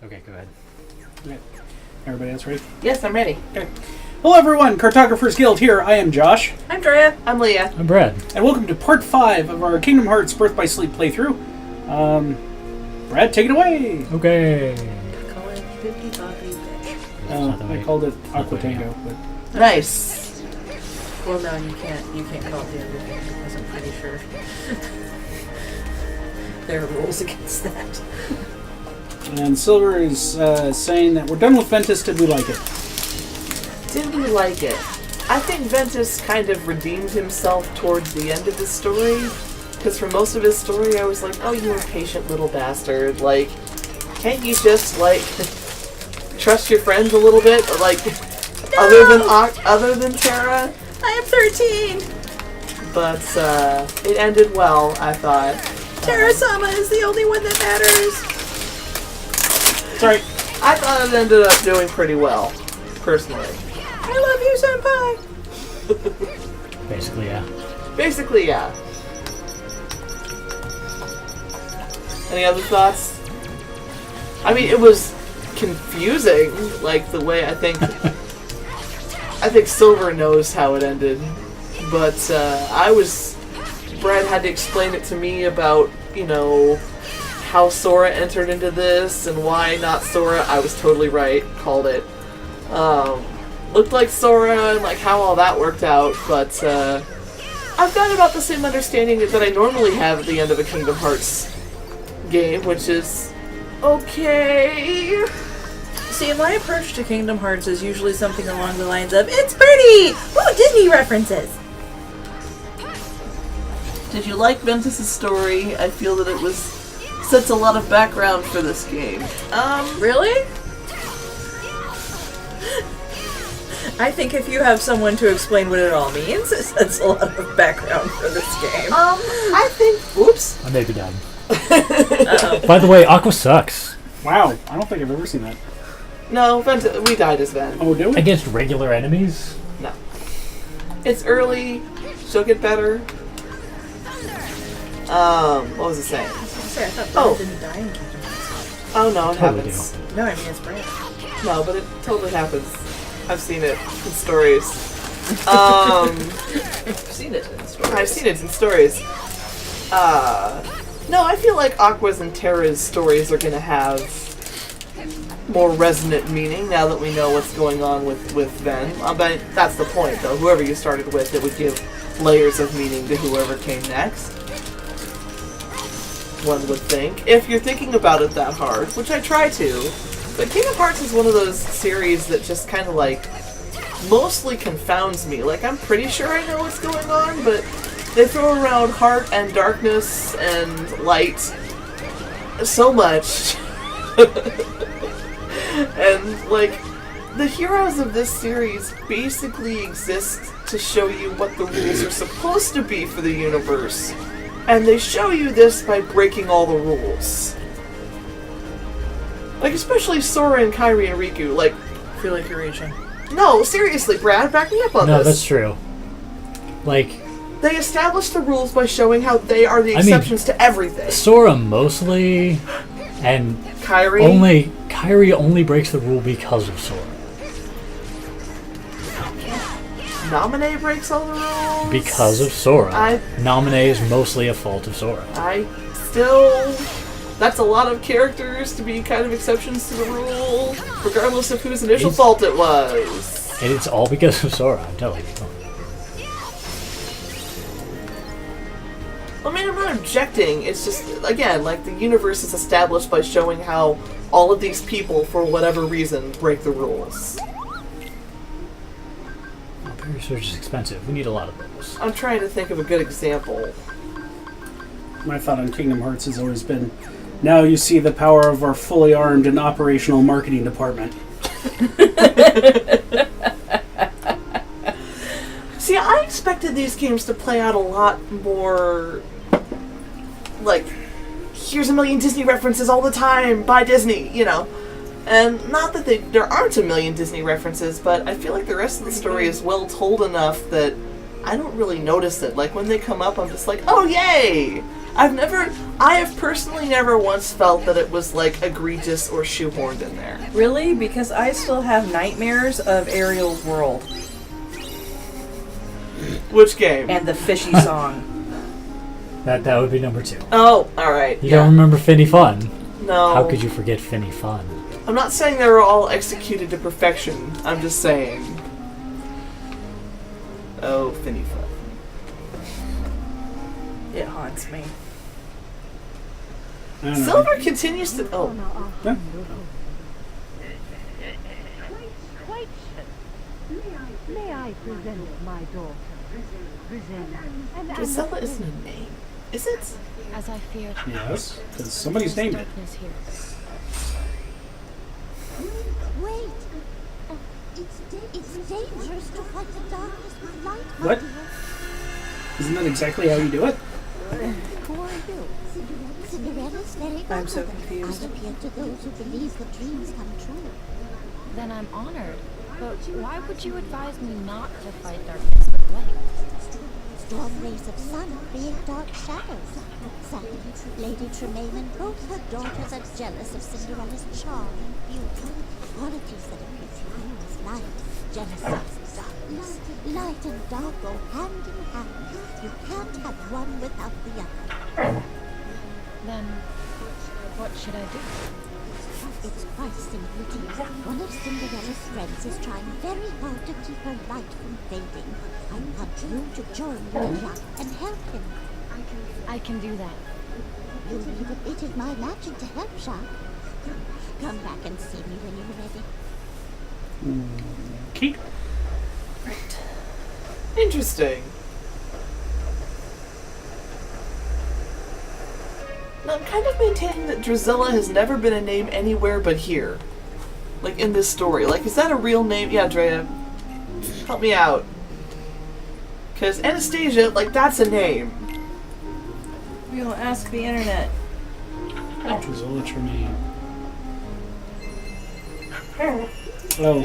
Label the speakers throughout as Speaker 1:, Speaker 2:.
Speaker 1: Okay, go ahead.
Speaker 2: Okay. Everybody else ready?
Speaker 3: Yes, I'm ready.
Speaker 2: Okay. Hello everyone, Cartographers Guild here. I am Josh.
Speaker 3: I'm Drea. I'm Leah.
Speaker 1: I'm Brad.
Speaker 2: And welcome to part 5 of our Kingdom Hearts Birth by Sleep playthrough. Brad, take it away!
Speaker 1: Okay.
Speaker 3: Call it Bibbidi-Bobbidi-Boo.
Speaker 2: I called it Aqua Tango, but...
Speaker 3: Nice. Well, no, you can't call it the other thing because I'm pretty sure there are rules against that.
Speaker 2: And Silver is saying that we're done with Ventus, did we like it?
Speaker 3: Did we like it? I think Ventus kind of redeemed himself towards the end of the story. Because for most of his story, I was like, oh, you impatient little bastard. Like, can't you just, like, trust your friends a little bit? Like, no! other than Terra?
Speaker 4: I am 13!
Speaker 3: But, it ended well, I thought.
Speaker 4: Terra-sama is the only one that matters!
Speaker 2: Sorry.
Speaker 3: I thought it ended up doing pretty well, personally.
Speaker 4: I love you, senpai!
Speaker 1: Basically, yeah.
Speaker 3: Basically, yeah. Any other thoughts? I mean, it was confusing, like the way I think Silver knows how it ended, but Brad had to explain it to me about, you know, how Sora entered into this and why not Sora. I was totally right, called it. Looked like Sora and like how all that worked out, but I've got about the same understanding that I normally have at the end of a Kingdom Hearts game, which is okay.
Speaker 4: See, my approach to Kingdom Hearts is usually something along the lines of, it's pretty! Ooh, Disney references!
Speaker 3: Did you like Ventus' story? I feel that it sets a lot of background for this game.
Speaker 4: Really? I think if you have someone to explain what it all means, it sets a lot of background for this game.
Speaker 3: I think... Oops.
Speaker 1: I may be done. By the way, Aqua sucks.
Speaker 2: Wow, I don't think I've ever seen that.
Speaker 3: No, we died as Ven.
Speaker 2: Oh, did we?
Speaker 1: Against regular enemies?
Speaker 3: No. It's early. She'll get better. What was it saying?
Speaker 4: I thought Brad didn't die in Kingdom Hearts.
Speaker 3: Oh, no, it
Speaker 1: Totally
Speaker 3: happens.
Speaker 4: No, I mean, it's Brad.
Speaker 3: No, but it totally happens. I've seen it in stories. I've
Speaker 4: seen it in stories.
Speaker 3: I've seen it in stories. No, I feel like Aqua's and Terra's stories are going to have more resonant meaning now that we know what's going on with Ven. But that's the point, though. Whoever you started with, it would give layers of meaning to whoever came next. One would think. If you're thinking about it that hard, which I try to. But Kingdom Hearts is one of those series that just kind of, like, mostly confounds me. Like, I'm pretty sure I know what's going on, but they throw around heart and darkness and light so much. And, like, the heroes of this series basically exist to show you what the rules are supposed to be for the universe. And they show you this by breaking all the rules. Like, especially Sora and Kairi and Riku, like...
Speaker 4: I feel like you're reaching.
Speaker 3: No, seriously, Brad, back me up on this.
Speaker 1: No, that's true. Like...
Speaker 3: They establish the rules by showing how they are the exceptions to everything.
Speaker 1: Sora mostly, and
Speaker 3: Kairi
Speaker 1: only breaks the rule because of Sora.
Speaker 3: Naminé breaks all the rules.
Speaker 1: Because of Sora. Naminé is mostly a fault of Sora.
Speaker 3: That's a lot of characters to be kind of exceptions to the rule, regardless of whose initial fault it was.
Speaker 1: And it's all because of Sora, I'm telling you.
Speaker 3: I mean, I'm not objecting, it's just, again, like, the universe is established by showing how all of these people, for whatever reason, break the rules.
Speaker 1: Research is expensive. We need a lot of those.
Speaker 3: I'm trying to think of a good example.
Speaker 2: My thought on Kingdom Hearts has always been, now you see the power of our fully armed and operational marketing department.
Speaker 3: See, I expected these games to play out a lot more, like, here's a million Disney references all the time by Disney, you know. And not that there aren't a million Disney references, but I feel like the rest of the story is well told enough that I don't really notice it. Like, when they come up, I'm just like, oh, yay! I have personally never once felt that it was, like, egregious or shoehorned in there.
Speaker 4: Really? Because I still have nightmares of Ariel's World.
Speaker 3: Which game?
Speaker 4: And the fishy song.
Speaker 1: That would be number 2.
Speaker 3: Oh, alright.
Speaker 1: You don't remember Finny Fun?
Speaker 3: No.
Speaker 1: How could you forget Finny Fun?
Speaker 3: I'm not saying they were all executed to perfection. I'm just saying. Oh, Finny Fun.
Speaker 4: It haunts me.
Speaker 2: I don't know.
Speaker 3: Silver continues to... Oh.
Speaker 2: Yeah.
Speaker 5: May I present my daughter, Grisella?
Speaker 3: Grisella isn't a name. Is it?
Speaker 5: As I feared.
Speaker 2: Yes, because somebody's named it.
Speaker 5: Here.
Speaker 6: Wait! It's dangerous to fight the darkness with light.
Speaker 2: What? Isn't that exactly how you do it?
Speaker 6: Who are you? Cinderella's very godmother.
Speaker 4: I'm so confused.
Speaker 6: I appear to those who believe that dreams come true.
Speaker 5: Then I'm honored. But why would you advise me not to fight darkness with light?
Speaker 6: Strong rays of sun create dark shadows. Sadly, Lady Tremaine and both her daughters are jealous of Cinderella's charm and beauty, qualities that appear to you as light, jealousy as darkness. Light and dark go hand in hand. You can't have one without the other.
Speaker 5: Then what should I do?
Speaker 6: It's quite simple, dear. One of Cinderella's friends is trying very hard to keep her light from fading. I want you to join me and help him.
Speaker 5: I can do that.
Speaker 6: You'll need a bit of my magic to help, Shark. Come back and see me when you're ready.
Speaker 2: Keep.
Speaker 3: Interesting. Now, I'm kind of maintaining that Drizella has never been a name anywhere but here. Like, in this story. Like, is that a real name? Yeah, Drea. Help me out. Because Anastasia, like, that's a name.
Speaker 4: We'll ask the internet.
Speaker 2: Drizella Tremaine. Oh,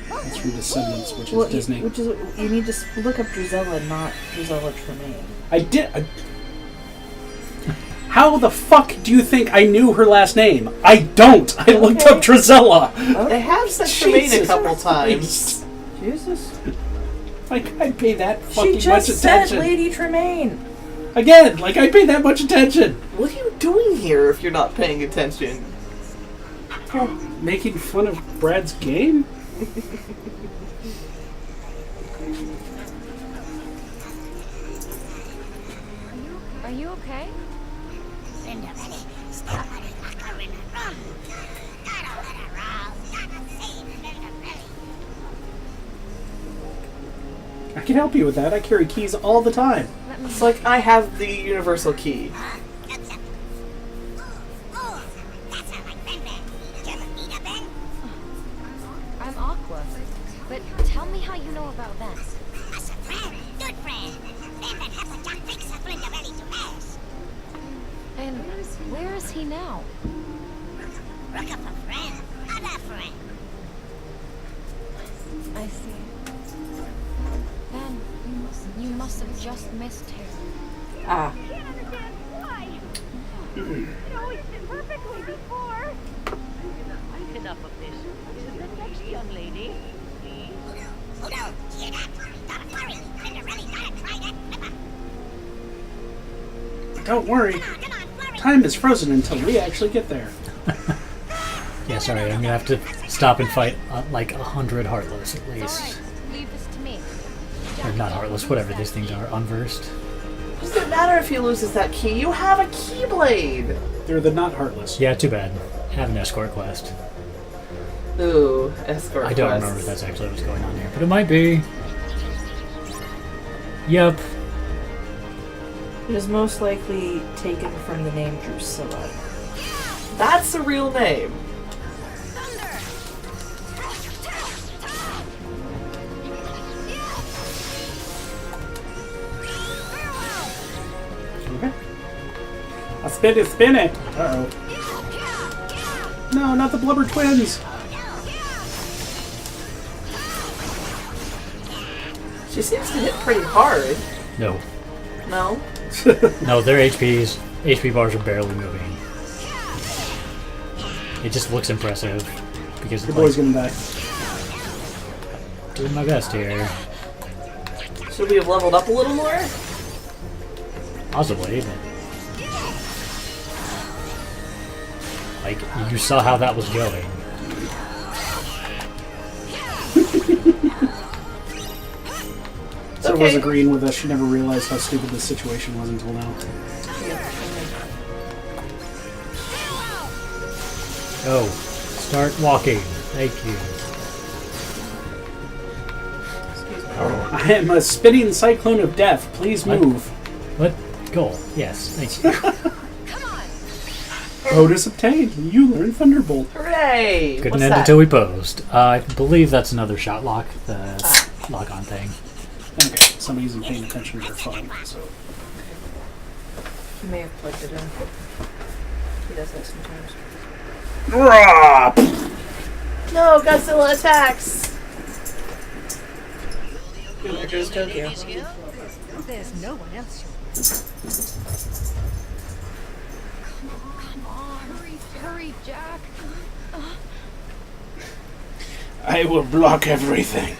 Speaker 2: that's from Descendants, which is Disney.
Speaker 4: Which is you need to look up Drizella, not Drizella Tremaine.
Speaker 2: I did. How the fuck do you think I knew her last name? I don't. I looked up Drizella.
Speaker 3: They have said Tremaine a couple times.
Speaker 4: Jesus.
Speaker 2: Like, I pay that
Speaker 4: She
Speaker 2: fucking
Speaker 4: just
Speaker 2: much
Speaker 4: said
Speaker 2: attention.
Speaker 4: Lady Tremaine.
Speaker 2: Again, like, I pay that much attention.
Speaker 3: What are you doing here if you're not paying attention?
Speaker 2: Making fun of Brad's game?
Speaker 5: Are you okay?
Speaker 2: I can help you with that. I carry keys all the time.
Speaker 3: It's like I have the universal key.
Speaker 5: I'm Aqua. But tell me how you know about them.
Speaker 6: As a friend, good friend. Them that have the dark things are ready to mess.
Speaker 5: And where is he now?
Speaker 6: Look up a friend, other friend.
Speaker 5: I see. Then you must have just missed him.
Speaker 4: Ah.
Speaker 7: Can't understand why. It always did perfectly before. Enough of this. The next young lady, please.
Speaker 6: Oh no, hear that? Don't worry, Cinderella's gotta try that flipper.
Speaker 2: Don't worry.
Speaker 6: Come on, flurry.
Speaker 2: Time is frozen until we actually get there.
Speaker 1: Yeah, sorry, I'm gonna have to stop and fight like 100 Heartless at least.
Speaker 5: Leave this to me.
Speaker 1: Or not Heartless, whatever these things are, unversed.
Speaker 3: Does it matter if he loses that key? You have a keyblade!
Speaker 2: They're the not Heartless.
Speaker 1: Yeah, too bad. Have an escort quest.
Speaker 3: Ooh, escort
Speaker 1: I don't
Speaker 3: quests.
Speaker 1: remember if that's actually what's going on here, but it might be. Yep.
Speaker 4: It is most likely taken from the name Drusilla.
Speaker 3: That's a real name.
Speaker 2: Okay. I'll spin it. Uh-oh. No, not the Blubber Twins.
Speaker 3: She seems to hit pretty hard.
Speaker 1: No.
Speaker 3: No?
Speaker 1: No, their HP bars are barely moving. It just looks impressive because
Speaker 2: Your
Speaker 1: it's
Speaker 2: boy's
Speaker 1: like,
Speaker 2: gonna die.
Speaker 1: doing my best here.
Speaker 3: Should we have leveled up a little more?
Speaker 1: Possibly, but like you saw how that was going.
Speaker 2: Sarah was agreeing with us. She never realized how stupid this situation was until now.
Speaker 1: Go. Start walking. Thank you.
Speaker 2: I am a spinning cyclone of death. Please move.
Speaker 1: What? Goal. Yes. Thank you.
Speaker 2: Bonus obtained. You learn Thunderbolt.
Speaker 3: Hooray!
Speaker 1: Couldn't
Speaker 3: What's
Speaker 1: end
Speaker 3: that?
Speaker 1: until we posed. I believe that's another shot lock. The lock-on thing.
Speaker 2: Okay, somebody isn't paying attention to their phone, so.
Speaker 4: He may have plugged it in. He does that sometimes.
Speaker 3: No, Godzilla attacks!
Speaker 4: There goes Tokyo.
Speaker 7: There's no one else.
Speaker 5: Come on, hurry, Jack.
Speaker 2: I will block everything.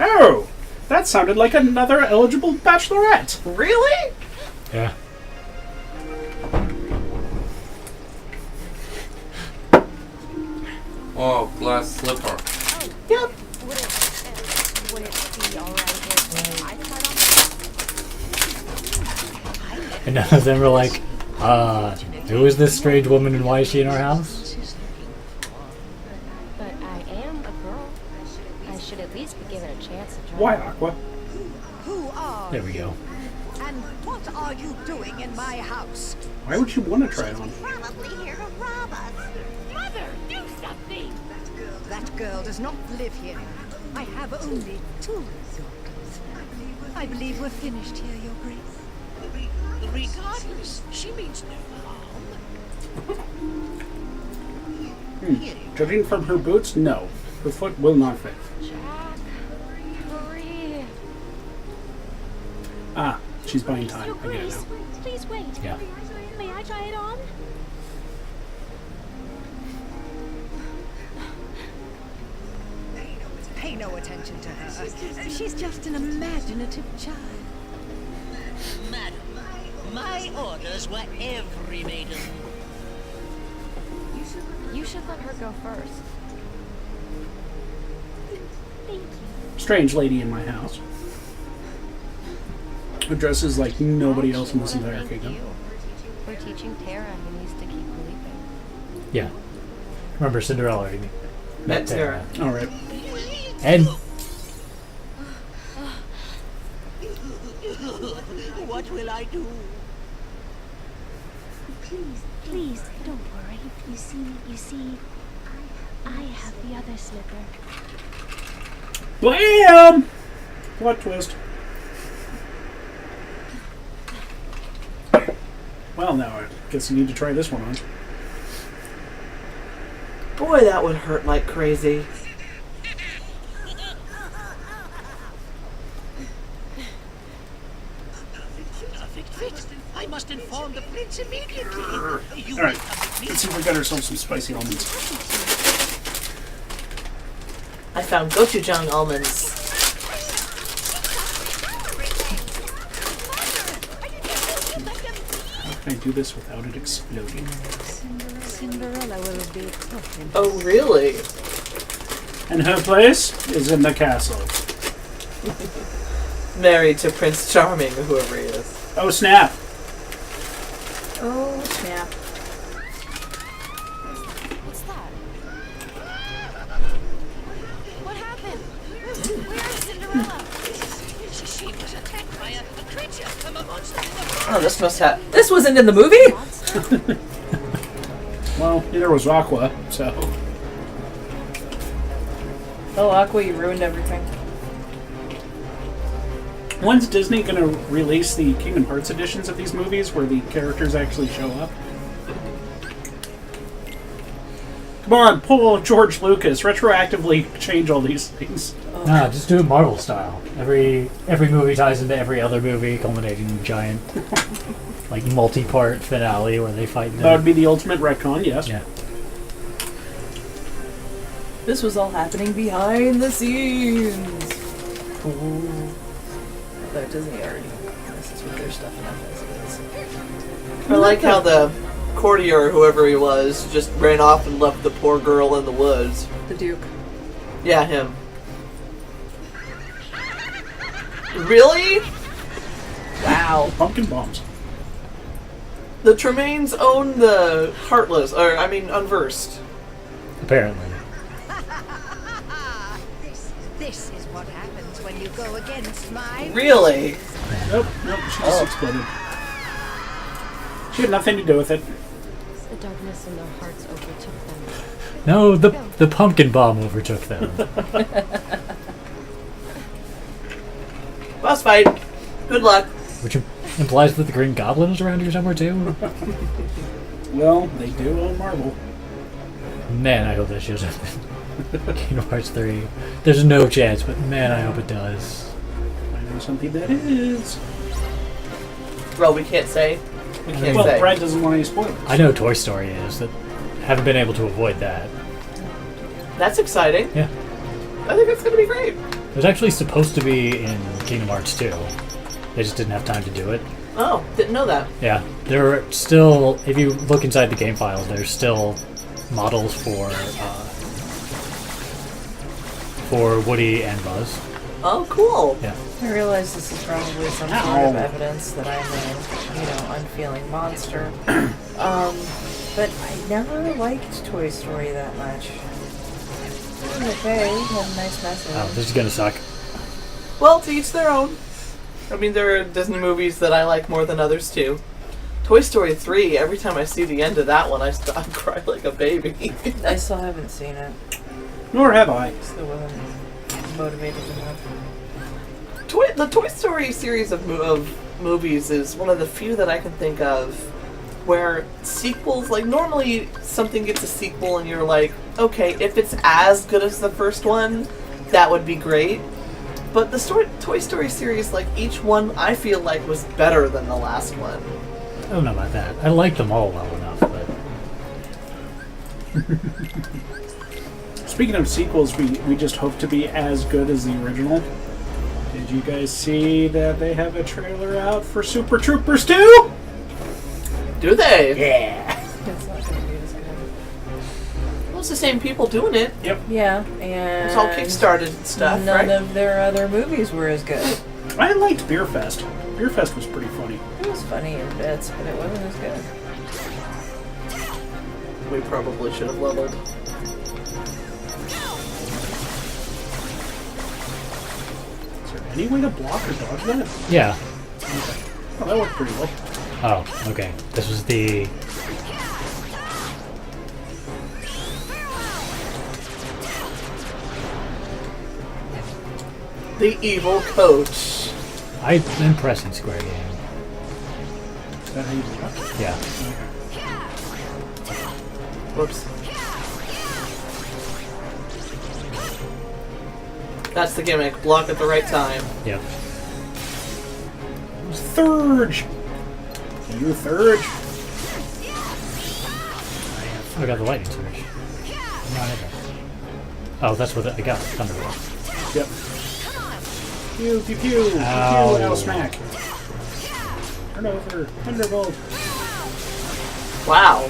Speaker 2: Oh, that sounded like another eligible bachelorette.
Speaker 3: Really?
Speaker 1: Yeah.
Speaker 8: Oh, glass slipper.
Speaker 3: Yep.
Speaker 5: Would it be alright if I tried on?
Speaker 1: And none of them were like, who is this strange woman and why is she in our house?
Speaker 5: But I am a girl. I should at least be given a chance to try.
Speaker 2: Why, Aqua?
Speaker 9: Who are
Speaker 1: There we go.
Speaker 9: and what are you doing in my house?
Speaker 2: Why would you want to try it on?
Speaker 6: Probably here to rob us.
Speaker 7: Mother, do something!
Speaker 9: That girl does not live here. I have only 2 daughters. I believe we're finished here, Your Grace.
Speaker 7: Regardless, she means no harm.
Speaker 2: Judging from her boots, no. Her foot will not fit.
Speaker 5: Jack, hurry.
Speaker 2: Ah, she's buying time.
Speaker 7: Your
Speaker 2: I get it
Speaker 7: Grace,
Speaker 2: now.
Speaker 7: please wait.
Speaker 1: Yeah.
Speaker 7: May I try it on?
Speaker 9: Pay no attention to her. She's just an imaginative child.
Speaker 10: Madam, my orders were every maiden.
Speaker 5: You should let her go first.
Speaker 7: Thank you.
Speaker 2: Strange lady in my house. Who dresses like nobody else in this entire
Speaker 5: Thank
Speaker 2: kingdom.
Speaker 5: you for teaching Tara who needs to keep believing.
Speaker 1: Yeah. Remember Cinderella already met Tara.
Speaker 2: Alright.
Speaker 1: And
Speaker 10: What will I do?
Speaker 7: Please, don't worry. You see, I have the other slipper.
Speaker 2: Blam! Plot twist. Well, now I guess you need to try this one on.
Speaker 3: Boy, that would hurt like crazy.
Speaker 10: Perfect fit. I must inform the prince immediately. You
Speaker 2: Alright,
Speaker 10: will come with me.
Speaker 2: let's see if we got ourselves some spicy almonds.
Speaker 3: I found gochujang almonds.
Speaker 2: How can I do this without it exploding?
Speaker 9: Cinderella will be perfect.
Speaker 3: Oh, really?
Speaker 2: And her place is in the castle.
Speaker 3: Married to Prince Charming, or whoever he is.
Speaker 2: Oh, snap!
Speaker 4: Oh, snap.
Speaker 5: What's that? What happened? Where's Cinderella?
Speaker 10: She was attacked by a creature from a monster in the
Speaker 3: Oh, this must have. This wasn't in the movie?
Speaker 2: Well, neither was Aqua, so.
Speaker 4: Oh, Aqua, you ruined everything.
Speaker 2: When's Disney going to release the Kingdom Hearts editions of these movies where the characters actually show up? Come on, pull George Lucas, retroactively change all these things.
Speaker 1: Nah, just do it Marvel style. Every movie ties into every other movie, culminating in a giant, like, multi-part finale where they fight.
Speaker 2: That would be the ultimate retcon, yes.
Speaker 1: Yeah.
Speaker 4: This was all happening behind the scenes. Cool. Although Disney already messes with their stuff enough as it is.
Speaker 3: I like how the courtier, whoever he was, just ran off and left the poor girl in the woods.
Speaker 4: The Duke.
Speaker 3: Yeah, him. Really?
Speaker 4: Wow.
Speaker 2: Pumpkin bombs.
Speaker 3: The Tremaines own the Heartless, or I mean, Unversed.
Speaker 1: Apparently.
Speaker 9: This is what happens when you go against my...
Speaker 3: Really?
Speaker 2: Nope, she just exploded. She had nothing to do with it.
Speaker 5: The darkness in their hearts overtook them.
Speaker 1: No, the pumpkin bomb overtook them.
Speaker 3: Boss fight. Good luck.
Speaker 1: Which implies that the Green Goblin is around here somewhere too.
Speaker 2: Well, they do own Marvel.
Speaker 1: Man, I hope that shows up in Kingdom Hearts 3. There's no chance, but man, I hope it does.
Speaker 2: I know something that is.
Speaker 3: Well, we can't say. We can't
Speaker 2: Well,
Speaker 3: say.
Speaker 2: Brad doesn't want any spoilers.
Speaker 1: I know Toy Story is, that haven't been able to avoid that.
Speaker 3: That's exciting.
Speaker 1: Yeah.
Speaker 3: I think it's going to be great.
Speaker 1: It was actually supposed to be in Kingdom Hearts 2. They just didn't have time to do it.
Speaker 3: Oh, didn't know that.
Speaker 1: Yeah, there are still, if you look inside the game files, there's still models for Woody and Buzz.
Speaker 3: Oh, cool.
Speaker 1: Yeah.
Speaker 4: I realize this is probably some sort of evidence that I'm a, unfeeling monster. But I never liked Toy Story that much. Okay, had a nice message.
Speaker 1: Oh, this is gonna suck.
Speaker 3: Well, to each their own. I mean, there are Disney movies that I like more than others, too. Toy Story 3, every time I see the end of that one, I cry like a baby.
Speaker 4: I still haven't seen it.
Speaker 2: Nor have I.
Speaker 4: Still wasn't motivated enough.
Speaker 3: The Toy Story series of movies is one of the few that I can think of where sequels, like, normally something gets a sequel and you're like, okay, if it's as good as the first one, that would be great. But the Toy Story series, like, each one I feel like was better than the last one.
Speaker 1: I don't know about that. I like them all well enough, but...
Speaker 2: Speaking of sequels, we just hope to be as good as the original. Did you guys see that they have a trailer out for Super Troopers 2?
Speaker 3: Do they?
Speaker 2: Yeah.
Speaker 4: It's not gonna be as good.
Speaker 3: Well, it's the same people doing it.
Speaker 2: Yep.
Speaker 4: Yeah, and
Speaker 3: It's all kickstarted and stuff,
Speaker 4: none
Speaker 3: right?
Speaker 4: of their other movies were as good.
Speaker 2: I liked Beer Fest. Beer Fest was pretty funny.
Speaker 4: It was funny in bits, but it wasn't as good.
Speaker 3: We probably should have leveled.
Speaker 2: Is there any way to block or dodge that?
Speaker 1: Yeah.
Speaker 2: Oh, that worked pretty well.
Speaker 1: Oh, okay. This was the...
Speaker 3: The evil coach.
Speaker 1: I'm impressed in Square Game.
Speaker 2: Is that how you block?
Speaker 1: Yeah.
Speaker 3: Whoops. That's the gimmick. Block at the right time.
Speaker 1: Yep.
Speaker 2: Thurge! You Thurge?
Speaker 1: I got the lightning surge. No, I didn't. Oh, that's what I got. Thunderbolt.
Speaker 2: Yep. Pew, pew, pew, pew,
Speaker 1: Ow.
Speaker 2: pew, ow, smack. Turn over, Thunderbolt.
Speaker 3: Wow.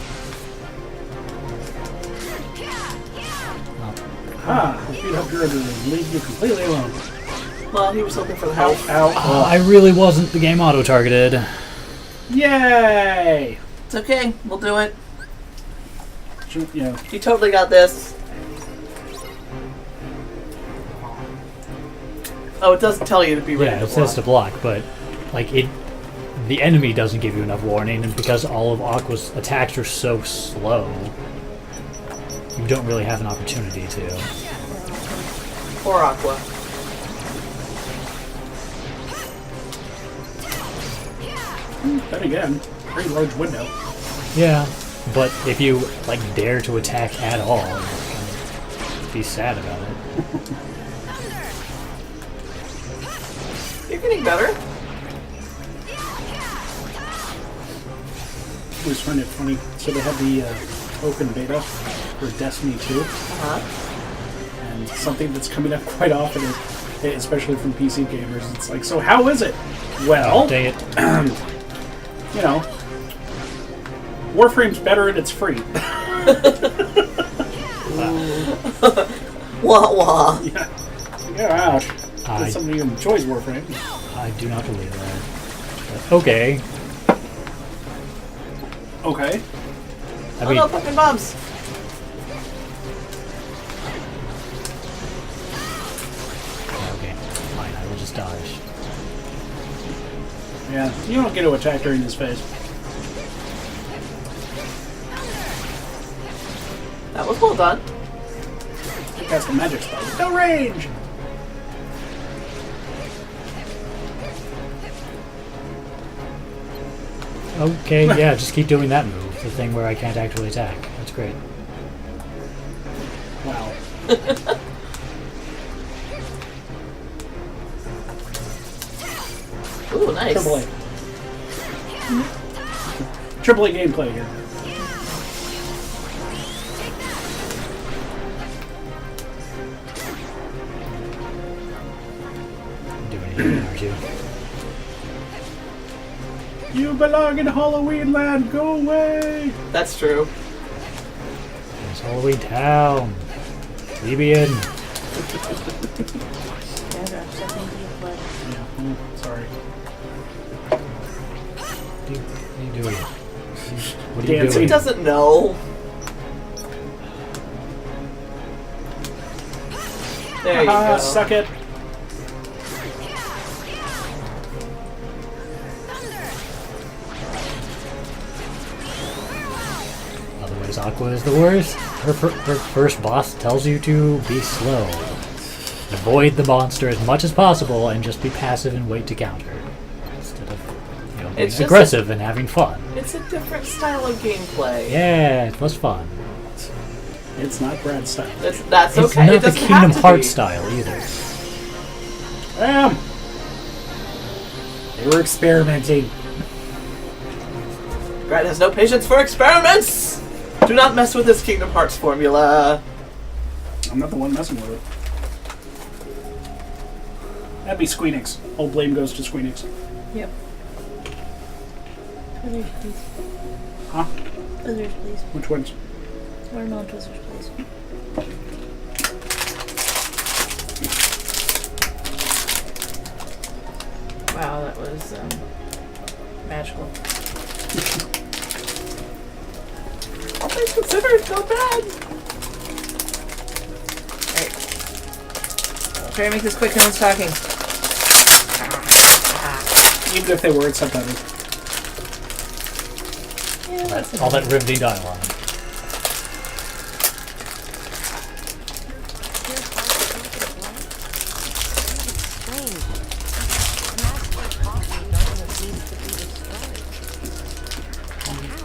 Speaker 2: Ah, beat up your and leave you completely alone.
Speaker 3: Well, he was looking for the
Speaker 2: Ow,
Speaker 3: help.
Speaker 2: ow, ow.
Speaker 1: I really wasn't the game auto-targeted.
Speaker 2: Yay!
Speaker 3: It's okay. We'll do it.
Speaker 2: Yeah.
Speaker 3: You totally got this. Oh, it doesn't tell you to be ready
Speaker 1: Yeah,
Speaker 3: to
Speaker 1: it says to
Speaker 3: block.
Speaker 1: block, but like the enemy doesn't give you enough warning, and because all of Aqua's attacks are so slow, you don't really have an opportunity to.
Speaker 3: Or Aqua.
Speaker 2: Then again, pretty large window.
Speaker 1: Yeah, but if you like dare to attack at all, you'll be sad about it.
Speaker 3: You're getting better.
Speaker 2: I always find it funny. So they have the open beta for Destiny 2. And something that's coming up quite often is, especially from PC gamers, it's like, so how is it? Well,
Speaker 1: Dang it.
Speaker 2: you know, Warframe's better and it's free.
Speaker 3: Wah wah.
Speaker 2: Yeah, ouch. As somebody who enjoys Warframe.
Speaker 1: I do not believe that. But okay.
Speaker 2: Okay.
Speaker 1: I
Speaker 3: Oh
Speaker 1: mean,
Speaker 3: no, fucking bombs.
Speaker 1: okay, fine, I will just dodge.
Speaker 2: Yeah, you don't get to attack during his phase.
Speaker 3: That was well done.
Speaker 2: That's the magic spell. No range!
Speaker 1: Okay, yeah, just keep doing that move. The thing where I can't actually attack. That's great.
Speaker 2: Wow.
Speaker 3: Ooh, nice.
Speaker 2: Triple A gameplay here.
Speaker 1: Doing anything, aren't you?
Speaker 2: You belong in Halloween land. Go away.
Speaker 3: That's true.
Speaker 1: It's Halloween Town. Debian.
Speaker 4: Yeah, Josh, I think you play.
Speaker 2: Yeah, sorry.
Speaker 1: What are you doing? What are you
Speaker 2: Dancing.
Speaker 3: He
Speaker 1: doing?
Speaker 3: doesn't know. There you go.
Speaker 2: Suck it.
Speaker 1: Otherwise, Aqua is the worst. Her first boss tells you to be slow. Avoid the monster as much as possible and just be passive and wait to counter. Instead of, being
Speaker 3: It's just
Speaker 1: aggressive and having fun.
Speaker 3: It's a different style of gameplay.
Speaker 1: Yeah, it's less fun.
Speaker 2: It's not Brad's style.
Speaker 3: That's
Speaker 1: It's
Speaker 3: okay.
Speaker 1: not
Speaker 3: It
Speaker 1: the
Speaker 3: doesn't
Speaker 1: Kingdom
Speaker 3: have to
Speaker 1: Hearts
Speaker 3: be.
Speaker 1: style either.
Speaker 2: Damn! They were experimenting.
Speaker 3: Brad has no patience for experiments. Do not mess with this Kingdom Hearts formula.
Speaker 2: I'm not the one messing with it. That'd be Squeenix. All blame goes to Squeenix.
Speaker 4: Yep. Others, please.
Speaker 2: Huh?
Speaker 4: Others, please.
Speaker 2: Which ones?
Speaker 4: Watermelon twizzlers, please. Wow, that was magical.
Speaker 3: All things considered, not bad.
Speaker 4: Alright. Try to make this quick, no one's talking.
Speaker 2: Even if they weren't subtitled.
Speaker 4: Yeah, that's
Speaker 1: All that riveting dialogue.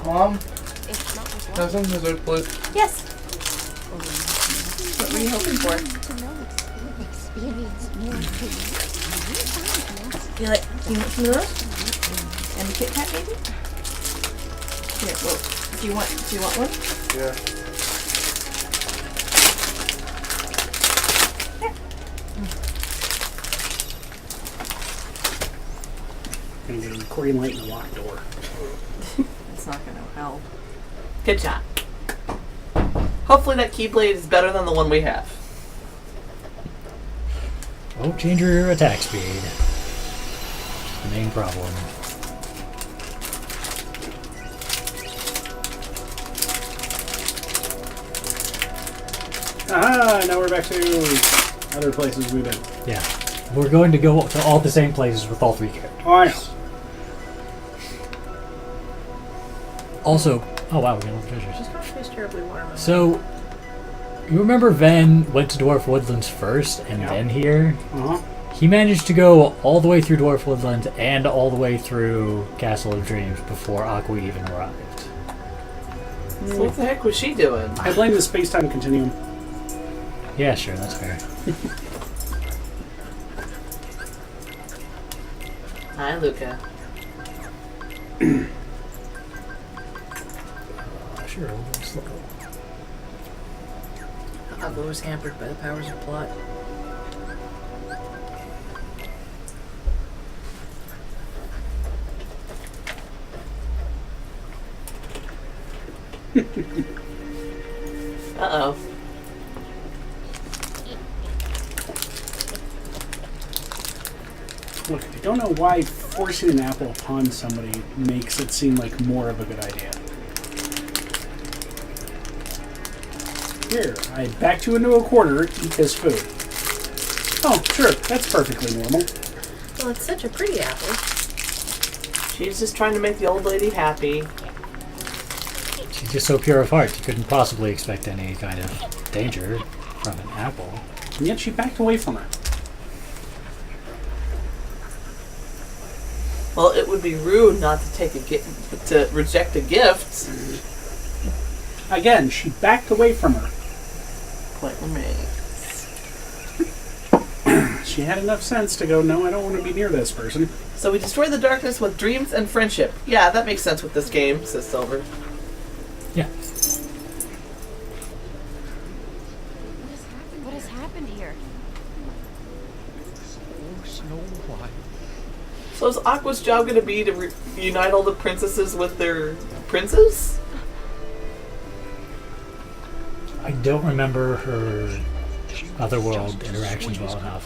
Speaker 3: Mom, have some dessert, please.
Speaker 4: Yes.
Speaker 3: What were you hoping for?
Speaker 6: Experience new things.
Speaker 4: You want some of those? And a Kit Kat, maybe? Here, well, do you want one?
Speaker 3: Yeah.
Speaker 2: And getting a green light and a locked door.
Speaker 3: It's not gonna help. Good job. Hopefully that Keyblade is better than the one we have.
Speaker 1: Won't change your attack speed. The main problem.
Speaker 2: Ah, now we're back to other places we've been.
Speaker 1: Yeah. We're going to go to all the same places with all three characters.
Speaker 2: Oh, I know.
Speaker 1: Also, oh wow, we're getting all the treasures.
Speaker 4: Just don't taste terribly watermelon.
Speaker 1: So, you remember Ven went to Dwarf Woodlands first and
Speaker 2: Yeah.
Speaker 1: then here?
Speaker 2: Uh-huh.
Speaker 1: He managed to go all the way through Dwarf Woodland and all the way through Castle of Dreams before Aqua even arrived.
Speaker 3: So what the heck was she doing?
Speaker 2: I blame the space-time continuum.
Speaker 1: Yeah, sure, that's fair.
Speaker 3: Hi, Luca.
Speaker 1: Sure, a little slow.
Speaker 4: Aqua was hampered by the powers of plot.
Speaker 3: Uh-oh.
Speaker 2: Look, I don't know why forcing an apple upon somebody makes it seem like more of a good idea. Here, I backed you into a corner, eat this food. Oh, sure, that's perfectly normal.
Speaker 4: Well, it's such a pretty apple.
Speaker 3: She's just trying to make the old lady happy.
Speaker 1: She's just so pure of heart, you couldn't possibly expect any kind of danger from an apple.
Speaker 2: And yet she backed away from her.
Speaker 3: Well, it would be rude not to take to reject a gift.
Speaker 2: Again, she backed away from her.
Speaker 3: Point remains.
Speaker 2: She had enough sense to go, no, I don't want to be near this person.
Speaker 3: So we destroy the darkness with dreams and friendship. Yeah, that makes sense with this game, says Silver.
Speaker 1: Yeah.
Speaker 5: What has happened here?
Speaker 10: Snow White.
Speaker 3: So is Aqua's job going to be to unite all the princesses with their princes?
Speaker 1: I don't remember her otherworld interactions well enough.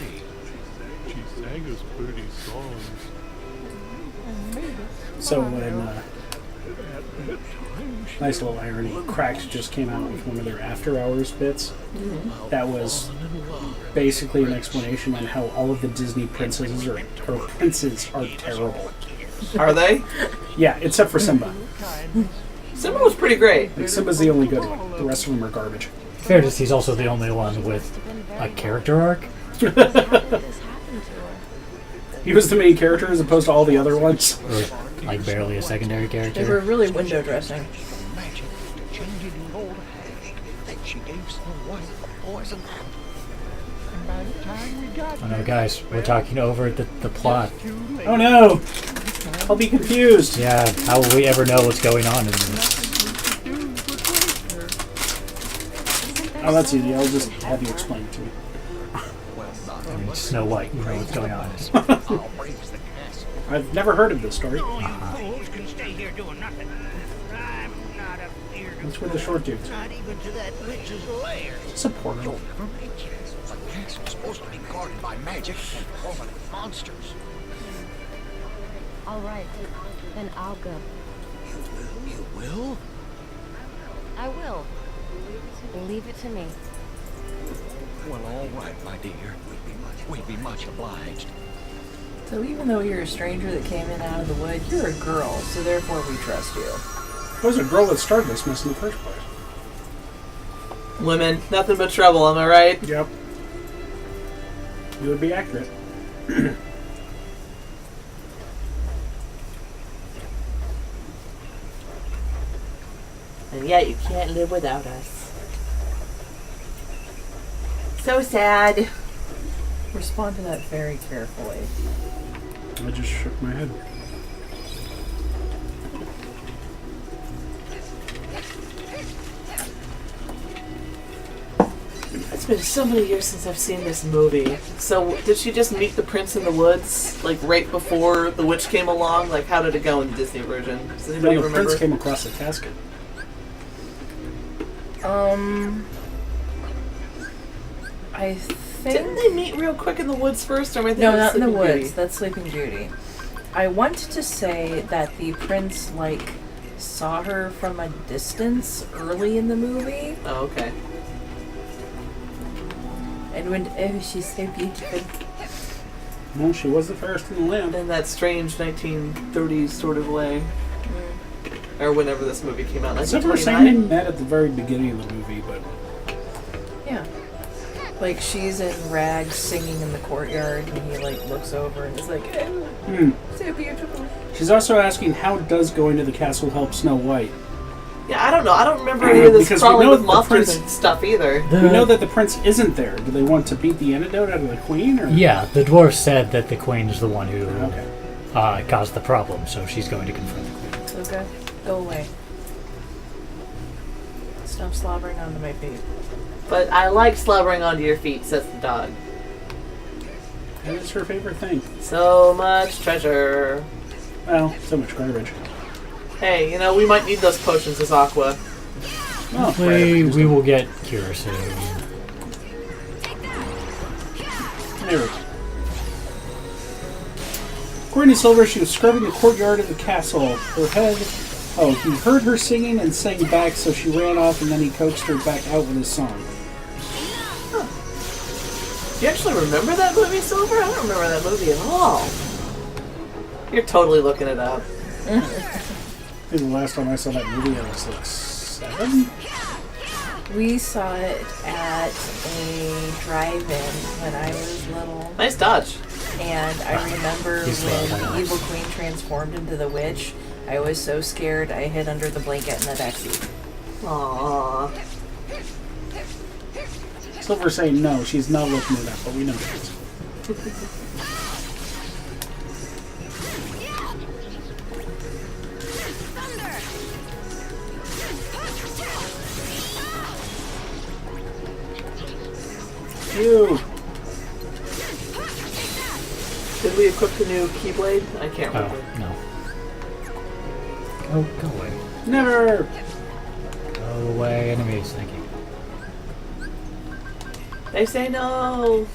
Speaker 8: She sang us pretty songs.
Speaker 2: So when, nice little irony, Cracked just came out with one of their After Hours bits. That was basically an explanation on how all of the Disney princesses or princes are terrible.
Speaker 3: Are they?
Speaker 2: Yeah, except for Simba.
Speaker 3: Simba was pretty great.
Speaker 2: Like, Simba's the only good one. The rest of them are garbage.
Speaker 1: Fair to say, he's also the only one with a character arc.
Speaker 5: How did this happen to her?
Speaker 2: He was the main character as opposed to all the other ones.
Speaker 1: Or, like, barely a secondary
Speaker 4: They were
Speaker 1: character.
Speaker 4: really window dressing.
Speaker 10: Magic to change it in gold hash that she gave Snow White poison. And by the time we got
Speaker 1: Oh no, guys, we're talking over the plot.
Speaker 2: Oh no! I'll be confused.
Speaker 1: Yeah, how will we ever know what's going on in this?
Speaker 2: Oh, that's easy. I'll just have you explain it to me.
Speaker 1: I mean, Snow White, you know what's going on.
Speaker 10: I'll raise the castle.
Speaker 2: I've never heard of this story.
Speaker 10: Oh, you fools can stay here doing nothing. I'm not afeard of
Speaker 2: That's where the short dude's.
Speaker 10: not even to that witch's lair.
Speaker 2: It's a portal.
Speaker 10: Never make it. The castle's supposed to be guarded by magic and permanent monsters.
Speaker 5: All right, then I'll go.
Speaker 10: You will?
Speaker 5: I will. Leave it to me.
Speaker 10: Well, all right, my dear. We'd be much obliged.
Speaker 4: So even though you're a stranger that came in out of the wood, you're a girl, so therefore we trust you.
Speaker 2: It was a girl that started this mess in the first place.
Speaker 3: Women, nothing but trouble, am I right?
Speaker 2: Yep. You would be accurate.
Speaker 3: And yet you can't live without us. So sad.
Speaker 4: Respond to that very carefully.
Speaker 2: I just shook my head.
Speaker 3: It's been so many years since I've seen this movie. So did she just meet the prince in the woods, like right before the witch came along? Like how did it go in the Disney version? Does anybody
Speaker 2: No, the
Speaker 3: remember?
Speaker 2: prince came across the casket.
Speaker 4: I think...
Speaker 3: Didn't they meet real quick in the woods first? Or am I thinking
Speaker 4: No,
Speaker 3: of
Speaker 4: not in the
Speaker 3: Sleeping
Speaker 4: woods.
Speaker 3: Beauty?
Speaker 4: That's Sleeping Beauty. I want to say that the prince, like, saw her from a distance early in the movie.
Speaker 3: Oh, okay.
Speaker 4: And when, oh, she's so beautiful.
Speaker 2: Well, she was the fairest in the land.
Speaker 3: In that strange 1930s sort of way. Or whenever this movie came out.
Speaker 2: Except for saying they
Speaker 3: 1929?
Speaker 2: met at the very beginning of the movie, but
Speaker 4: Yeah. Like, she's in rags singing in the courtyard, and he, like, looks over and is like, so beautiful.
Speaker 2: She's also asking, how does going to the castle help Snow White?
Speaker 3: Yeah, I don't know. I don't remember any of this
Speaker 2: Because
Speaker 3: crawling
Speaker 2: we know
Speaker 3: with
Speaker 2: that the
Speaker 3: monsters
Speaker 2: prince-
Speaker 3: and stuff either.
Speaker 2: We know that the prince isn't there. Do they want to beat the antidote out of the queen? Or?
Speaker 1: Yeah, the dwarf said that the queen is the one who
Speaker 2: Okay.
Speaker 1: caused the problem, so she's going to confront the queen.
Speaker 4: Okay, go away. Stop slobbering onto my feet.
Speaker 3: But I like slobbering onto your feet, says the dog.
Speaker 2: That is her favorite thing.
Speaker 3: So much treasure.
Speaker 2: Well, so much garbage.
Speaker 3: Hey, you know, we might need those potions as Aqua.
Speaker 2: Oh,
Speaker 1: We will get cure soon.
Speaker 2: There we go. According to Silver, she was scrubbing the courtyard of the castle. Her head... Oh, he heard her singing and sang back, so she ran off, and then he coaxed her back out with his song.
Speaker 3: Do you actually remember that movie, Silver? I don't remember that movie at all. You're totally looking it up.
Speaker 2: I think the last time I saw that movie, I was like 7?
Speaker 4: We saw it at a drive-in when I was little.
Speaker 3: Nice dodge.
Speaker 4: And I remember when the evil queen transformed into the witch, I was so scared I hid under the blanket in the backseat.
Speaker 3: Aww.
Speaker 2: Silver's saying no, she's not looking it up, but we know that. Ew.
Speaker 3: Did we equip the new Keyblade? I can't remember.
Speaker 1: Oh, no. Oh, go away.
Speaker 2: Never!
Speaker 1: Go away, enemies, thank you.
Speaker 3: They say no.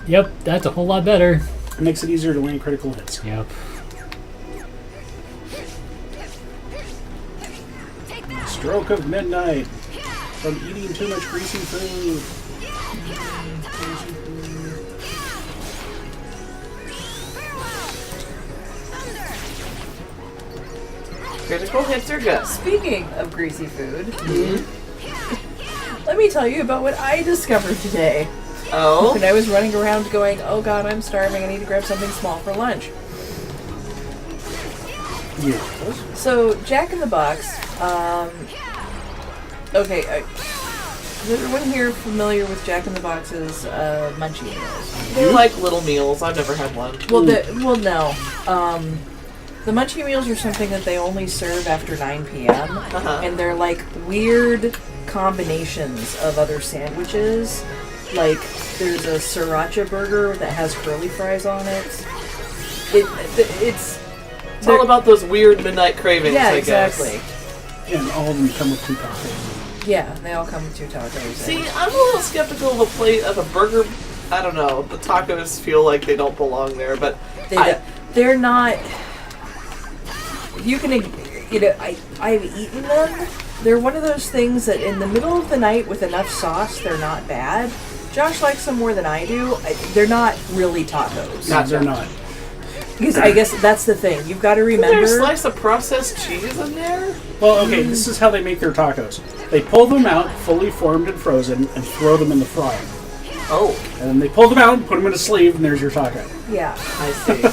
Speaker 1: Yep, that's a whole lot better.
Speaker 2: It makes it easier to land critical hits.
Speaker 1: Yep.
Speaker 2: Stroke of midnight. From eating too much greasy food.
Speaker 3: Critical hits are good.
Speaker 4: Speaking of greasy food, let me tell you about what I discovered today.
Speaker 3: Oh?
Speaker 4: When I was running around going, oh god, I'm starving, I need to grab something small for lunch.
Speaker 2: Yes.
Speaker 4: So, Jack in the Box, okay, is everyone here familiar with Jack in the Box's munchie meals?
Speaker 3: They're like little meals. I've never had one.
Speaker 4: Well, no. The munchie meals are something that they only serve after 9 p.m. And they're like weird combinations of other sandwiches. Like, there's a sriracha burger that has curly fries on it. It's
Speaker 3: all about those weird midnight cravings,
Speaker 4: yeah,
Speaker 3: I guess.
Speaker 4: exactly.
Speaker 2: And all of them come with 2 tacos.
Speaker 4: Yeah, they all come with 2 tacos.
Speaker 3: See, I'm a little skeptical of a plate of a burger. I don't know. The tacos feel like they don't belong there, but
Speaker 4: they're not. You can, I've eaten them. They're one of those things that in the middle of the night with enough sauce, they're not bad. Josh likes them more than I do. They're not really tacos.
Speaker 2: No, they're not.
Speaker 4: Because I guess that's the thing. You've got to remember.
Speaker 3: Is there a slice of processed cheese in there?
Speaker 2: Well, okay, this is how they make their tacos. They pull them out, fully formed and frozen, and throw them in the fryer.
Speaker 3: Oh.
Speaker 2: And then they pull them out and put them in a sleeve, and there's your taco.
Speaker 4: Yeah.
Speaker 3: I see.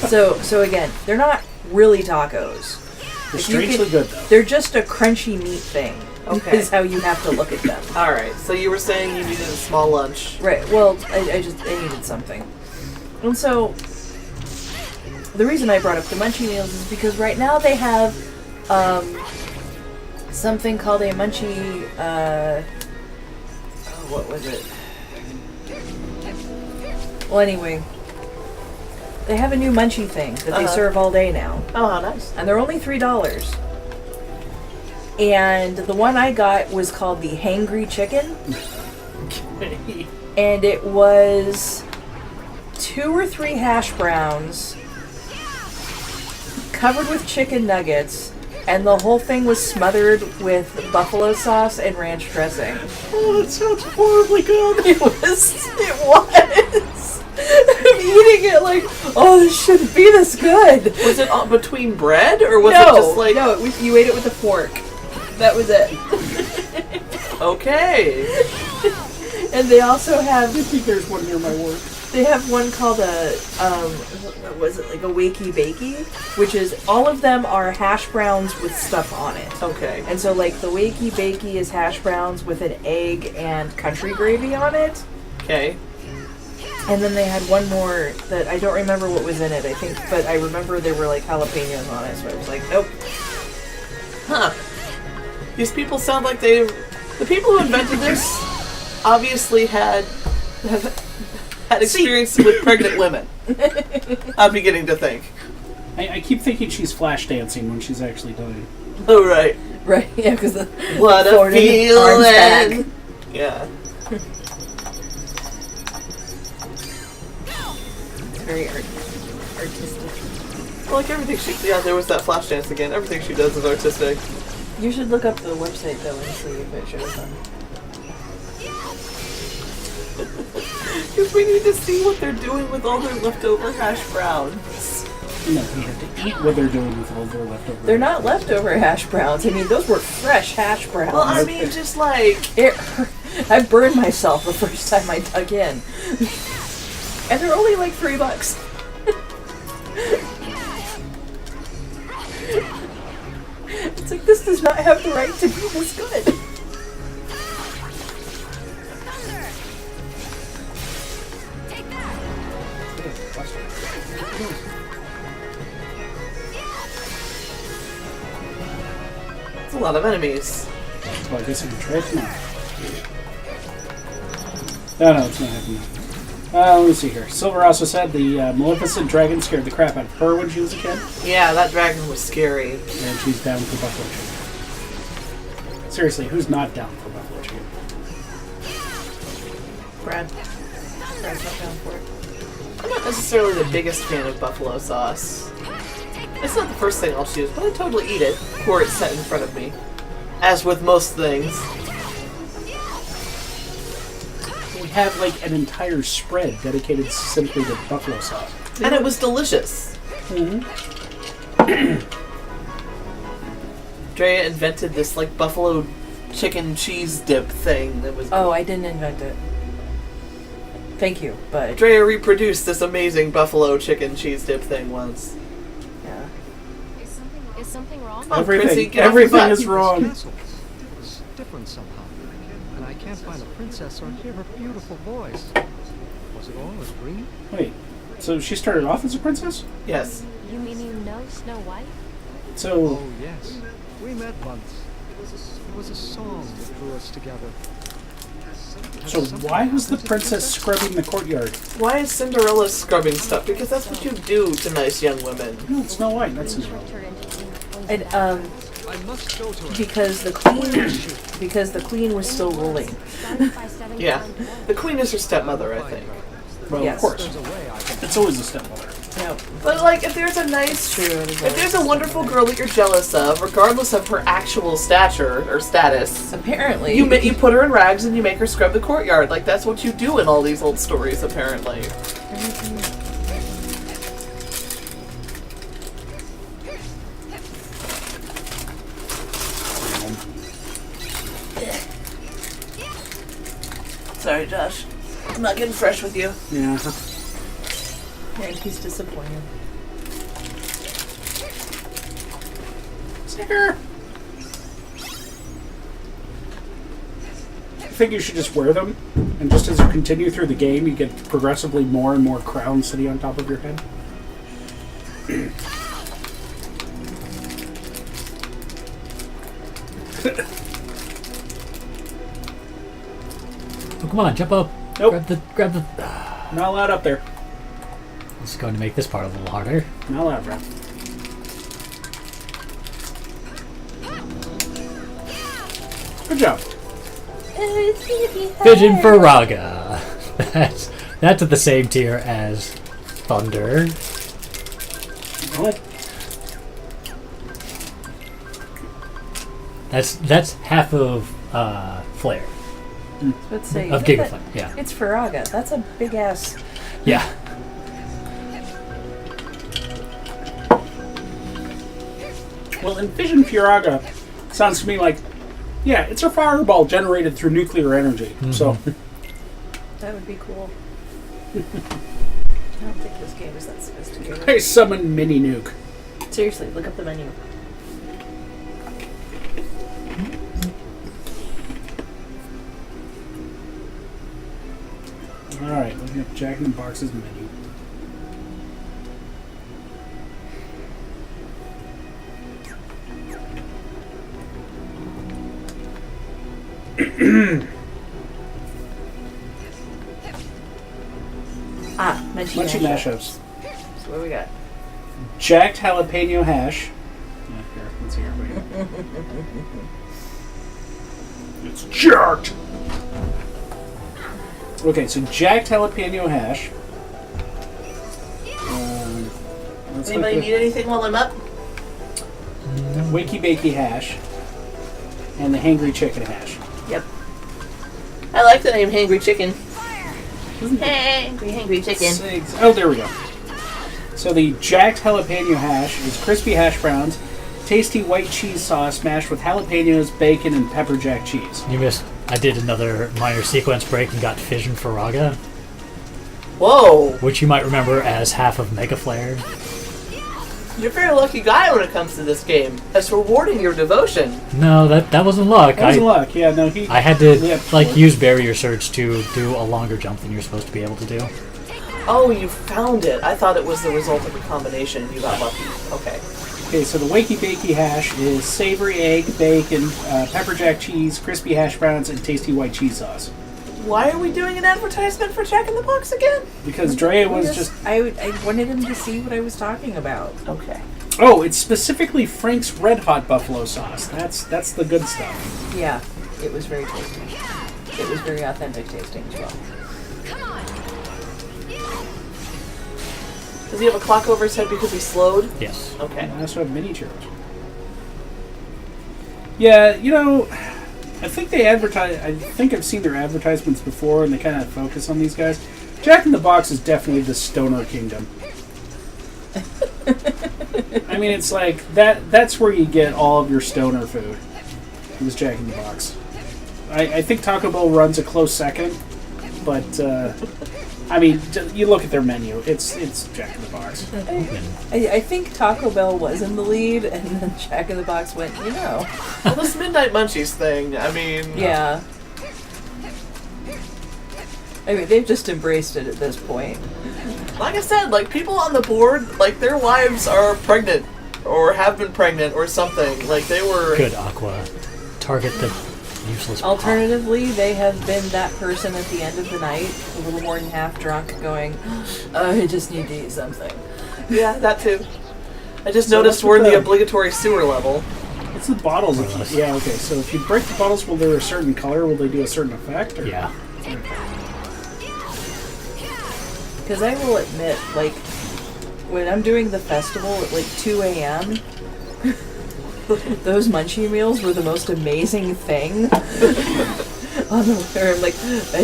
Speaker 4: So again, they're not really tacos.
Speaker 2: They're strangely good, though.
Speaker 4: They're just a crunchy meat thing.
Speaker 3: Okay.
Speaker 4: Is how you have to look at them.
Speaker 3: Alright, so you were saying you needed a small lunch.
Speaker 4: Right, well, I needed something. And so, the reason I brought up the munchie meals is because right now they have something called a munchie, what was it? Well, anyway, they have a new munchie thing that they serve all day now.
Speaker 3: Oh, how nice.
Speaker 4: And they're only $3. And the one I got was called the Hangry Chicken. And it was 2 or 3 hash browns covered with chicken nuggets, and the whole thing was smothered with buffalo sauce and ranch dressing.
Speaker 2: Oh, that sounds horribly good.
Speaker 4: It was. I'm eating it like, oh, this shouldn't be this good.
Speaker 3: Was it between bread, or was it just like...
Speaker 4: No, you ate it with a fork. That was it.
Speaker 3: Okay.
Speaker 4: And they also have.
Speaker 2: I think there's one near my work.
Speaker 4: They have one called a what was it, like a wakey bakey, which is all of them are hash browns with stuff on it.
Speaker 3: Okay.
Speaker 4: And so like the wakey bakey is hash browns with an egg and country gravy on it.
Speaker 3: Okay.
Speaker 4: And then they had one more that I don't remember what was in it, I think, but I remember there were like jalapenos on it, so I was like, nope.
Speaker 3: Huh. These people sound like the people who invented this obviously had experience with pregnant women. I'm beginning to think.
Speaker 2: I keep thinking she's flash dancing when she's actually doing it.
Speaker 3: Oh, right.
Speaker 4: Right, yeah, because the
Speaker 3: What a
Speaker 4: arms back.
Speaker 3: feeling! Yeah.
Speaker 4: It's very artistic.
Speaker 3: Well, like everything she... Yeah, there was that flash dance again. Everything she does is artistic.
Speaker 4: You should look up the website though and see if it shows them.
Speaker 3: Because we need to see what they're doing with all their leftover hash browns.
Speaker 2: No, we have to eat what they're doing with all their leftover.
Speaker 4: They're not leftover hash browns. I mean, those were fresh hash browns.
Speaker 3: Well, I mean, just like...
Speaker 4: I burned myself the first time I dug in. And they're only like $3. It's like, this does not have the right to be this good.
Speaker 3: It's a lot of enemies.
Speaker 2: Well, I guess I can try it now. Oh, no, it's not happening. Let me see here. Silver also said the Maleficent dragon scared the crap out of her when she was a kid.
Speaker 3: Yeah, that dragon was scary.
Speaker 2: And she's down for buffalo chicken. Seriously, who's not down for buffalo chicken?
Speaker 4: Brad's not down for it.
Speaker 3: I'm not necessarily the biggest fan of buffalo sauce. It's not the first thing I'll choose, but I totally eat it, or it's set in front of me. As with most things.
Speaker 2: We have like an entire spread dedicated simply to buffalo sauce.
Speaker 3: And it was delicious.
Speaker 2: Mm-hmm.
Speaker 3: Drea invented this like buffalo chicken cheese dip thing that was...
Speaker 4: Oh, I didn't invent it. Thank you, but...
Speaker 3: Drea reproduced this amazing buffalo chicken cheese dip thing once.
Speaker 4: Yeah.
Speaker 5: Is something wrong?
Speaker 3: Come on, Princey, get off your
Speaker 2: Everything
Speaker 3: butt.
Speaker 2: is wrong.
Speaker 10: Castle. It was different somehow. And I can't find a princess or hear her beautiful voice. Was it all a dream?
Speaker 2: Wait, so she started off as a princess?
Speaker 3: Yes.
Speaker 5: You mean you know Snow White?
Speaker 2: So,
Speaker 10: Oh, yes. We met once. It was a song that drew us together.
Speaker 2: so why was the princess scrubbing the courtyard?
Speaker 3: Why is Cinderella scrubbing stuff? Because that's what you do to nice young women.
Speaker 2: No, it's Snow White, not Cinderella.
Speaker 4: And,
Speaker 10: I must go to her.
Speaker 4: because the queen was still ruling.
Speaker 3: Yeah. The queen is her stepmother, I think.
Speaker 2: Well,
Speaker 4: Yes.
Speaker 2: of course.
Speaker 10: There's a way I can...
Speaker 2: It's always the stepmother.
Speaker 4: No,
Speaker 3: But like, if there's a nice...
Speaker 4: true.
Speaker 3: If there's a wonderful girl that you're jealous of, regardless of her actual stature or status,
Speaker 4: Apparently.
Speaker 3: you put her in rags and you make her scrub the courtyard. Like, that's what you do in all these old stories, apparently. Sorry, Josh. I'm not getting fresh with you.
Speaker 2: Yeah.
Speaker 4: And he's disappointed.
Speaker 2: Sticker! I think you should just wear them, and just as you continue through the game, you get progressively more and more crowns sitting on top of your head.
Speaker 1: Oh, come on, jump up.
Speaker 2: Nope.
Speaker 1: Grab the.
Speaker 2: Not allowed up there.
Speaker 1: This is going to make this part a little harder.
Speaker 2: Not allowed, bro. Good job.
Speaker 1: Pigeon for Raga. That's at the same tier as Thunder.
Speaker 2: Oh,
Speaker 1: That's half of Flare.
Speaker 4: Let's say
Speaker 1: Of Gigaflame, yeah.
Speaker 4: It's Faraga. That's a big ass.
Speaker 1: Yeah.
Speaker 2: well, Envision Furaga sounds to me like Yeah, it's a fireball generated through nuclear energy. So
Speaker 4: That would be cool. I don't think this game is that sophisticated.
Speaker 2: I summon mini nuke.
Speaker 4: Seriously, look up the menu.
Speaker 2: Alright, looking up Jack in the Box's menu.
Speaker 4: Munchie
Speaker 2: Munchie mashups.
Speaker 4: So what do we got?
Speaker 2: Jacked jalapeno hash. Yeah, here, let's see everybody. It's jacked! Okay, so jacked jalapeno hash. Let's
Speaker 3: Anybody need anything while I'm up?
Speaker 2: Wakey bakey hash. And the hangry chicken hash.
Speaker 3: Yep. I like the name Hangry Chicken. Hangry Chicken.
Speaker 2: Oh, there we go. So the jacked jalapeno hash is crispy hash browns, tasty white cheese sauce mashed with jalapenos, bacon, and pepper jack cheese.
Speaker 1: You missed. I did another minor sequence break and got Fission Faraga,
Speaker 3: Whoa!
Speaker 1: which you might remember as half of Mega Flare.
Speaker 3: You're a very lucky guy when it comes to this game. That's rewarding your devotion.
Speaker 1: No, that wasn't luck.
Speaker 2: That wasn't luck. Yeah, no,
Speaker 1: I had to use barrier surge to do a longer jump than you're supposed to be able to do.
Speaker 3: Oh, you found it. I thought it was the result of a combination. You got lucky. Okay.
Speaker 2: Okay, so the wakey bakey hash is savory egg, bacon, pepper jack cheese, crispy hash browns, and tasty white cheese sauce.
Speaker 3: Why are we doing an advertisement for Jack in the Box again?
Speaker 2: Because Drea was just...
Speaker 4: I wanted him to see what I was talking about.
Speaker 3: Okay.
Speaker 2: Oh, it's specifically Frank's Red Hot Buffalo sauce. That's the good stuff.
Speaker 4: Yeah, it was very tasty. It was very authentic tasting as well.
Speaker 3: Does he have a clock over his head because he's slowed?
Speaker 1: Yes.
Speaker 3: Okay.
Speaker 2: And I also have mini churros. Yeah, you know, I think they advertise. I think I've seen their advertisements before, and they kind of focus on these guys. Jack in the Box is definitely the stoner kingdom. I mean, it's like that's where you get all of your stoner food. It was Jack in the Box. I think Taco Bell runs a close second, but I mean, you look at their menu. It's Jack in the Box.
Speaker 4: I think Taco Bell was in the lead, and then Jack in the Box went, you know.
Speaker 3: Well, this Midnight Munchies thing, I mean...
Speaker 4: Yeah. I mean, they've just embraced it at this point.
Speaker 3: Like I said, like, people on the board, like, their wives are pregnant, or have been pregnant, or something. Like, they were...
Speaker 1: Good, Aqua. Target the useless
Speaker 4: Alternatively, they have been that person at the end of the night, a little more than half drunk, going, I just need to eat something.
Speaker 3: Yeah, that too. I just noticed we're in the obligatory sewer level.
Speaker 2: What's the bottles? Yeah, okay. So if you break the bottles, will they a certain color? Will they do a certain effect? Or?
Speaker 1: Yeah.
Speaker 4: Because I will admit, like, when I'm doing the festival at like 2 a.m., those munchie meals were the most amazing thing. On the floor, I'm like, I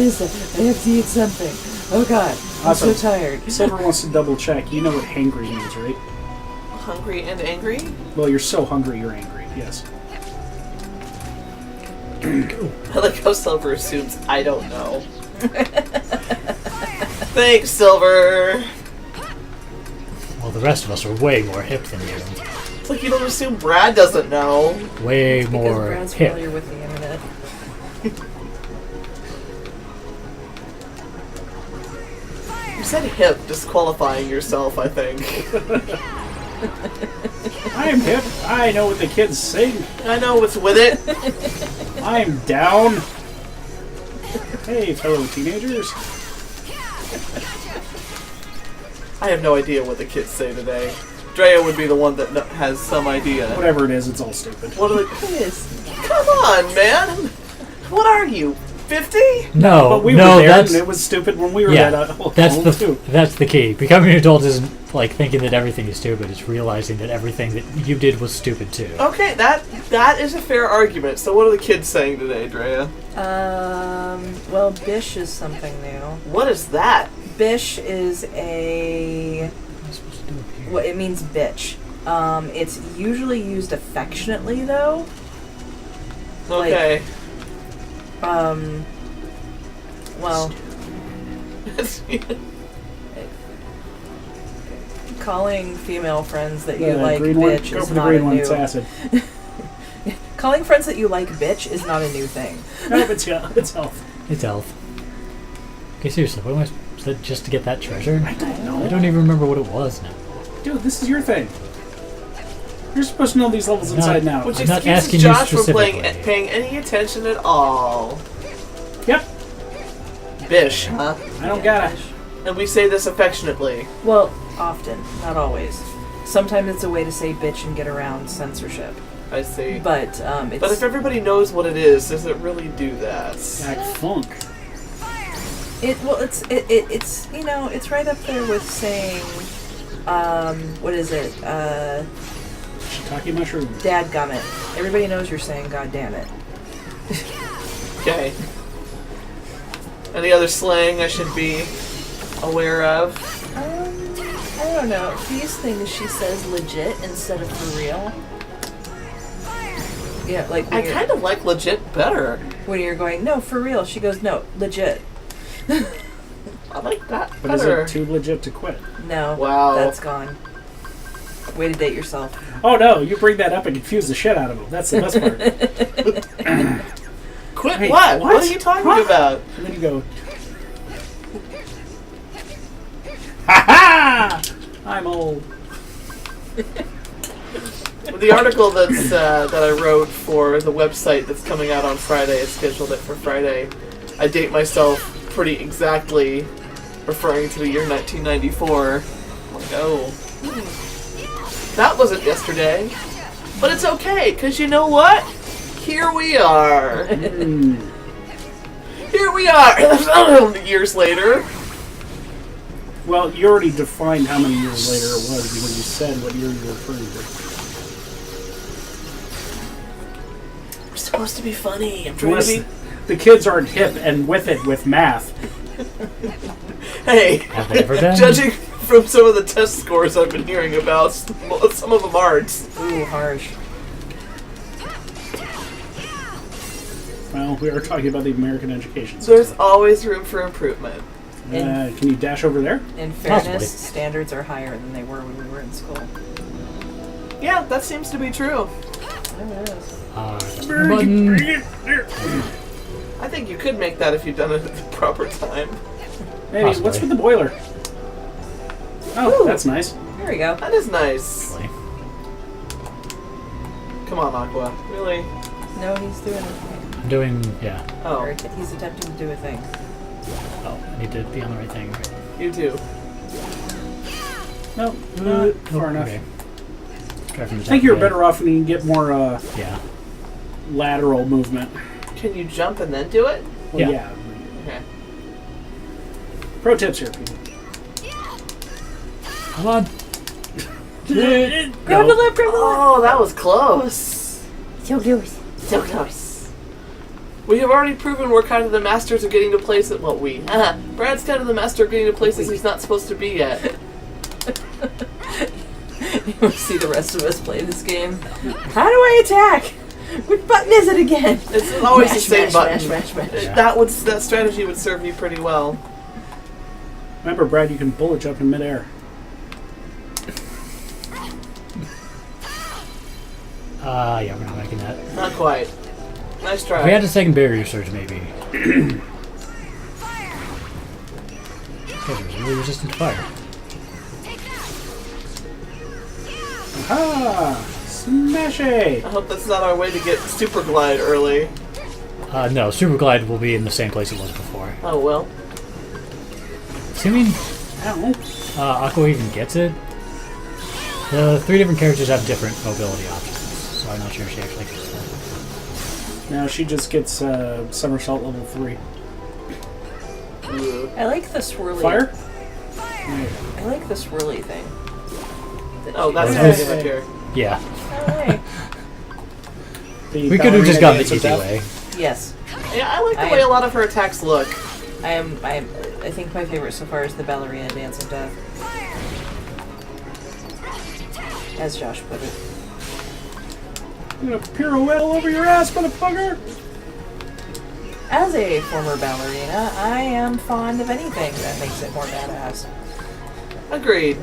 Speaker 4: have to eat something. Oh god, I'm so tired.
Speaker 2: Silver wants to double check. You know what hangry means, right?
Speaker 3: Hungry and angry?
Speaker 2: Well, you're so hungry, you're angry. Yes.
Speaker 3: I like how Silver assumes I don't know. Thanks, Silver.
Speaker 1: Well, the rest of us are way more hip than you.
Speaker 3: It's like you don't assume Brad doesn't know.
Speaker 1: Way
Speaker 4: Because
Speaker 1: more
Speaker 4: Brad's
Speaker 1: hip.
Speaker 4: familiar with the internet.
Speaker 3: You said hip, disqualifying yourself, I think.
Speaker 2: I'm hip. I know what the kids sing.
Speaker 3: I know what's with it.
Speaker 2: I'm down. Hey, fellow teenagers.
Speaker 3: I have no idea what the kids say today. Drea would be the one that has some idea.
Speaker 2: Whatever it is, it's all stupid.
Speaker 3: What are the...
Speaker 4: It is.
Speaker 3: Come on, man! What are you, 50?
Speaker 1: No,
Speaker 2: But we
Speaker 1: no,
Speaker 2: were there,
Speaker 1: that's
Speaker 2: and it was stupid when we were
Speaker 1: yeah.
Speaker 2: that
Speaker 1: That's
Speaker 2: old,
Speaker 1: the
Speaker 2: too.
Speaker 1: that's the key. Becoming an adult isn't like thinking that everything is stupid. It's realizing that everything that you did was stupid too.
Speaker 3: Okay, that is a fair argument. So what are the kids saying today, Drea?
Speaker 4: Well, Bish is something new.
Speaker 3: What is that?
Speaker 4: Bish is a... Well, it means bitch. It's usually used affectionately, though.
Speaker 3: Okay.
Speaker 4: Well, calling female friends that you like
Speaker 2: green one?
Speaker 4: bitch
Speaker 2: Go
Speaker 4: is
Speaker 2: for the
Speaker 4: not
Speaker 2: green
Speaker 4: a
Speaker 2: one.
Speaker 4: new.
Speaker 2: It's acid.
Speaker 4: Calling friends that you like bitch is not a new thing.
Speaker 2: No, it's health.
Speaker 1: It's health. Okay, seriously, what am I? Is that just to get that treasure?
Speaker 2: I don't know.
Speaker 1: I don't even remember what it was now.
Speaker 2: Dude, this is your thing. You're supposed to know these levels inside and out.
Speaker 3: Which
Speaker 1: I'm not
Speaker 3: excuses
Speaker 1: asking you
Speaker 3: Josh from
Speaker 1: specifically.
Speaker 3: paying any attention at all.
Speaker 2: Yep.
Speaker 3: Bish, huh?
Speaker 2: I don't gotta.
Speaker 3: And we say this affectionately.
Speaker 4: Well, often, not always. Sometimes it's a way to say bitch and get around censorship.
Speaker 3: I see.
Speaker 4: But it's.
Speaker 3: But if everybody knows what it is, does it really do that?
Speaker 2: Act funk.
Speaker 4: It's you know, it's right up there with saying what is it?
Speaker 2: Shiitake mushroom.
Speaker 4: Dadgummit. Everybody knows you're saying god damn it.
Speaker 3: Okay. Any other slang I should be aware of?
Speaker 4: I don't know. These things she says legit instead of for real. Yeah, like
Speaker 3: I kind of like legit better.
Speaker 4: when you're going, no, for real. She goes, no, legit.
Speaker 3: I like that
Speaker 2: But is
Speaker 3: better.
Speaker 2: it too legit to quit?
Speaker 4: No.
Speaker 3: Wow.
Speaker 4: That's gone. Way to date yourself.
Speaker 2: Oh no, you bring that up and confuse the shit out of them. That's the best part.
Speaker 3: Quit
Speaker 2: Hey,
Speaker 3: what?
Speaker 2: what?
Speaker 3: What are you talking
Speaker 2: Huh?
Speaker 3: about?
Speaker 2: And then you go, ha ha! I'm old.
Speaker 3: The article that's that I wrote for the website that's coming out on Friday, I scheduled it for Friday. I date myself pretty exactly, referring to the year 1994. I'm like, oh, that wasn't yesterday. But it's okay, because you know what? Here we are. Here we are, years later.
Speaker 2: Well, you already defined how many years later it was when you said what year you were referring to.
Speaker 3: We're supposed to be funny. I'm trying
Speaker 2: Listen,
Speaker 3: to
Speaker 2: the kids aren't hip and with it with math.
Speaker 3: be... Hey,
Speaker 1: Have they ever been?
Speaker 3: judging from some of the test scores I've been hearing about, some of them aren't.
Speaker 4: Ooh, harsh.
Speaker 2: Well, we are talking about the American education
Speaker 3: There's
Speaker 2: system.
Speaker 3: always room for improvement.
Speaker 2: Can you dash over there?
Speaker 4: In fairness,
Speaker 1: Possibly.
Speaker 4: standards are higher than they were when we were in school.
Speaker 3: Yeah, that seems to be true.
Speaker 4: It is.
Speaker 1: Button.
Speaker 3: I think you could make that if you'd done it at the proper time.
Speaker 2: Hey,
Speaker 1: Possibly.
Speaker 2: what's with the boiler? Oh,
Speaker 4: Ooh.
Speaker 2: that's nice.
Speaker 4: There we go.
Speaker 3: That is nice.
Speaker 1: Actually,
Speaker 3: Come on, Aqua. Really?
Speaker 4: No, he's doing a thing.
Speaker 1: I'm doing, yeah.
Speaker 3: Oh,
Speaker 4: Or he's attempting to do a thing.
Speaker 1: Oh, I need to be on the right thing.
Speaker 3: you too.
Speaker 2: No, not far enough.
Speaker 1: Okay. Try from the
Speaker 2: I think
Speaker 1: top
Speaker 2: you're
Speaker 1: again.
Speaker 2: better off when you can get more
Speaker 1: Yeah.
Speaker 2: lateral movement.
Speaker 3: Can you jump and then do it?
Speaker 2: Well,
Speaker 1: Yeah.
Speaker 2: yeah.
Speaker 3: Okay.
Speaker 2: Pro tips here, people.
Speaker 1: Come on.
Speaker 4: Grab the lip, grab the lip!
Speaker 3: Oh, that was close.
Speaker 6: So close.
Speaker 3: So close. We have already proven we're kind of the masters of getting to places. Well, Brad's kind of the master of getting to places he's not supposed to be yet.
Speaker 4: You want to see the rest of us play this game? How do I attack? Which button is it again?
Speaker 3: It's always the
Speaker 4: Mash,
Speaker 3: same
Speaker 4: mash,
Speaker 3: button.
Speaker 4: mash, mash, mash.
Speaker 1: Yeah.
Speaker 3: That strategy would serve you pretty well.
Speaker 2: Remember, Brad, you can bullet jump in midair.
Speaker 1: Yeah, we're not making that.
Speaker 3: Not quite. Nice try.
Speaker 1: If we had a second barrier surge, maybe. These guys are really resistant to fire.
Speaker 2: Aha! Smash it!
Speaker 3: I hope that's not our way to get super glide early.
Speaker 1: No, Super Glide will be in the same place it was before.
Speaker 3: Oh well.
Speaker 1: Assuming
Speaker 2: Ow.
Speaker 1: Aqua even gets it, the 3 different characters have different mobility options, so I'm not sure if she actually gets that.
Speaker 2: Now she just gets somersault level 3.
Speaker 4: I like the swirly.
Speaker 2: Fire?
Speaker 4: I like the swirly thing.
Speaker 3: Oh, that's
Speaker 1: Yeah.
Speaker 3: nice up here.
Speaker 1: Yeah,
Speaker 4: Alright.
Speaker 2: The
Speaker 1: we could have just
Speaker 2: ballerina
Speaker 1: gone the
Speaker 2: dance of
Speaker 1: easy
Speaker 2: death?
Speaker 1: way.
Speaker 4: Yes.
Speaker 3: Yeah, I like the way a lot of her attacks look.
Speaker 4: I think my favorite so far is the ballerina dance of death. As Josh put it.
Speaker 2: I'm gonna pirouette all over your ass, motherfucker!
Speaker 4: As a former ballerina, I am fond of anything that makes it more badass.
Speaker 3: Agreed.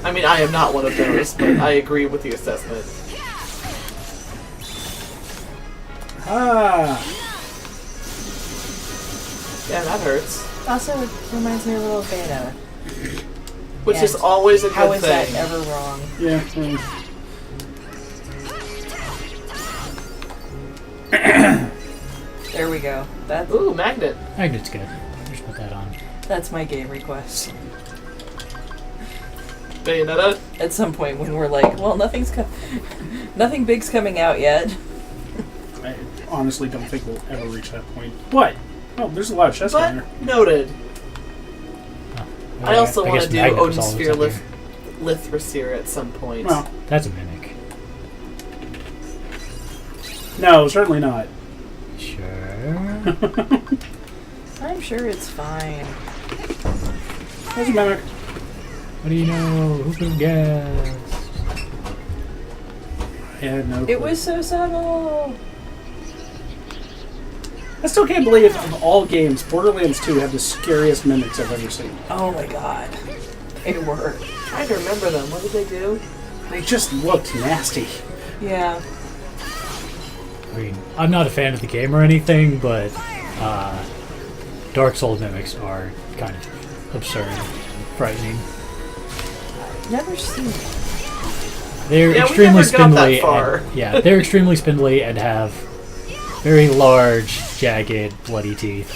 Speaker 3: I mean, I am not one of those, but I agree with the assessment.
Speaker 2: Ah!
Speaker 3: Yeah, that hurts.
Speaker 4: Also, it reminds me a little of Bayonetta.
Speaker 3: Which
Speaker 4: And
Speaker 3: is always a good
Speaker 4: how is
Speaker 3: thing.
Speaker 4: that ever wrong?
Speaker 2: Yeah.
Speaker 4: There we go. That's
Speaker 3: Ooh, magnet.
Speaker 1: Magnet's good. Just put that on.
Speaker 4: that's my game request.
Speaker 3: Bayonetta.
Speaker 4: At some point when we're like, well, nothing big's coming out yet.
Speaker 2: I honestly don't think we'll ever reach that point. But, oh, there's a lot of chests down
Speaker 3: But
Speaker 2: there.
Speaker 3: noted. I also want
Speaker 1: guess
Speaker 3: to do
Speaker 1: Magnet was
Speaker 3: Odin
Speaker 1: all that's
Speaker 3: Sphere
Speaker 1: up here.
Speaker 3: Lithrasir at some point.
Speaker 2: Well,
Speaker 1: That's a mimic.
Speaker 2: no, certainly not.
Speaker 1: Sure.
Speaker 4: I'm sure it's fine.
Speaker 2: There's a mimic.
Speaker 1: What do you know? Who can guess?
Speaker 2: I had no
Speaker 4: It
Speaker 2: clue.
Speaker 4: was so subtle.
Speaker 2: I still can't believe of all games, Borderlands 2 had the scariest mimics I've ever seen.
Speaker 4: Oh my god. They were.
Speaker 3: I'm trying to remember them. What did they do?
Speaker 2: They just looked nasty.
Speaker 4: Yeah.
Speaker 1: I mean, I'm not a fan of the game or anything, but Dark Souls mimics are kind of absurd, frightening.
Speaker 4: Never seen it.
Speaker 1: They're
Speaker 3: Yeah, we
Speaker 1: extremely
Speaker 3: never got that
Speaker 1: spindly.
Speaker 3: far.
Speaker 1: And, yeah, they're extremely spindly and have very large, jagged, bloody teeth.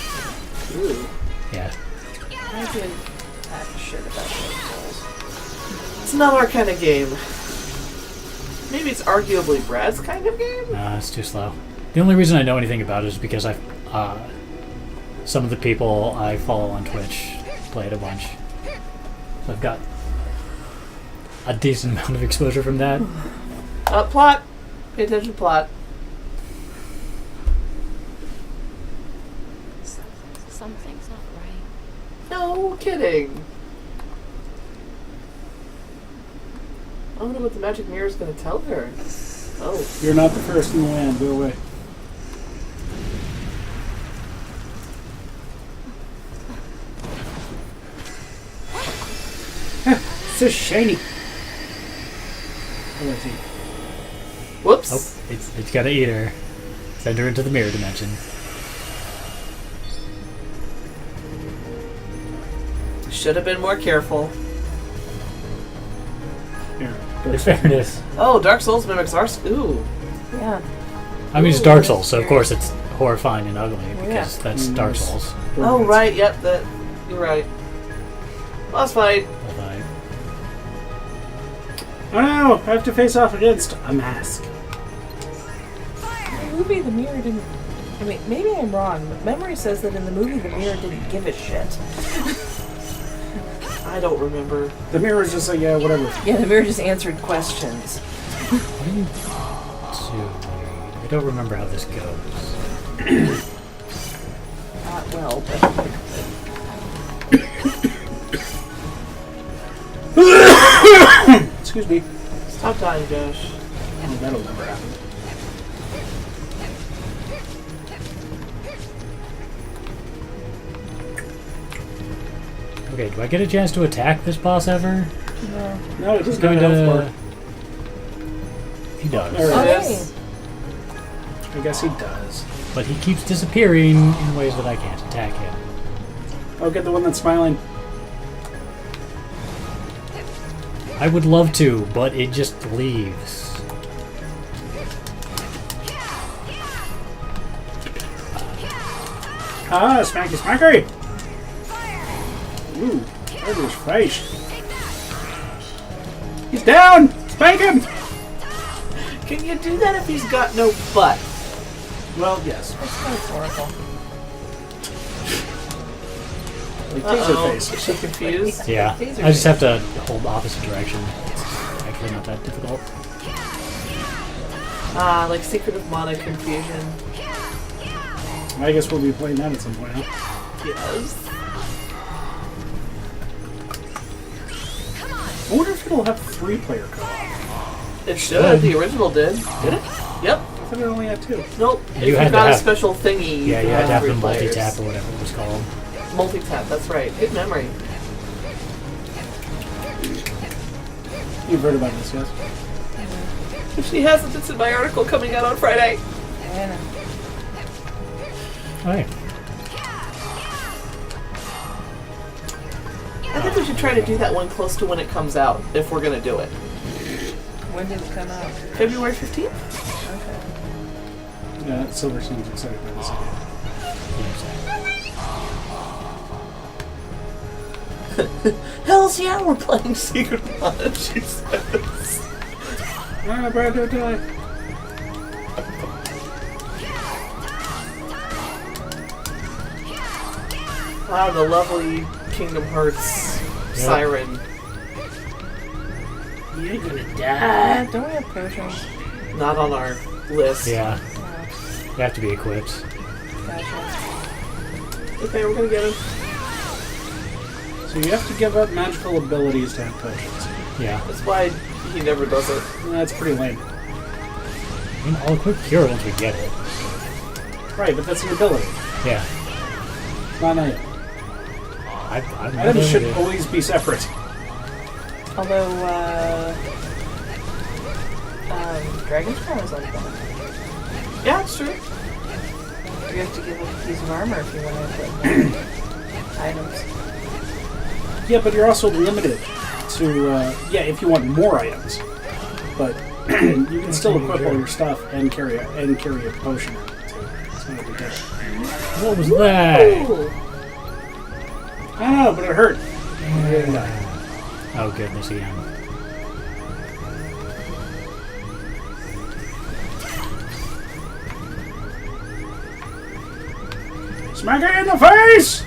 Speaker 3: Ooh.
Speaker 1: Yeah.
Speaker 4: I give a shit about those.
Speaker 3: It's not our kind of game. Maybe it's arguably Brad's kind of game?
Speaker 1: It's too slow. The only reason I know anything about it is because some of the people I follow on Twitch play it a bunch. So I've got a decent amount of exposure from that.
Speaker 3: Plot. Pay attention, plot.
Speaker 5: Something's not right.
Speaker 3: No kidding. I wonder what the magic mirror is going to tell her. Oh.
Speaker 2: You're not the first in the land. Go away. So shiny. Oh, let's see.
Speaker 3: Whoops.
Speaker 1: Oh, it's got to eat her. Send her into the mirror dimension.
Speaker 3: Should have been more careful.
Speaker 2: Here,
Speaker 1: In fairness.
Speaker 3: Oh, Dark Souls mimics are... Ooh.
Speaker 4: Yeah.
Speaker 1: I mean, it's Dark Souls, so of course it's horrifying and ugly, because
Speaker 4: Yeah.
Speaker 1: that's Dark Souls.
Speaker 3: Oh, right. Yep, that... You're right. Boss fight.
Speaker 1: But,
Speaker 2: Oh no! I have to face off against a mask.
Speaker 4: In the movie, the mirror didn't... I mean, maybe I'm wrong, but memory says that in the movie, the mirror didn't give a shit.
Speaker 3: I don't remember.
Speaker 2: The mirror is just like, yeah, whatever.
Speaker 4: Yeah, the mirror just answered questions.
Speaker 1: what do you do? I don't remember how this goes.
Speaker 4: Not well, but...
Speaker 2: Excuse me.
Speaker 3: Stop dying, Josh.
Speaker 2: Oh, that'll never happen.
Speaker 1: Okay, do I get a chance to attack this boss ever?
Speaker 4: No.
Speaker 2: No, it
Speaker 1: He's
Speaker 2: doesn't
Speaker 1: going
Speaker 2: have an health
Speaker 1: to...
Speaker 2: bar.
Speaker 1: He does.
Speaker 2: There
Speaker 4: Oh,
Speaker 2: it
Speaker 3: Yes.
Speaker 2: I guess he does.
Speaker 1: But he keeps disappearing in ways that I can't attack him.
Speaker 2: Oh, get the one that's smiling.
Speaker 1: I would love to, but it just leaves.
Speaker 2: Ah, smacky smacky! Ooh, that was fresh. He's down! Spank him!
Speaker 3: Can you do that if he's got no butt?
Speaker 2: Well, yes.
Speaker 4: It's metaphorical.
Speaker 2: Like
Speaker 3: Uh-oh.
Speaker 2: Taser
Speaker 3: Is
Speaker 2: face.
Speaker 3: she confused?
Speaker 1: Yeah,
Speaker 4: Taser
Speaker 1: I just have to hold opposite direction. It's actually not that difficult.
Speaker 3: Ah, like Secret of Mana confusion.
Speaker 2: I guess we'll be playing that at some point, huh?
Speaker 3: Yes.
Speaker 2: I wonder if it'll have 3-player co-op.
Speaker 3: It should. The original did. Did it? Yep.
Speaker 2: I thought it only had 2.
Speaker 3: Nope.
Speaker 1: And
Speaker 3: If
Speaker 1: you had
Speaker 3: you've
Speaker 1: to
Speaker 3: got a
Speaker 1: have-
Speaker 3: special thingy,
Speaker 1: Yeah, you had to have the
Speaker 3: 3 players.
Speaker 1: multi-tap or whatever it was called.
Speaker 3: Multi-tap, that's right. Good memory.
Speaker 2: You've heard about this, yes?
Speaker 3: If she hasn't, it's in my article coming out on Friday.
Speaker 4: I know.
Speaker 1: Oh, yeah.
Speaker 3: I think we should try to do that one close to when it comes out, if we're going to do it.
Speaker 4: When did it come out?
Speaker 3: February 15th?
Speaker 4: Okay.
Speaker 2: Yeah, Silver seems excited by this idea.
Speaker 3: Hells yeah, we're playing Secret Mana, she says.
Speaker 2: Ah, Brad, don't die.
Speaker 3: Wow, the lovely Kingdom Hearts siren.
Speaker 2: You're gonna die.
Speaker 4: Don't we have potions?
Speaker 3: Not on our list.
Speaker 1: Yeah. They have to be equipped.
Speaker 4: Gotcha.
Speaker 3: Okay, we're gonna get him.
Speaker 2: So you have to give up magical abilities to have potions.
Speaker 1: Yeah.
Speaker 3: That's why he never does it.
Speaker 2: That's pretty lame.
Speaker 1: I mean, I'll equip Cure once we get it.
Speaker 2: Right, but that's an ability.
Speaker 1: Yeah.
Speaker 2: Not an item.
Speaker 1: I've
Speaker 2: Items should always be separate.
Speaker 4: Although, Dragon's Crown is like that.
Speaker 3: Yeah, it's true.
Speaker 4: You have to give up a piece of armor if you want to equip more items.
Speaker 2: Yeah, but you're also limited to, if you want more items. But you can still equip all your stuff and carry a potion. It's not a big deal.
Speaker 1: What was that?
Speaker 3: Ooh.
Speaker 2: I don't know, but it hurt. I didn't die.
Speaker 1: Oh goodness, yeah.
Speaker 2: Smack it in the face!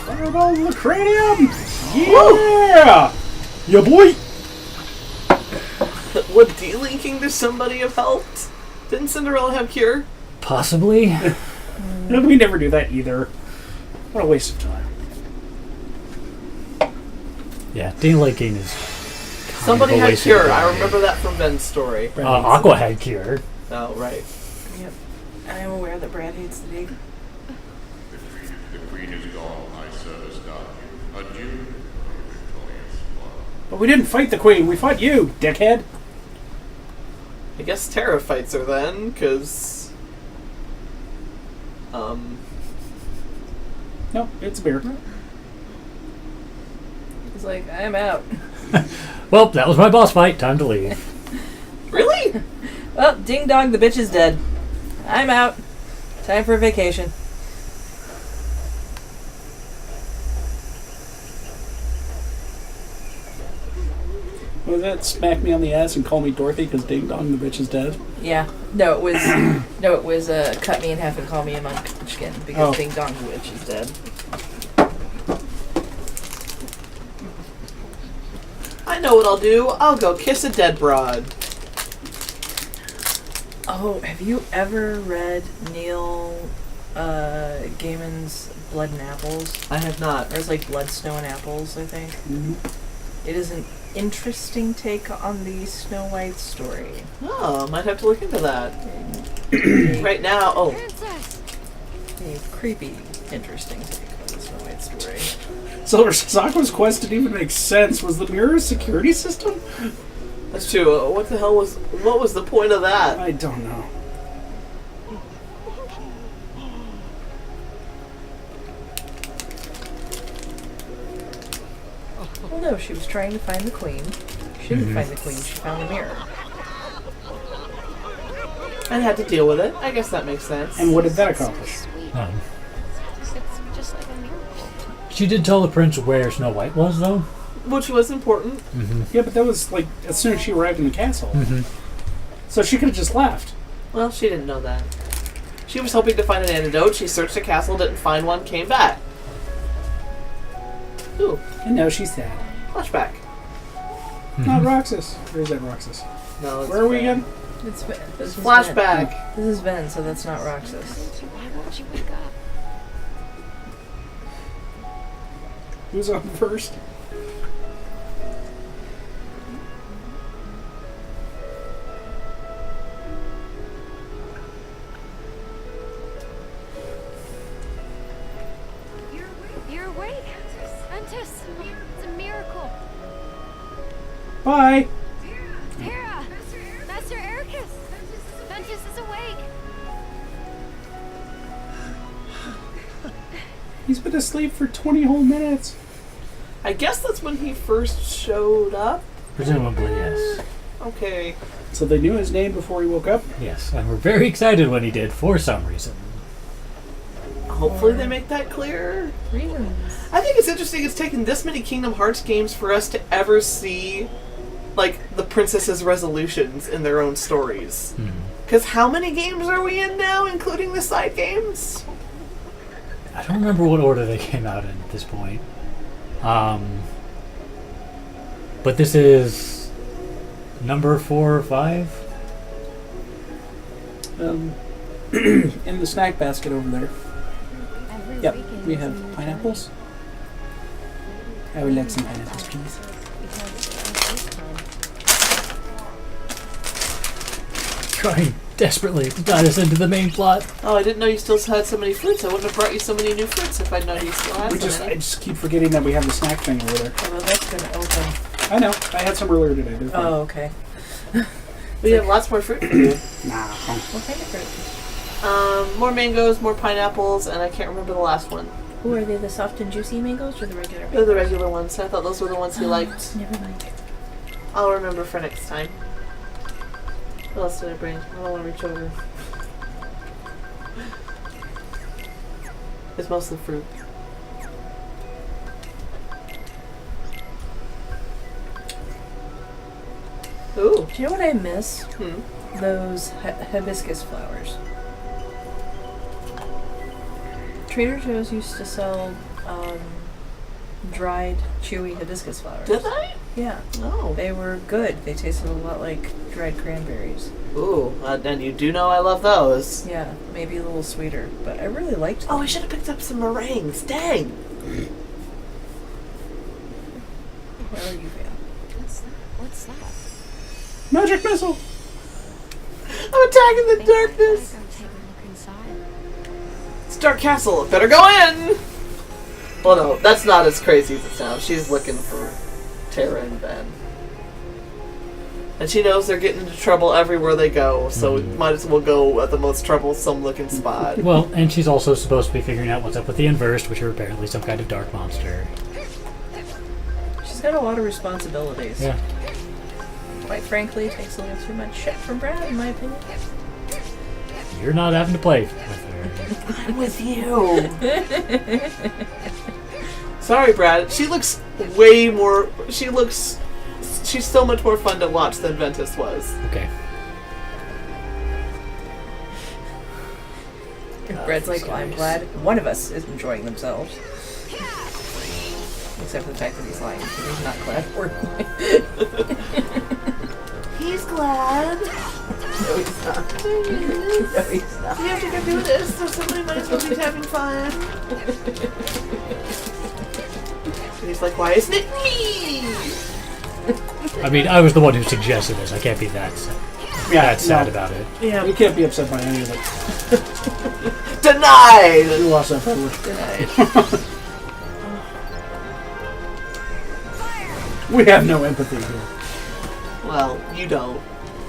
Speaker 2: Fireball in the cranium! Yeah!
Speaker 1: Yeah, boy!
Speaker 3: Would delinking to somebody have helped? Didn't Cinderella have Cure?
Speaker 1: Possibly.
Speaker 2: We never do that either. What a waste of time.
Speaker 1: Yeah, delinking is.
Speaker 3: Somebody
Speaker 1: kind of a
Speaker 3: had
Speaker 1: waste of
Speaker 3: Cure. I
Speaker 1: time.
Speaker 3: remember that from Ben's story.
Speaker 1: Aqua had Cure.
Speaker 3: Oh, right.
Speaker 4: Yep. I am aware that Brad hates the dig.
Speaker 8: The queen is gone, my service done. Adieu, victorious one.
Speaker 2: But we didn't fight the queen, we fought you, dickhead.
Speaker 3: I guess Terra fights her then, because...
Speaker 2: No, it's a beer.
Speaker 4: He's like, I'm out.
Speaker 1: Well, that was my boss fight. Time to leave.
Speaker 3: Really?
Speaker 4: Well, ding dong, the bitch is dead. I'm out. Time for a vacation.
Speaker 2: Was that smack me on the ass and call me Dorothy because ding dong the bitch is dead?
Speaker 4: Yeah. No, it was cut me in half and call me a munchkin because ding dong, the witch is dead.
Speaker 3: I know what I'll do. I'll go kiss a dead broad.
Speaker 4: Oh, have you ever read Neil Gaiman's Blood and Apples?
Speaker 3: I have not.
Speaker 4: Or it's like Blood, Snow, and Apples, I think.
Speaker 2: Mm-hmm.
Speaker 4: It is an interesting take on the Snow White story.
Speaker 3: Oh, might have to look into that. Right now,
Speaker 4: A creepy, interesting take on the Snow White story.
Speaker 2: So Aqua's quest didn't even make sense. Was the mirror a security system?
Speaker 3: That's true. What was the point of that?
Speaker 2: I don't know.
Speaker 4: Well, no, she was trying to find the queen. She didn't find the queen, she found the mirror.
Speaker 3: I had to deal with it. I guess that makes sense.
Speaker 2: And what did that accomplish?
Speaker 5: It's just like a miracle.
Speaker 1: She did tell the prince where Snow White was, though.
Speaker 3: Which was important.
Speaker 2: Yeah, but that was like as soon as she arrived in the castle.
Speaker 1: Mm-hmm.
Speaker 2: So she could have just left.
Speaker 3: Well, she didn't know that. She was hoping to find an antidote. She searched the castle, didn't find one, came back. Ooh,
Speaker 2: And now she's sad.
Speaker 3: flashback.
Speaker 2: Not Roxas. Or is that Roxas?
Speaker 3: No, it's
Speaker 2: Where are we
Speaker 3: Ben.
Speaker 2: again?
Speaker 4: It's
Speaker 3: It's flashback.
Speaker 4: This is Ben, so that's not Roxas.
Speaker 5: Why won't you wake up?
Speaker 2: Who's on first?
Speaker 5: Ventus! It's a miracle!
Speaker 2: Bye.
Speaker 5: Hera! Master Ericus! Ventus is awake!
Speaker 2: He's been asleep for 20 whole minutes.
Speaker 3: I guess that's when he first showed up.
Speaker 1: Presumably, yes.
Speaker 3: Okay.
Speaker 2: So they knew his name before he woke up?
Speaker 1: Yes, and we're very excited when he did, for some reason.
Speaker 3: Hopefully they make that clear.
Speaker 4: Reasons.
Speaker 3: I think it's interesting it's taken this many Kingdom Hearts games for us to ever see, like, the princesses' resolutions in their own stories. Because how many games are we in now, including the side games?
Speaker 1: I don't remember what order they came out in at this point. But this is number 4 or 5?
Speaker 2: In the snack basket over there.
Speaker 5: Every
Speaker 2: Yep,
Speaker 5: weekend
Speaker 2: we
Speaker 5: is a
Speaker 2: have
Speaker 5: new
Speaker 2: pineapples. I would like some pineapples, please.
Speaker 1: Trying desperately to guide us into the main plot.
Speaker 3: Oh, I didn't know you still had so many fruits. I wouldn't have brought you so many new fruits if I'd known you still had so
Speaker 2: I
Speaker 3: many.
Speaker 2: just keep forgetting that we have the snack thing over there.
Speaker 4: Oh, well, that's gonna open.
Speaker 2: I know. I had some earlier today. They're fine.
Speaker 4: Oh, okay.
Speaker 3: We have lots more fruit for you.
Speaker 2: Nah.
Speaker 4: What kind of fruit?
Speaker 3: More mangoes, more pineapples, and I can't remember the last one.
Speaker 4: Ooh, are they the soft and juicy mangoes or the regular
Speaker 3: They're the regular ones. I thought those were the ones he liked.
Speaker 4: Never mind.
Speaker 3: I'll remember for next time. What else did I bring? I don't want to reach over. It's mostly fruit. Ooh.
Speaker 4: Do you know what I miss?
Speaker 3: Hmm.
Speaker 4: Those hibiscus flowers. Trader Joe's used to sell dried, chewy hibiscus flowers.
Speaker 3: Did I?
Speaker 4: Yeah.
Speaker 3: Oh.
Speaker 4: They were good. They tasted a lot like dried cranberries.
Speaker 3: Ooh, and you do know I love those.
Speaker 4: Yeah, maybe a little sweeter, but I really liked them.
Speaker 3: Oh, I should have picked up some meringues. Dang.
Speaker 4: Where are you, Van?
Speaker 5: What's that?
Speaker 2: Magic missile!
Speaker 3: I'm attacking the darkness.
Speaker 5: Go take a look inside.
Speaker 3: It's Dark Castle. Better go in. Well, no, that's not as crazy as it sounds. She's looking for Tara and Ben. And she knows they're getting into trouble everywhere they go, so we might as well go at the most troublesome looking spot.
Speaker 1: Well, and she's also supposed to be figuring out what's up with the Inversed, which are apparently some kind of dark monster.
Speaker 4: She's got a lot of responsibilities.
Speaker 1: Yeah.
Speaker 4: Quite frankly, takes a little too much shit from Brad, in my opinion.
Speaker 1: You're not having to play with her.
Speaker 3: I'm with you. Sorry, Brad. She looks way more... She's so much more fun to watch than Ventus was.
Speaker 1: Okay.
Speaker 4: Brad's like, well, I'm glad one of us is enjoying themselves. Except for the fact that he's lying. He's not glad we're lying.
Speaker 3: He's glad.
Speaker 4: No, he's not. No, he's not.
Speaker 3: We have to go do this, so somebody might as well be having fun. And he's like, why isn't it me?
Speaker 1: I mean, I was the one who suggested this. I can't be that sad about it.
Speaker 2: Yeah. You can't be upset by any of it.
Speaker 3: Denied!
Speaker 2: You lost that forward.
Speaker 3: Denied.
Speaker 2: We have no empathy here.
Speaker 3: Well, you don't.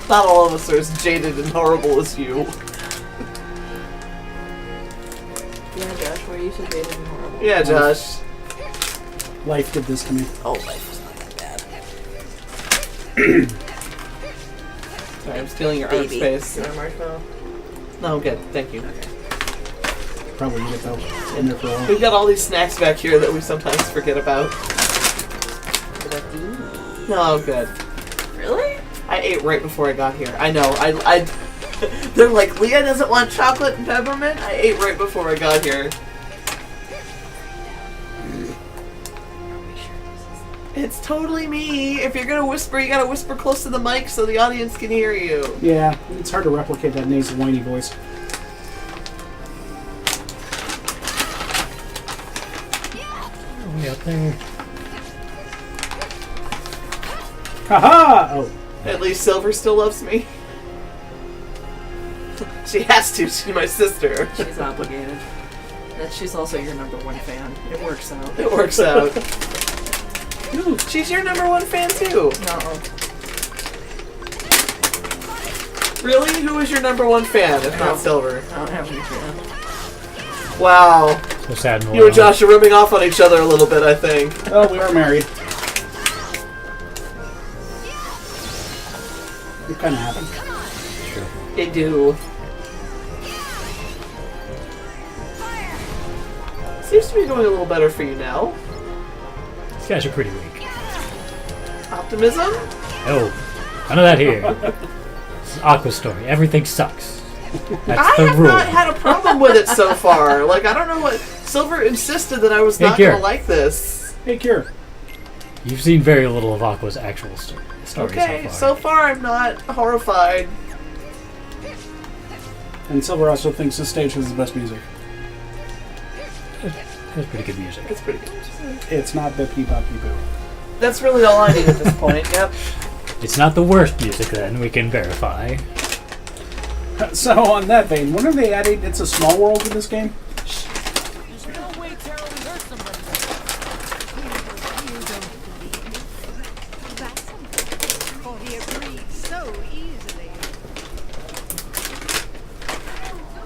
Speaker 3: Not all of us are as jaded and horrible as you.
Speaker 4: Yeah, Josh, where you so jaded and horrible?
Speaker 3: Yeah, Josh.
Speaker 2: Life did this to me.
Speaker 3: Oh, life was not that bad. Sorry, I'm stealing your arm space.
Speaker 4: You want a marshmallow?
Speaker 3: No, I'm good. Thank you.
Speaker 4: Okay.
Speaker 2: Probably eat it though. In there for a while.
Speaker 3: We've got all these snacks back here that we sometimes forget about. No, I'm good.
Speaker 4: Really?
Speaker 3: I ate right before I got here. I know. I they're like, Leah doesn't want chocolate and peppermint. I ate right before I got here. It's totally me. If you're gonna whisper, you gotta whisper close to the mic so the audience can hear you.
Speaker 2: Yeah, it's hard to replicate that nasal, whiny voice.
Speaker 1: Way up there.
Speaker 2: Haha! Oh.
Speaker 3: At least Silver still loves me. She has to. She's my sister.
Speaker 4: She's obligated. She's also your #1 fan. It works out.
Speaker 3: It works out. She's your number one fan too.
Speaker 4: No.
Speaker 3: Really? Who is your number one fan, if not Silver?
Speaker 4: I don't have any fan.
Speaker 3: Wow.
Speaker 1: So sad and
Speaker 3: You and Josh are rubbing off on each other a little bit, I think.
Speaker 2: Well, we are married. It kind of happened.
Speaker 3: They do. Seems to be going a little better for you now.
Speaker 1: These guys are pretty weak.
Speaker 3: Optimism?
Speaker 1: Oh, none of that here. This is Aqua's story. Everything sucks. That's
Speaker 3: I
Speaker 1: the
Speaker 3: have
Speaker 1: rule.
Speaker 3: not had a problem with it so far. Like, I don't know what... Silver insisted that I was not going to like this.
Speaker 2: Hey, Kier.
Speaker 1: You've seen very little of Aqua's actual story
Speaker 3: Okay,
Speaker 1: so far.
Speaker 3: so far I'm not horrified.
Speaker 2: And Silver also thinks this stage has the best music.
Speaker 1: It's pretty good music.
Speaker 3: It's pretty good.
Speaker 2: It's not Bibbidi-Bobbidi-Boo.
Speaker 3: That's really all I need at this point, yep.
Speaker 1: It's not the worst music then, we can verify.
Speaker 2: So, on that vein, when are they adding It's a Small World in this game?
Speaker 7: There's no way Tara would hurt somebody.
Speaker 9: You don't believe me? That's something. For he agreed so easily.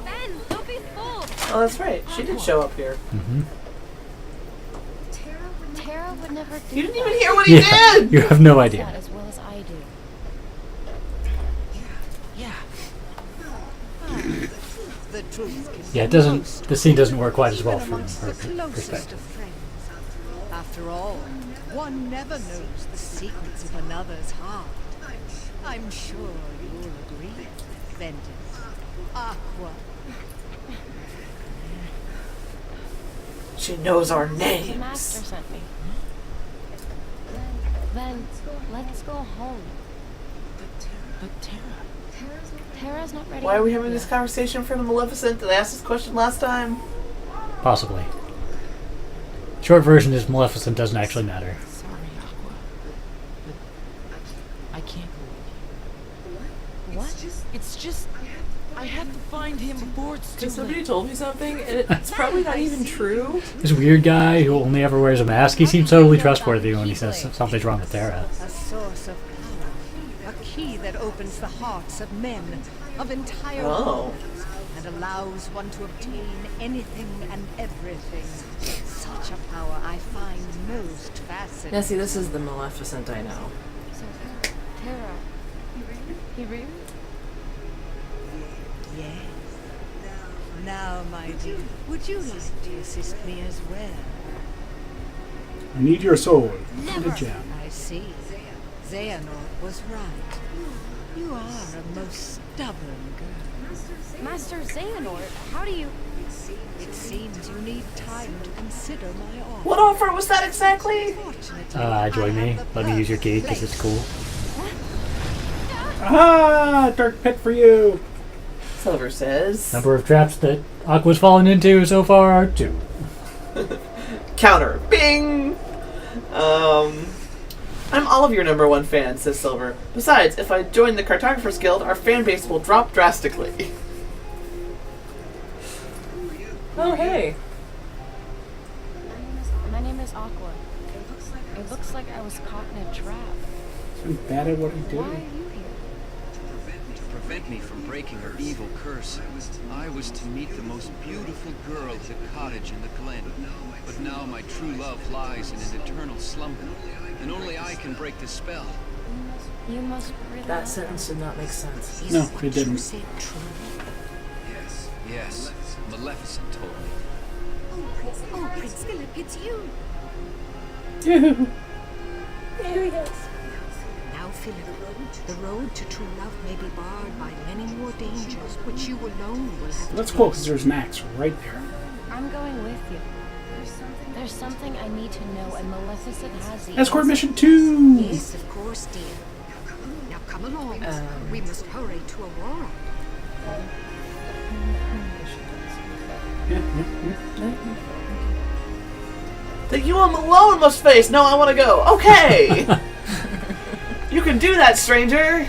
Speaker 5: Ben, don't be fooled.
Speaker 3: Oh, that's right. She did show up here.
Speaker 1: Mm-hmm.
Speaker 5: Tara would never do
Speaker 3: You didn't
Speaker 5: that.
Speaker 3: even hear what he did!
Speaker 1: You have no
Speaker 5: That
Speaker 1: idea.
Speaker 5: as well as I do.
Speaker 9: The truth can
Speaker 1: Yeah, it
Speaker 9: be
Speaker 1: doesn't.
Speaker 9: most
Speaker 1: The scene doesn't work quite as well
Speaker 9: even
Speaker 1: from
Speaker 9: amongst
Speaker 1: her
Speaker 9: the closest
Speaker 1: perspective.
Speaker 9: of friends. After all, one never knows the secrets of another's heart. I'm sure you'll agree, Ventus. Aqua.
Speaker 3: She knows our
Speaker 5: The
Speaker 3: names.
Speaker 5: master sent me. Then let's go home.
Speaker 10: But Tara...
Speaker 5: Tara's not ready.
Speaker 3: Why are we having this conversation for the Maleficent? Did I ask this question last time?
Speaker 1: Possibly. Short version is Maleficent doesn't actually matter.
Speaker 10: Sorry, Aqua. But I can't go with you.
Speaker 5: What?
Speaker 10: It's just... I had to find him before it's too
Speaker 3: Because somebody
Speaker 10: late.
Speaker 3: told me something, and it's probably not even true.
Speaker 1: This weird guy who only ever wears a mask, he seems totally trustworthy when he says something's wrong with Tara.
Speaker 9: A source of power. A key that opens the hearts of men, of entire
Speaker 3: Oh.
Speaker 9: worlds, and allows one to obtain anything and everything. Such a power I find most fascinating.
Speaker 3: Now see, this is the Maleficent I know.
Speaker 5: So Tara. He really?
Speaker 9: Yes. Now, my dear, would you like to assist me as well?
Speaker 2: I need your soul. And a gem.
Speaker 9: I see. Xehanort was right. You are a most stubborn girl.
Speaker 5: Master Xehanort, how do you...
Speaker 9: It seems you need time to consider my offer.
Speaker 3: What offer was that exactly?
Speaker 9: Fortunately,
Speaker 1: Join
Speaker 9: I
Speaker 1: me.
Speaker 9: have the
Speaker 1: Let me use your key because
Speaker 9: perfect
Speaker 1: it's cool.
Speaker 2: Ah! Dark pit for you!
Speaker 3: Silver says.
Speaker 1: Number of traps that Aqua's fallen into so far are 2.
Speaker 3: Counter. Bing! I'm all of your number one fan, says Silver. Besides, if I join the Cartographers Guild, our fan base will drop drastically. Oh, hey.
Speaker 5: My name is Aqua. It looks like I was caught in a trap.
Speaker 2: I'm bad at what I do.
Speaker 5: Why are you here?
Speaker 11: To prevent me from breaking her evil curse, I was to meet the most beautiful girl at the cottage in the glen. But now my true love lies in an eternal slumber, and only I can break the spell.
Speaker 5: You must really...
Speaker 3: That sentence did not make sense.
Speaker 2: No, it didn't.
Speaker 11: Yes, Maleficent told me.
Speaker 9: Oh, Prince Philip, it's you.
Speaker 2: Yoo-hoo.
Speaker 9: Now, Philip, the road to true love may be barred by many more dangers, which you alone will have
Speaker 2: That's
Speaker 9: to
Speaker 2: cool
Speaker 9: face.
Speaker 2: because there's Max right there.
Speaker 5: I'm going with you. There's something I need to know, and Maleficent has the
Speaker 2: Escort
Speaker 5: answer.
Speaker 2: mission 2!
Speaker 9: Yes, of course, dear. Now come along. We must hurry to Aurora.
Speaker 3: That you alone must face. No, I want to go. Okay. You can do that, stranger.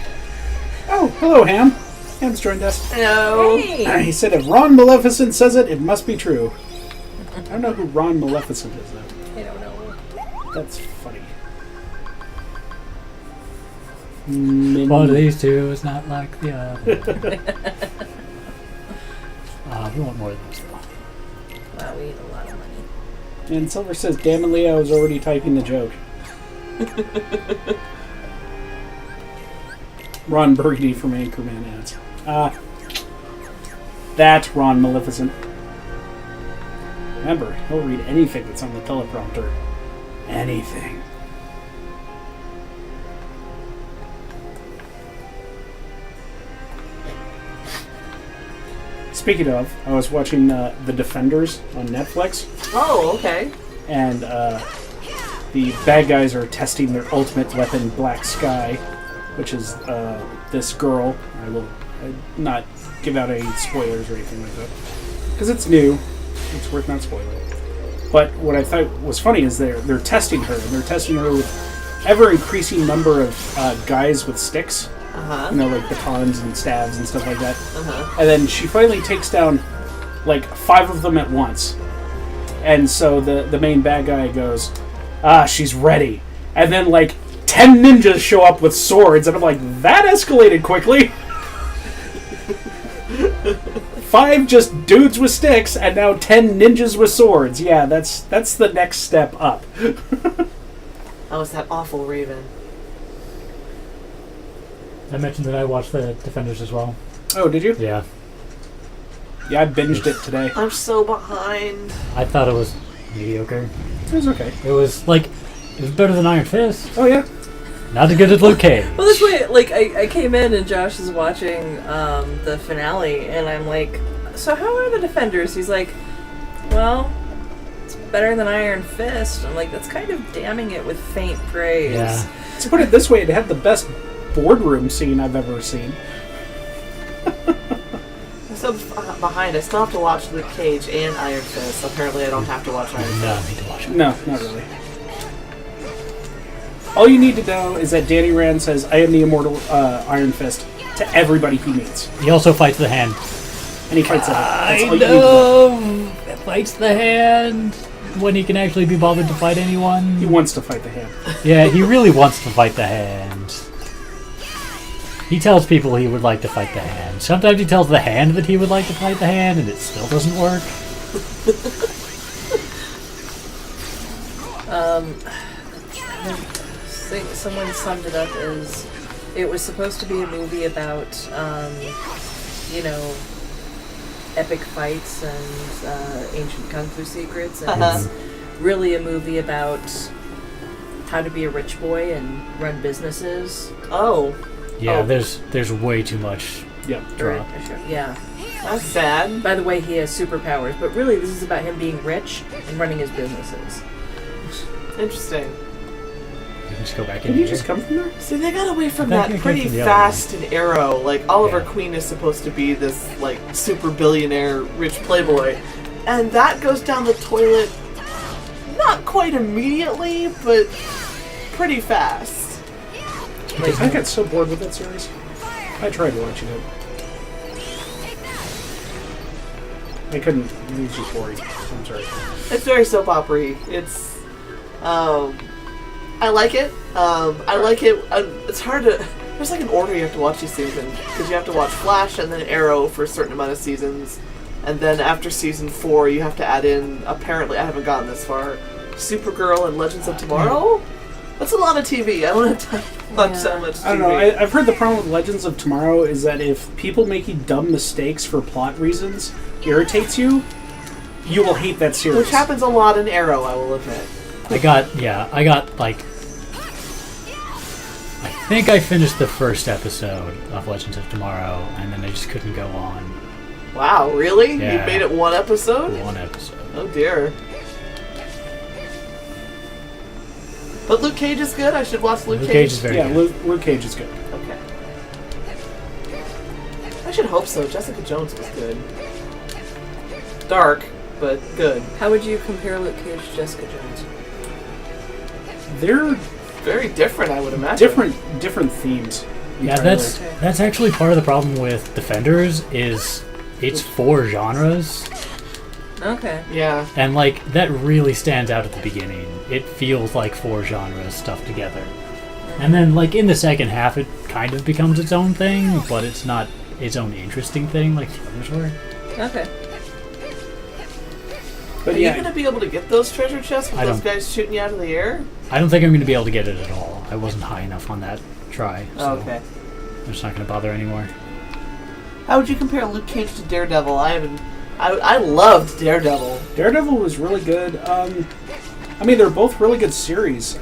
Speaker 2: Oh, hello, Ham. Ham's joined us.
Speaker 3: Hello.
Speaker 2: He said if Ron Maleficent says it, it must be true. I don't know who Ron Maleficent is, though.
Speaker 3: I don't know.
Speaker 2: That's funny.
Speaker 1: One of these two is not like the other. We want more of those.
Speaker 4: Wow, we need a lot of money.
Speaker 2: And Silver says, damn it, Leah, I was already typing the joke. Ron Burgundy from Anchorman ads. That Ron Maleficent. Remember, he'll read anything that's on the teleprompter. Anything. Speaking of, I was watching The Defenders on Netflix.
Speaker 3: Oh, okay.
Speaker 2: And the bad guys are testing their ultimate weapon, Black Sky, which is this girl. I will not give out any spoilers or anything like that, because it's new. It's worth not spoiling. But what I thought was funny is they're testing her, and they're testing her with ever increasing number of guys with sticks.
Speaker 3: Uh-huh.
Speaker 2: You know, like batons and staves and stuff like that.
Speaker 3: Uh-huh.
Speaker 2: And then she finally takes down like 5 of them at once. And so the main bad guy goes, she's ready. And then like 10 ninjas show up with swords, and I'm like, that escalated quickly. 5 just dudes with sticks, and now 10 ninjas with swords. Yeah, that's the next step up.
Speaker 3: Oh, it's that awful Raven.
Speaker 1: I mentioned that I watched The Defenders as well.
Speaker 2: Oh, did you?
Speaker 1: Yeah.
Speaker 2: Yeah, I binged it today.
Speaker 3: I'm so behind.
Speaker 1: I thought it was mediocre.
Speaker 2: It was okay.
Speaker 1: It was better than Iron Fist.
Speaker 2: Oh, yeah.
Speaker 1: Not as good as Luke Cage.
Speaker 4: Well, this way, like, I came in and Josh is watching the finale, and I'm like, so how are the Defenders? He's like, well, it's better than Iron Fist. I'm like, that's kind of damning it with faint praise.
Speaker 1: Yeah.
Speaker 2: To put it this way, it had the best boardroom scene I've ever seen.
Speaker 3: I'm so behind. I still have to watch Luke Cage and Iron Fist. Apparently, I don't have to watch Iron Fist.
Speaker 1: No, I need to watch it.
Speaker 2: No, not really. All you need to know is that Danny Rand says, I am the immortal Iron Fist to everybody he meets.
Speaker 1: He also fights the hand.
Speaker 2: And he fights the hand. That's all you need to know.
Speaker 1: Fights the hand when he can actually be bothered to fight anyone.
Speaker 2: He wants to fight the hand.
Speaker 1: Yeah, he really wants to fight the hand. He tells people he would like to fight the hand. Sometimes he tells the hand that he would like to fight the hand, and it still doesn't work.
Speaker 4: I think someone summed it up as it was supposed to be a movie about, epic fights and ancient kung fu secrets, and it's really a movie about how to be a rich boy and run businesses.
Speaker 3: Oh.
Speaker 1: Yeah, there's way too much drama.
Speaker 4: Yeah.
Speaker 3: That's sad.
Speaker 4: By the way, he has superpowers, but really this is about him being rich and running his businesses.
Speaker 3: Interesting.
Speaker 1: You can just go back in
Speaker 2: Did you
Speaker 1: here.
Speaker 2: just come from there?
Speaker 3: See, they got away from
Speaker 1: I think
Speaker 3: that
Speaker 1: I
Speaker 3: pretty
Speaker 1: came from the
Speaker 3: fast and Arrow. Like, Oliver
Speaker 1: Yeah.
Speaker 3: Queen is supposed to be this, like, super billionaire rich playboy. And that goes down the toilet not quite immediately, but pretty fast.
Speaker 2: Like, I got so bored with that series. I tried watching it. I couldn't. It was just boring. I'm sorry.
Speaker 3: It's very soap opera-y. It's, I like it. It's hard to, there's like an order you have to watch these seasons, because you have to watch Flash and then Arrow for a certain amount of seasons, and then after season 4 you have to add in, apparently, I haven't gotten this far, Supergirl and Legends of Tomorrow? That's a lot of TV. I don't have time to watch that much TV.
Speaker 2: I don't know. I've heard the problem with Legends of Tomorrow is that if people making dumb mistakes for plot reasons irritates you, you will hate that series.
Speaker 3: Which happens a lot in Arrow, I will admit.
Speaker 1: I got like, I think I finished the first episode of Legends of Tomorrow, and then I just couldn't go on.
Speaker 3: Wow, really?
Speaker 1: Yeah.
Speaker 3: You made it one episode?
Speaker 1: One episode.
Speaker 3: Oh dear. But Luke Cage is good. I should watch Luke Cage.
Speaker 1: Luke Cage is very good.
Speaker 2: Luke Cage is good.
Speaker 3: Okay. I should hope so. Jessica Jones was good. Dark, but good.
Speaker 4: How would you compare Luke Cage to Jessica Jones?
Speaker 2: They're
Speaker 3: very different, I would imagine.
Speaker 2: Different themes.
Speaker 1: Yeah, that's actually part of the problem with Defenders is it's 4 genres.
Speaker 4: Okay.
Speaker 3: Yeah.
Speaker 1: And like that really stands out at the beginning. It feels like 4 genres stuffed together. And then, like, in the second half, it kind of becomes its own thing, but it's not its own interesting thing like the others were.
Speaker 4: Okay.
Speaker 2: But
Speaker 3: Are you going to be able to get those treasure chests with
Speaker 1: I
Speaker 3: those
Speaker 1: don't-
Speaker 3: guys shooting you out of the air?
Speaker 1: I don't think I'm going to be able to get it at all. I wasn't high enough on that try, so
Speaker 3: Okay.
Speaker 1: I'm just not going to bother anymore.
Speaker 3: How would you compare Luke Cage to Daredevil? I loved Daredevil.
Speaker 2: Daredevil was really good. I mean, they're both really good series.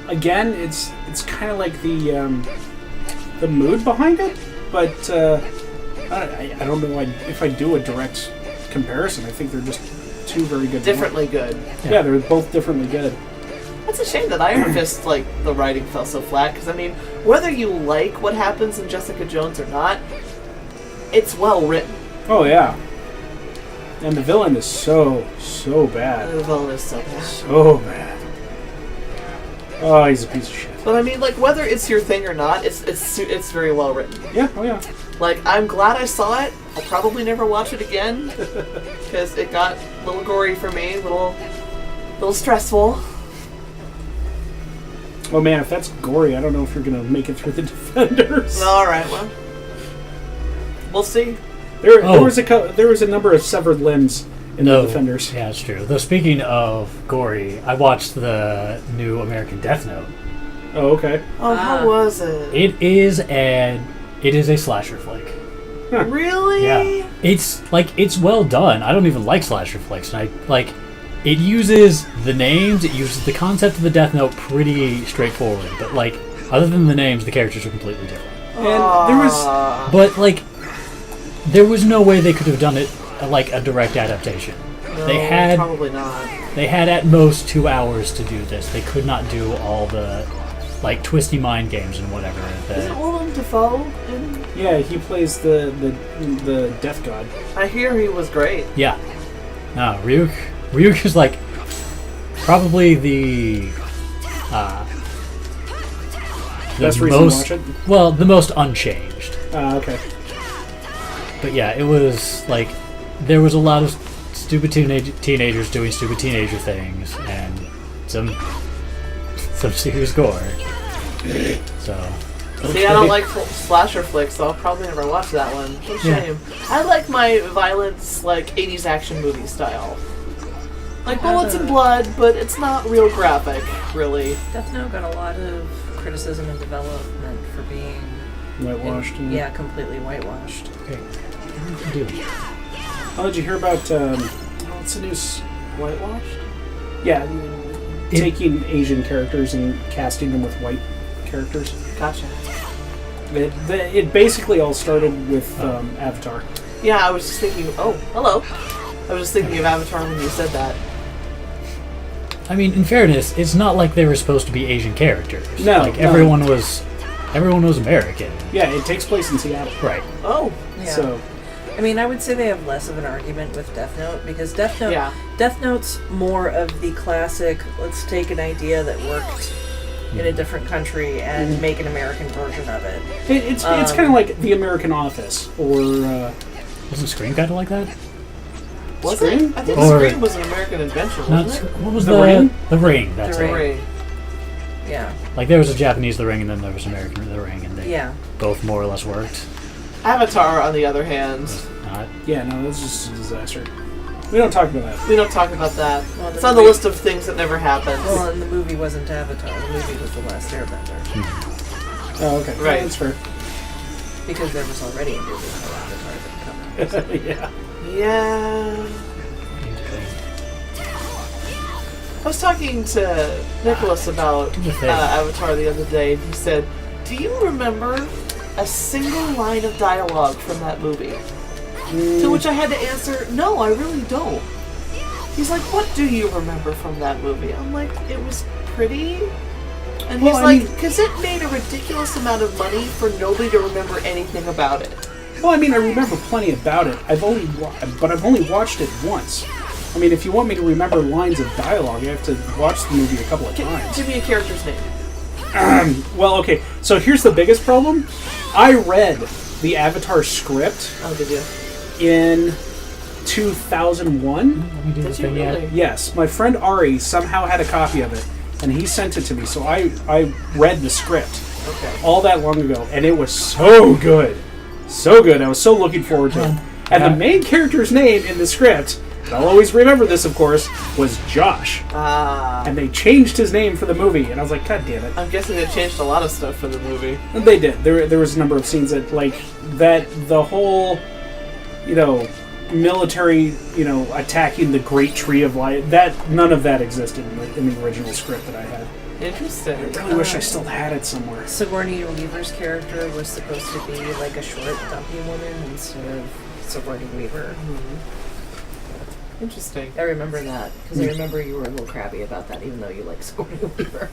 Speaker 2: Again, it's kind of like the mood behind it, but I don't know if I do a direct comparison. I think they're just two very good.
Speaker 3: Differently good.
Speaker 2: Yeah, they're both differently good.
Speaker 3: That's a shame that Iron Fist, like, the writing fell so flat, because, I mean, whether you like what happens in Jessica Jones or not, it's well written.
Speaker 2: Oh, yeah. And the villain is so bad.
Speaker 3: The villain is so bad.
Speaker 2: So bad. Oh, he's a piece of shit.
Speaker 3: But, I mean, like, whether it's your thing or not, it's very well written.
Speaker 2: Yeah, oh yeah.
Speaker 3: Like, I'm glad I saw it. I'll probably never watch it again, because it got a little gory for me, a little stressful.
Speaker 2: Oh man, if that's gory, I don't know if you're gonna make it through the Defenders.
Speaker 3: Alright, well. We'll see.
Speaker 2: There was a number of severed limbs in the Defenders.
Speaker 1: Yeah, it's true. Though speaking of gory, I watched the new American Death Note.
Speaker 2: Oh, okay.
Speaker 3: Oh, how was it?
Speaker 1: It is a slasher flick.
Speaker 2: Huh.
Speaker 3: Really?
Speaker 1: Yeah. It's well done. I don't even like slasher flicks, and it uses the names, it uses the concept of the Death Note pretty straightforward, but other than the names, the characters are completely different.
Speaker 2: And
Speaker 1: there was no way they could have done it like a direct adaptation.
Speaker 3: No, probably not.
Speaker 1: They had at most 2 hours to do this. They could not do all the twisty mind games and whatever.
Speaker 3: Isn't Willem Dafoe in?
Speaker 2: Yeah, he plays the Death God.
Speaker 3: I hear he was great.
Speaker 1: Yeah. No, Ryuk is probably the
Speaker 2: best reason to watch it?
Speaker 1: Well, the most unchanged.
Speaker 2: Okay.
Speaker 1: But yeah, it was there was a lot of stupid teenagers doing stupid teenager things and some serious gore. So.
Speaker 3: See, I don't like slasher flicks, so I'll probably never watch that one. What a shame. I like my violence, 80s action movie style. Like bullets and blood, but it's not real graphic, really.
Speaker 4: Death Note got a lot of criticism and development for being
Speaker 2: whitewashed.
Speaker 4: Yeah, completely whitewashed.
Speaker 1: Okay.
Speaker 2: How did you hear about what's the news?
Speaker 3: Whitewashed?
Speaker 2: Yeah, taking Asian characters and casting them with white characters.
Speaker 3: Gotcha.
Speaker 2: It basically all started with Avatar.
Speaker 3: Yeah, I was just thinking. Oh, hello. I was just thinking of Avatar when you said that.
Speaker 1: I mean, in fairness, it's not like they were supposed to be Asian characters.
Speaker 2: No,
Speaker 1: everyone was American.
Speaker 2: Yeah, it takes place in Seattle.
Speaker 1: Right.
Speaker 3: Oh.
Speaker 4: Yeah.
Speaker 2: So.
Speaker 4: I mean, I would say they have less of an argument with Death Note because Death Note's more of the classic. Let's take an idea that worked in a different country and make an American version of it.
Speaker 2: It's kind of like The American Office, or
Speaker 1: wasn't Scream kind of like that?
Speaker 3: Was
Speaker 2: Scream?
Speaker 3: it? I think Scream was an American invention, wasn't it?
Speaker 1: What was
Speaker 2: The Ring?
Speaker 1: The Ring. That's
Speaker 3: The
Speaker 1: it.
Speaker 3: Ring.
Speaker 4: Yeah.
Speaker 1: There was a Japanese The Ring, and then there was American The Ring, and they both more or less worked.
Speaker 3: Avatar, on the other hand.
Speaker 2: Yeah, no, that's just a disaster. We don't talk about that.
Speaker 3: We don't talk about that.
Speaker 4: Well,
Speaker 3: it's on the list of things that never happened.
Speaker 4: Well, and the movie wasn't Avatar. The movie was The Last Airbender.
Speaker 2: Oh, okay.
Speaker 3: Right.
Speaker 2: Yeah, that's fair.
Speaker 4: Because there was already a movie called Avatar that came out.
Speaker 2: Yeah.
Speaker 3: Yeah. I was talking to Nicholas about Avatar the other day, and he said, "Do you remember a single line of dialogue from that movie?" To which I had to answer, "No, I really don't." He's like, "What do you remember from that movie?" I'm like, "It was pretty." And he's because it made a ridiculous amount of money for nobody to remember anything about it.
Speaker 2: Well, I mean, I remember plenty about it. I've only watched it once. I mean, if you want me to remember lines of dialogue, you have to watch the movie a couple of times.
Speaker 3: Give me a character's name.
Speaker 2: Well, okay. So here's the biggest problem. I read the Avatar script.
Speaker 3: Oh, did you?
Speaker 2: In 2001.
Speaker 1: Did you really?
Speaker 2: Yes, my friend Ari somehow had a copy of it. and he sent it to me. So I read the script
Speaker 3: Okay.
Speaker 2: all that long ago, and it was so good. So good. I was so looking forward to it. And the main character's name in the script, and I'll always remember this, of course, was Josh. And they changed his name for the movie, and I was like, God damn it.
Speaker 3: I'm guessing they changed a lot of stuff for the movie.
Speaker 2: And they did. There was a number of scenes that, like, that the whole, military, attacking the Great Tree of Life, none of that existed in the original script that I had.
Speaker 3: Interesting.
Speaker 2: I really wish I still had it somewhere.
Speaker 4: Sigourney Weaver's character was supposed to be like a short, dumpy woman instead of Sigourney Weaver.
Speaker 3: Interesting.
Speaker 4: I remember that, because I remember you were a little crabby about that, even though you like Sigourney Weaver.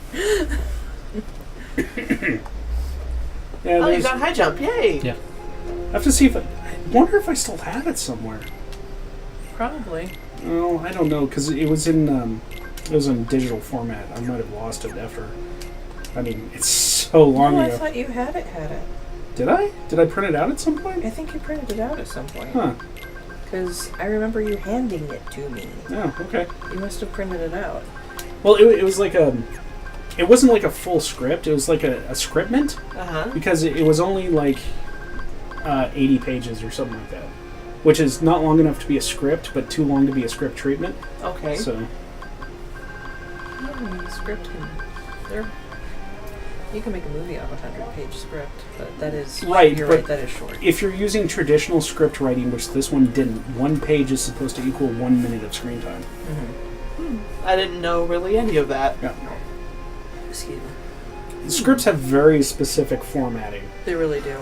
Speaker 3: Oh, you got high jump. Yay!
Speaker 1: Yeah.
Speaker 2: I have to see if I wonder if I still have it somewhere.
Speaker 4: Probably.
Speaker 2: Oh, I don't know, because it was in digital format. I might have lost it after. I mean, it's so long
Speaker 4: No,
Speaker 2: ago.
Speaker 4: I thought you had it.
Speaker 2: Did I? Did I print it out at some point?
Speaker 4: I think you printed it out at some point.
Speaker 2: Huh.
Speaker 4: Because I remember you handing it to me.
Speaker 2: Oh, okay.
Speaker 4: You must have printed it out.
Speaker 2: Well, it was like it wasn't like a full script. It was like a scriptment. Because it was only like 80 pages or something like that. Which is not long enough to be a script, but too long to be a script treatment.
Speaker 3: Okay.
Speaker 2: So.
Speaker 4: Script you can make a movie out of a 100-page script, but that is
Speaker 2: right.
Speaker 4: You're
Speaker 2: but
Speaker 4: right. That is short.
Speaker 2: If you're using traditional script writing, which this one didn't, 1 page is supposed to equal 1 minute of screen time.
Speaker 3: I didn't know really any of that.
Speaker 2: Yeah.
Speaker 4: Excuse me.
Speaker 2: The scripts have very specific formatting.
Speaker 4: They really do.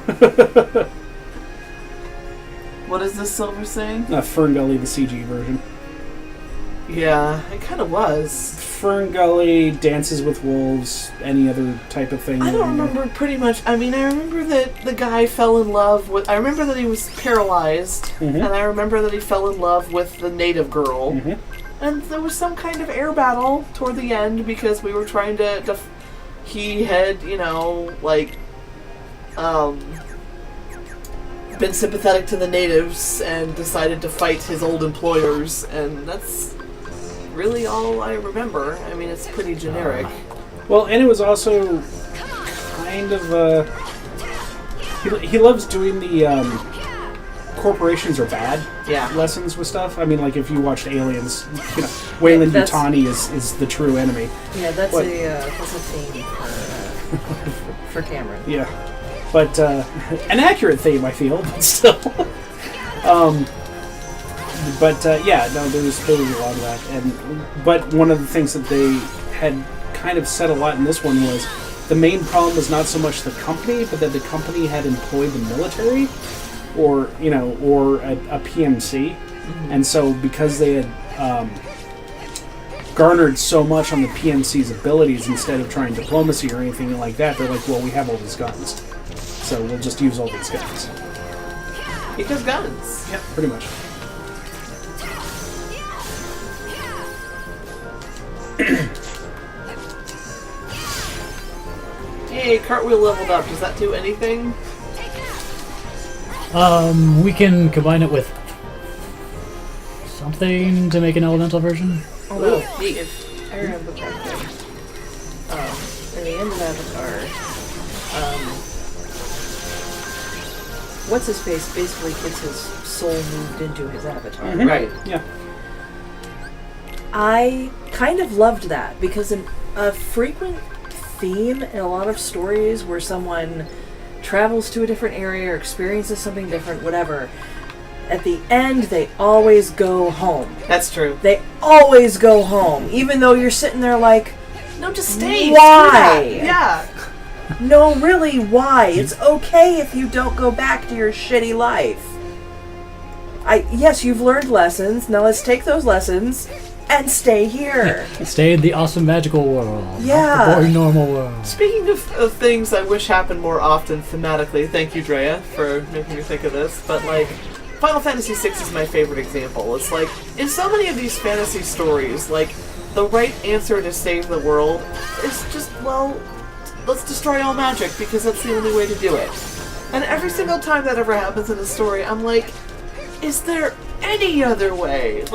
Speaker 3: What is this Silver saying?
Speaker 2: Fern Gully, the CG version.
Speaker 3: Yeah, it kind of was.
Speaker 2: Fern Gully, Dances with Wolves, any other type of thing.
Speaker 3: I don't remember pretty much. I mean, I remember that the guy fell in love with... I remember that he was paralyzed, and I remember that he fell in love with the native girl. And there was some kind of air battle toward the end because we were trying to he had, been sympathetic to the natives and decided to fight his old employers, and that's really all I remember. I mean, it's pretty generic.
Speaker 2: Well, and it was also kind of he loves doing the corporations are bad lessons with stuff. I mean, like if you watched Aliens, Weyland Yutani is the true enemy.
Speaker 4: Yeah, that's a theme for Cameron.
Speaker 2: Yeah. But an accurate theme, I feel, but still. There was a lot of that. But one of the things that they had kind of said a lot in this one was the main problem was not so much the company, but that the company had employed the military, or a PMC, and so because they had garnered so much on the PMC's abilities instead of trying diplomacy or anything like that, they're like, well, we have all these guns. So we'll just use all these guns.
Speaker 3: Because guns.
Speaker 2: Yeah, pretty much.
Speaker 3: Hey, cartwheel leveled up. Does that do anything?
Speaker 1: We can combine it with something to make an elemental version.
Speaker 4: Although, if I remember correctly, in the end of Avatar, what's-his-face basically gets his soul moved into his avatar.
Speaker 3: Right.
Speaker 2: Yeah.
Speaker 4: I kind of loved that, because a frequent theme in a lot of stories where someone travels to a different area or experiences something different, whatever, at the end they always go home.
Speaker 3: That's true.
Speaker 4: They always go home, even though you're sitting there like,
Speaker 3: no, just stay.
Speaker 4: Why?
Speaker 3: Yeah.
Speaker 4: No, really, why? It's okay if you don't go back to your shitty life. Yes, you've learned lessons. Now let's take those lessons and stay here.
Speaker 1: Stay in the awesome magical world.
Speaker 4: Yeah.
Speaker 1: Not the boring normal world.
Speaker 3: Speaking of things I wish happened more often thematically, thank you, Drea, for making me think of this, but Final Fantasy VI is my favorite example. It's like, in so many of these fantasy stories, the right answer to save the world is just, let's destroy all magic because that's the only way to do it. And every single time that ever happens in a story, I'm like, is there any other way?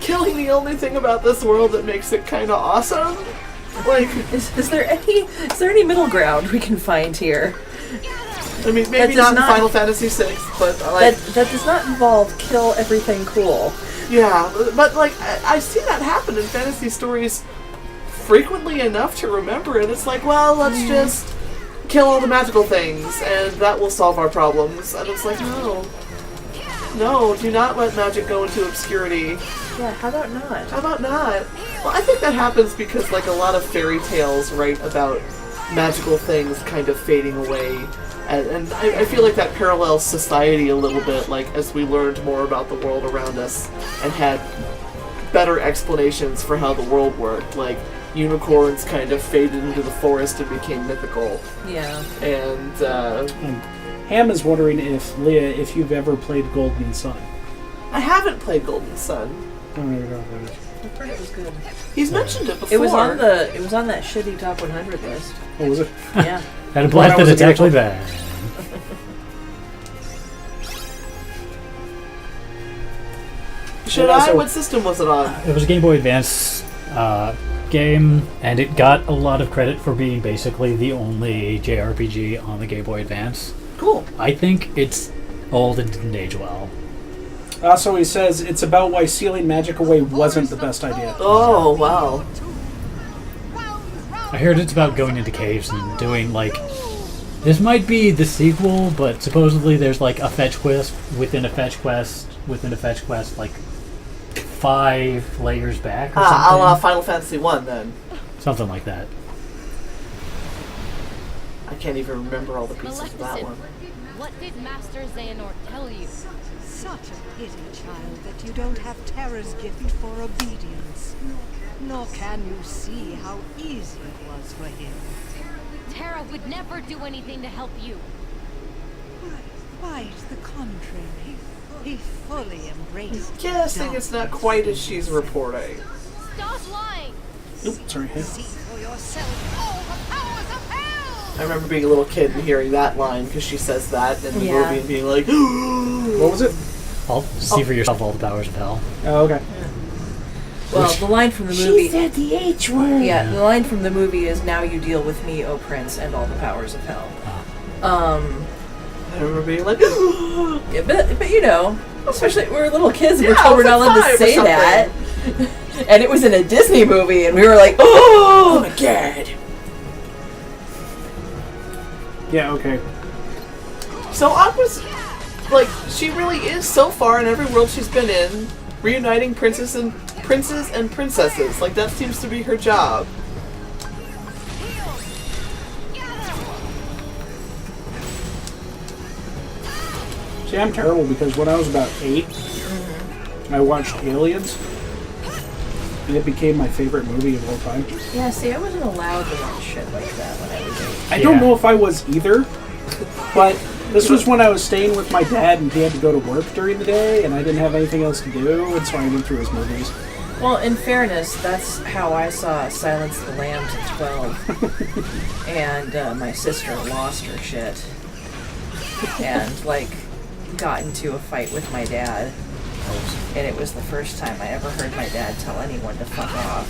Speaker 3: killing the only thing about this world that makes it kind of awesome? Like,
Speaker 4: is there any middle ground we can find here?
Speaker 3: I mean, maybe not in Final Fantasy VI, but like
Speaker 4: that does not involve kill everything cool.
Speaker 3: Yeah, but like I see that happen in fantasy stories frequently enough to remember it. It's like, well, let's just kill all the magical things, and that will solve our problems. And it's like, no, do not let magic go into obscurity.
Speaker 4: Yeah, how about not?
Speaker 3: How about not? Well, I think that happens because like a lot of fairy tales write about magical things kind of fading away. And I feel like that parallels society a little bit, like as we learned more about the world around us and had better explanations for how the world worked. Like unicorns kind of faded into the forest and became mythical.
Speaker 4: Yeah.
Speaker 3: And
Speaker 2: Ham is wondering if Leah, if you've ever played Golden Sun.
Speaker 3: I haven't played Golden Sun.
Speaker 2: Oh, no.
Speaker 4: I heard it was good.
Speaker 3: He's mentioned it before.
Speaker 4: It was on that shitty top 100 list.
Speaker 2: Oh, was it?
Speaker 4: Yeah.
Speaker 1: That implies that it's actually bad.
Speaker 3: What system was it on?
Speaker 1: It was a Game Boy Advance game, and it got a lot of credit for being basically the only JRPG on the Game Boy Advance.
Speaker 3: Cool.
Speaker 1: I think it's old and didn't age well.
Speaker 2: Also, he says it's about why sealing magic away wasn't the best idea.
Speaker 3: Oh, wow.
Speaker 1: I heard it's about going into caves and doing, like... This might be the sequel, but supposedly there's, like, a fetch quest within a fetch quest within a fetch quest, like, 5 layers back or something.
Speaker 3: A la Final Fantasy 1, then.
Speaker 1: Something like that.
Speaker 3: I can't even remember all the pieces of that one.
Speaker 5: What did Master Xehanort tell you?
Speaker 9: Such a pity, child, that you don't have Terra's gift for obedience. Nor can you see how easy it was for him.
Speaker 5: Terra would never do anything to help you.
Speaker 9: Quite the contrary. He fully embraced.
Speaker 3: Guessing it's not quite as she's reporting.
Speaker 5: Stop lying!
Speaker 2: Oop, sorry.
Speaker 9: See for yourself all the powers of hell!
Speaker 3: I remember being a little kid and hearing that line because she says that in the movie and being like,
Speaker 2: what was it?
Speaker 1: See for yourself all the powers of hell.
Speaker 2: Oh, okay.
Speaker 4: Well, the line from the movie...
Speaker 6: She said the H word.
Speaker 4: Yeah, the line from the movie is, "Now you deal with me, O Prince, and all the powers of hell."
Speaker 3: I remember being like,
Speaker 4: yeah, but you know, especially we were little kids and we're
Speaker 3: Yeah,
Speaker 4: told we're not allowed to say that. And it was in a Disney movie and we were like, oh my god.
Speaker 2: Yeah, okay.
Speaker 3: So Aqua's, like, she really is so far in every world she's been in, reuniting princes and princesses. Like, that seems to be her job.
Speaker 2: See, I'm terrible because when I was about 8, I watched Aliens, and it became my favorite movie of all time.
Speaker 4: Yeah, see, I wasn't allowed to watch shit like that when I was 8.
Speaker 2: I don't know if I was either, but this was when I was staying with my dad and he had to go to work during the day, and I didn't have anything else to do, and so I went through his movies.
Speaker 4: Well, in fairness, that's how I saw Silence of the Lambs at 12. And my sister lost her shit. And, like, got into a fight with my dad. And it was the first time I ever heard my dad tell anyone to fuck off.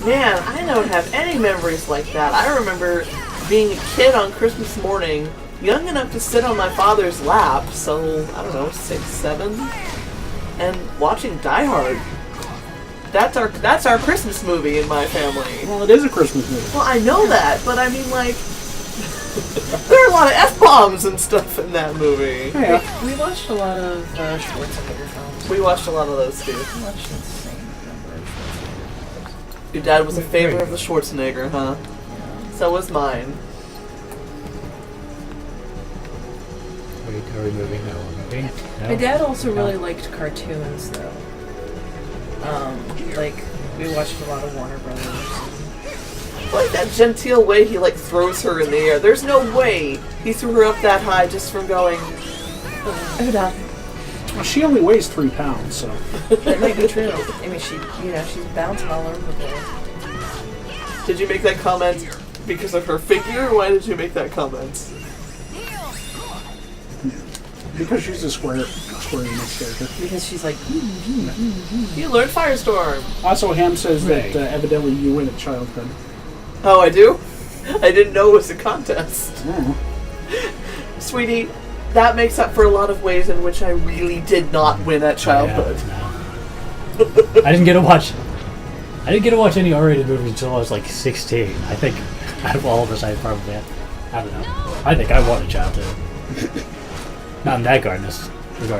Speaker 3: Man, I don't have any memories like that. I remember being a kid on Christmas morning, young enough to sit on my father's lap, so, I don't know, 6, 7, and watching Die Hard. That's our Christmas movie in my family.
Speaker 2: Well, it is a Christmas movie.
Speaker 3: Well, I know that, but I mean, like, there are a lot of F-bombs and stuff in that movie.
Speaker 2: Yeah.
Speaker 4: We watched a lot of Schwarzenegger films.
Speaker 3: We watched a lot of those, too.
Speaker 4: We watched the same number of Schwarzenegger films.
Speaker 3: Your dad was a favorite of the Schwarzenegger, huh?
Speaker 4: Yeah.
Speaker 3: So was mine.
Speaker 1: Wait, are we moving? No, we're moving. No?
Speaker 4: My dad also really liked cartoons, though. Like, we watched a lot of Warner Brothers.
Speaker 3: I like that genteel way he, like, throws her in the air. There's no way he threw her up that high just from going,
Speaker 2: Well, she only weighs 3 pounds, so.
Speaker 4: That might be true. I mean, she's bouncing all over the place.
Speaker 3: Did you make that comment because of her figure, or why did you make that comment?
Speaker 2: Because she's a square. backstory in this character.
Speaker 3: Because she's like, you learned Firestorm.
Speaker 2: Also, Ham says that evidently you win at childhood.
Speaker 3: Oh, I do? I didn't know it was a contest.
Speaker 2: Oh.
Speaker 3: Sweetie, that makes up for a lot of ways in which I really did not win at childhood.
Speaker 1: Yeah, no. I didn't get to watch any R-rated movies until I was like 16. I think out of all of us, I don't know. I think I won a childhood. Not in that regard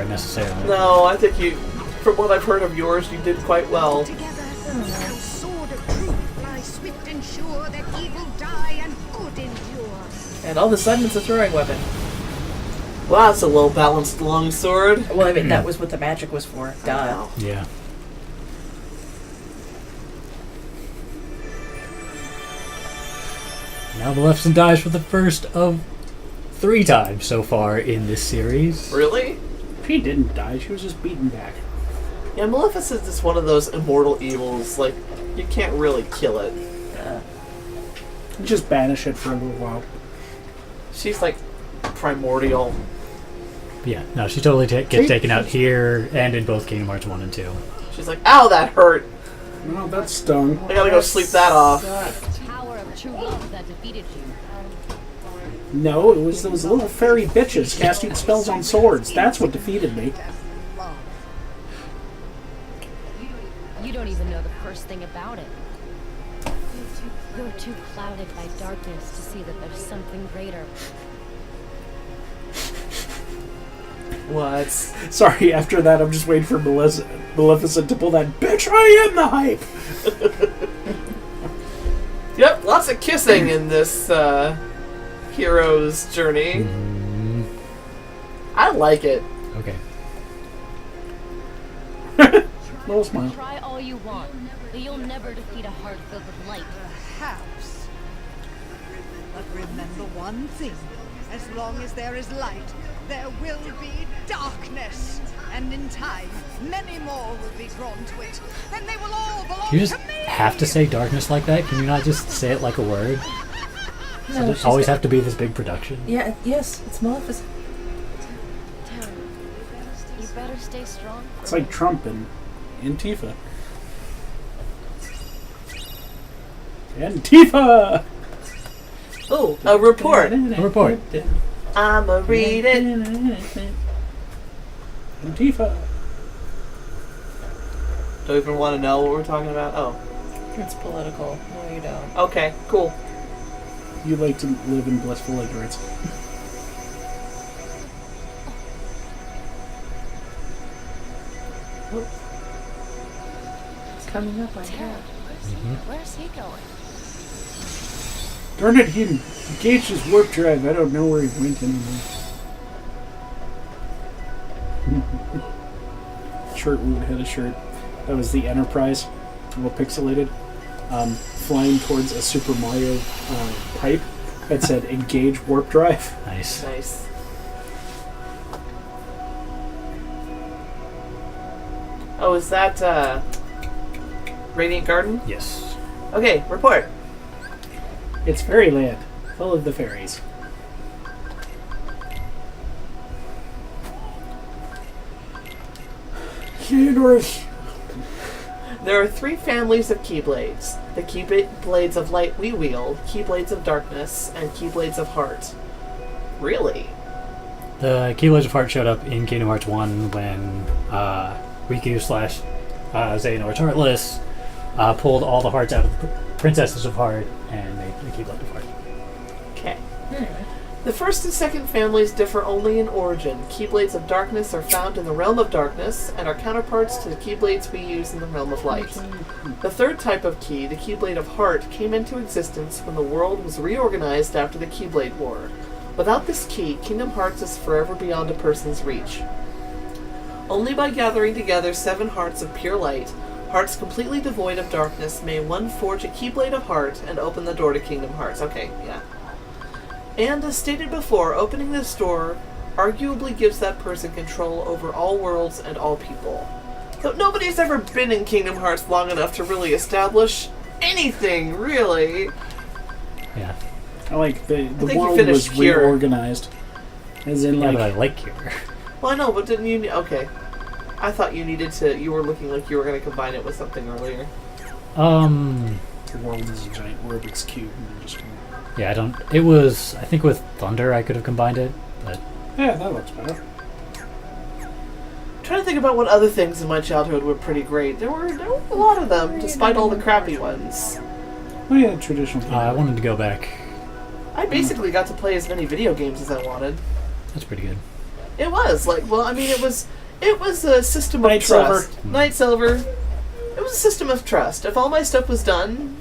Speaker 1: necessarily.
Speaker 3: No, I think you, from what I've heard of yours, you did quite well.
Speaker 9: Sword of truth fly swift and sure, that evil die and good endure.
Speaker 3: And all of a sudden, it's a throwing weapon. Wow, that's a well-balanced longsword.
Speaker 4: Well, I mean, that was what the magic was for. Duh.
Speaker 1: Yeah. Now Maleficent dies for the first of 3 times so far in this series.
Speaker 3: Really?
Speaker 2: She didn't die. She was just beaten back.
Speaker 3: Yeah, Maleficent is one of those immortal evils. Like, you can't really kill it.
Speaker 2: Just banish it for a little while.
Speaker 3: She's like primordial.
Speaker 1: Yeah, no, she totally gets taken out here and in both Kingdom Hearts 1 and 2.
Speaker 3: She's like, ow, that hurt.
Speaker 2: No, that stung.
Speaker 3: I gotta go sleep that off.
Speaker 5: Tower of true love that defeated you.
Speaker 2: No, it was those little fairy bitches casting spells on swords. That's what defeated me.
Speaker 5: You don't even know the first thing about it. You're too clouded by darkness to see that there's something greater.
Speaker 3: What?
Speaker 2: Sorry, after that I'm just waiting for Maleficent to pull that bitch, I am the hype!
Speaker 3: Yep, lots of kissing in this hero's journey. I like it.
Speaker 1: Okay.
Speaker 2: Little smile.
Speaker 5: Try all you want, but you'll never defeat a heart filled with light.
Speaker 9: Perhaps. But remember one thing. As long as there is light, there will be darkness. And in time, many more will be drawn to it. And they will all belong
Speaker 1: You just
Speaker 9: to me!
Speaker 1: have to say darkness like that? Can you not just say it like a word?
Speaker 4: No,
Speaker 1: Does it always have to be this big production?
Speaker 4: Yeah, yes, it's Maleficent.
Speaker 5: Terry, you better stay strong.
Speaker 2: It's like Trump and Antifa. Antifa!
Speaker 3: Oh, a report.
Speaker 1: A report.
Speaker 3: I'ma read it.
Speaker 2: Antifa.
Speaker 3: Don't even want to know what we're talking about? Oh.
Speaker 4: It's political. No, you don't.
Speaker 3: Okay, cool.
Speaker 2: You like to live in blissful ignorance.
Speaker 4: It's coming up on
Speaker 5: Terry, where's he going?
Speaker 2: Darn it, he engaged his warp drive. I don't know where he went anymore. Shirt Wood had a shirt. That was the Enterprise, all pixelated, flying towards a Super Mario pipe that said "Engage warp drive."
Speaker 1: Nice.
Speaker 3: Nice. Oh, is that Radiant Garden?
Speaker 1: Yes.
Speaker 3: Okay, report.
Speaker 2: It's fairyland, full of the fairies. Theodorus.
Speaker 3: There are 3 families of Keyblades. The Keyblades of Light we wield, Keyblades of Darkness, and Keyblades of Heart. Really?
Speaker 1: The Keyblades of Heart showed up in Kingdom Hearts 1 when Riku / Xehanort's Heartless pulled all the hearts out of the Princesses of Heart and made the Keyblade of Heart.
Speaker 3: Okay. The first and second families differ only in origin. Keyblades of Darkness are found in the realm of darkness and are counterparts to the Keyblades we use in the realm of light. The third type of key, the Keyblade of Heart, came into existence when the world was reorganized after the Keyblade War. Without this key, Kingdom Hearts is forever beyond a person's reach. Only by gathering together 7 hearts of pure light, hearts completely devoid of darkness, may one forge a Keyblade of Heart and open the door to Kingdom Hearts. Okay, yeah. And as stated before, opening this door arguably gives that person control over all worlds and all people. Though nobody's ever been in Kingdom Hearts long enough to really establish anything, really.
Speaker 1: Yeah.
Speaker 2: I like the
Speaker 3: think you
Speaker 2: world
Speaker 3: finished
Speaker 2: was
Speaker 3: Cure.
Speaker 2: reorganized. As in,
Speaker 1: Yeah,
Speaker 2: like,
Speaker 1: but I like Cure.
Speaker 3: Well, I know, but didn't you... Okay. I thought you needed to... You were looking like you were going to combine it with something earlier.
Speaker 2: The world is a giant Rubik's Cube. And just
Speaker 1: Yeah, I don't... It was... I think with Thunder I could have combined it, but...
Speaker 2: Yeah, that looks better.
Speaker 3: I'm trying to think about what other things in my childhood were pretty great. There were a lot of them, despite all the crappy ones.
Speaker 2: Oh yeah, traditional.
Speaker 1: I wanted to go back.
Speaker 3: I basically got to play as many video games as I wanted.
Speaker 1: That's pretty good.
Speaker 3: It was like, well, I mean, it was a system of
Speaker 2: Night
Speaker 3: trust.
Speaker 2: Silver.
Speaker 3: Night Silver. It was a system of trust. If all my stuff was done,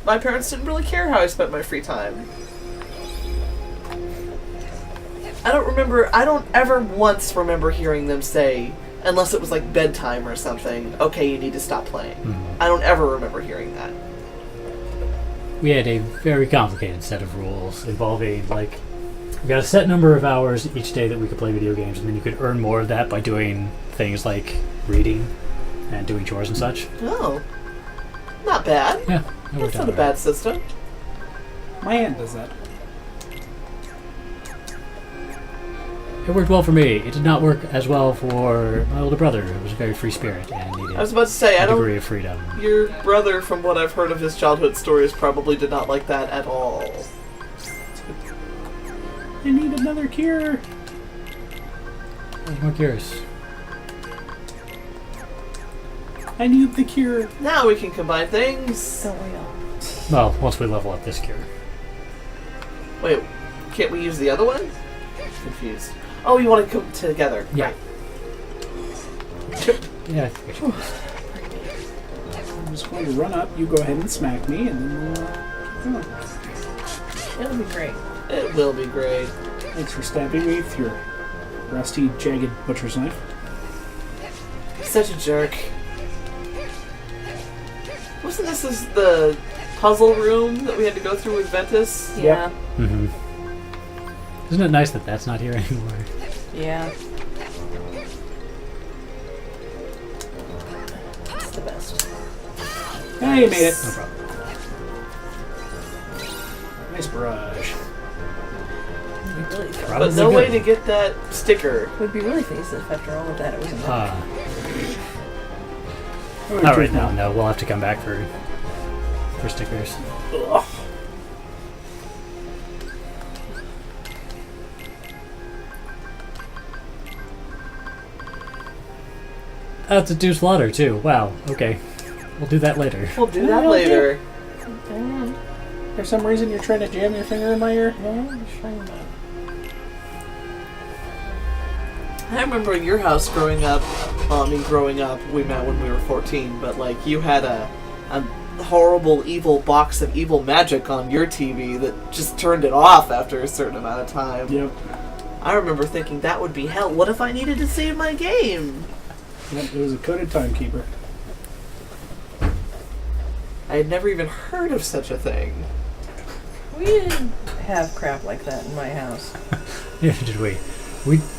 Speaker 3: my parents didn't really care how I spent my free time. I don't ever once remember hearing them say, unless it was like bedtime or something, okay, you need to stop playing.
Speaker 1: Mm-hmm.
Speaker 3: I don't ever remember hearing that.
Speaker 1: We had a very complicated set of rules involving, like, we got a set number of hours each day that we could play video games, and then you could earn more of that by doing things like reading and doing chores and such.
Speaker 3: Oh. Not bad.
Speaker 1: Yeah, it
Speaker 3: That's
Speaker 1: worked
Speaker 3: not
Speaker 1: out
Speaker 3: a bad system.
Speaker 2: My aunt does that.
Speaker 1: It worked well for me. It did not work as well for my older brother, who was a very free spirit and needed
Speaker 3: I was about to say,
Speaker 1: a degree of freedom.
Speaker 3: Your brother, from what I've heard of his childhood stories, probably did not like that at all.
Speaker 2: I need another cure.
Speaker 1: There's more cures.
Speaker 2: I need the cure.
Speaker 3: Now we can combine things.
Speaker 4: Don't we all?
Speaker 1: Well, once we level up this cure.
Speaker 3: Wait, can't we use the other one? Confused. Oh, you want to come together?
Speaker 1: Yeah.
Speaker 3: Right.
Speaker 1: Yeah, I think we should.
Speaker 2: I'm just going to run up. You go ahead and smack me, and then we'll keep going.
Speaker 4: It'll be great.
Speaker 3: It will be great.
Speaker 2: Thanks for stabbing me with your rusty, jagged butcher's knife.
Speaker 3: Such a jerk. Wasn't this the puzzle room that we had to go through with Ventus?
Speaker 4: Yeah.
Speaker 1: Mm-hmm. Isn't it nice that that's not here anymore?
Speaker 4: Yeah. It's the best.
Speaker 2: Hey, you made it.
Speaker 1: No problem.
Speaker 2: Nice brush.
Speaker 3: But no way to get that sticker.
Speaker 4: It would be really face if after all of that it wasn't enough.
Speaker 1: Not right now, no. We'll have to come back for stickers.
Speaker 2: Ugh.
Speaker 1: That's a deuce slaughter, too. Wow, okay. We'll do that later.
Speaker 3: We'll do that later.
Speaker 2: For some reason you're trying to jam your finger in my ear?
Speaker 3: I remember in your house growing up, well, I mean growing up, we met when we were 14, but like you had a horrible evil box of evil magic on your TV that just turned it off after a certain amount of time.
Speaker 2: Yep.
Speaker 3: I remember thinking that would be hell. What if I needed to save my game?
Speaker 2: Yep, it was a coded timekeeper.
Speaker 3: I had never even heard of such a thing.
Speaker 4: We didn't have crap like that in my house.
Speaker 1: Yeah, did we?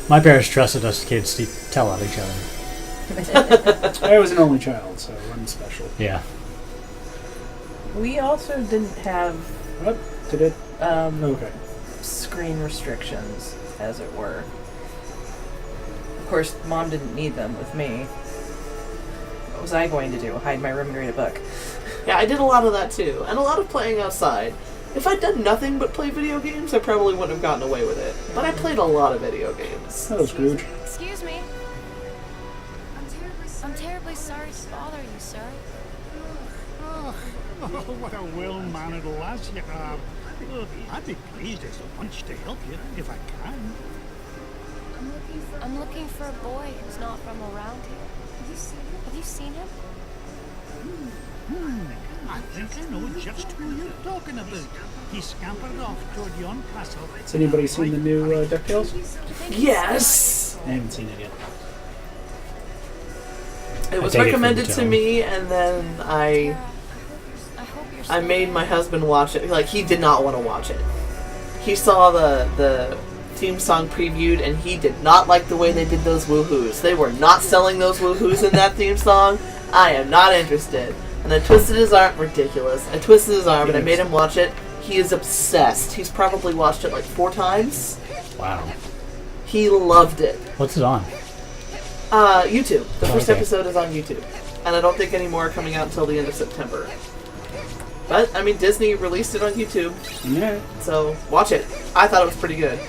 Speaker 1: My parents trusted us kids to tell on each other.
Speaker 2: I was an only child, so I'm special.
Speaker 1: Yeah.
Speaker 4: We also didn't have
Speaker 2: What? Did it? Okay.
Speaker 4: screen restrictions, as it were. Of course, Mom didn't need them with me. What was I going to do? Hide in my room and read a book?
Speaker 3: Yeah, I did a lot of that too, and a lot of playing outside. If I'd done nothing but play video games, I probably wouldn't have gotten away with it. But I played a lot of video games.
Speaker 2: Hello, Scrooge.
Speaker 5: Excuse me. I'm terribly sorry to bother you, sir.
Speaker 10: Oh, what a well-mannered lass you are. I'd be pleased as a bunch to help you, if I can.
Speaker 5: I'm looking for a boy who's not from around here. Have you seen him?
Speaker 10: I think I know just who you're talking about. He scampered off toward yon castle.
Speaker 2: Has anybody seen the new DuckTales?
Speaker 3: Yes!
Speaker 2: I haven't seen it yet.
Speaker 3: It was
Speaker 1: take it from
Speaker 3: recommended
Speaker 1: the
Speaker 3: to
Speaker 1: tone.
Speaker 3: me, and then I made my husband watch it. Like, he did not want to watch it. He saw the theme song previewed, and he did not like the way they did those woohoos. They were not selling those woohoos in that theme song. I am not interested. And I twisted his arm. Ridiculous. I twisted his arm, and I made him watch it. He is obsessed. He's probably watched it like 4 times.
Speaker 1: Wow.
Speaker 3: He loved it.
Speaker 1: What's it on?
Speaker 3: YouTube. The first
Speaker 1: okay.
Speaker 3: episode is on YouTube. And I don't think any more are coming out until the end of September. But, I mean, Disney released it on YouTube.
Speaker 2: Yeah.
Speaker 3: So, watch it. I thought it was pretty good.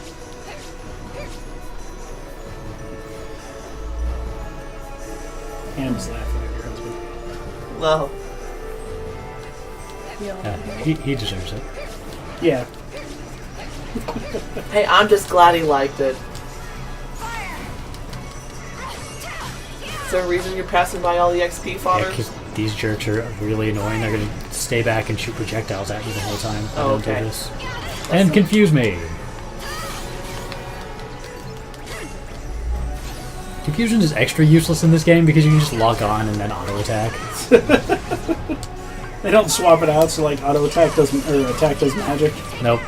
Speaker 2: Ham's laughing at your husband.
Speaker 3: Well,
Speaker 1: He deserves it.
Speaker 2: Yeah.
Speaker 3: hey, I'm just glad he liked it. Is there a reason you're passing by all the XP fodder?
Speaker 1: Because these jerks are really annoying. They're going to stay back and shoot projectiles at me the whole time. I don't do
Speaker 3: okay.
Speaker 1: this. And confuse me. Confusion is extra useless in this game because you can just log on and then auto attack.
Speaker 2: They don't swap it out, so like auto attack doesn't, or attack does magic.
Speaker 1: Nope.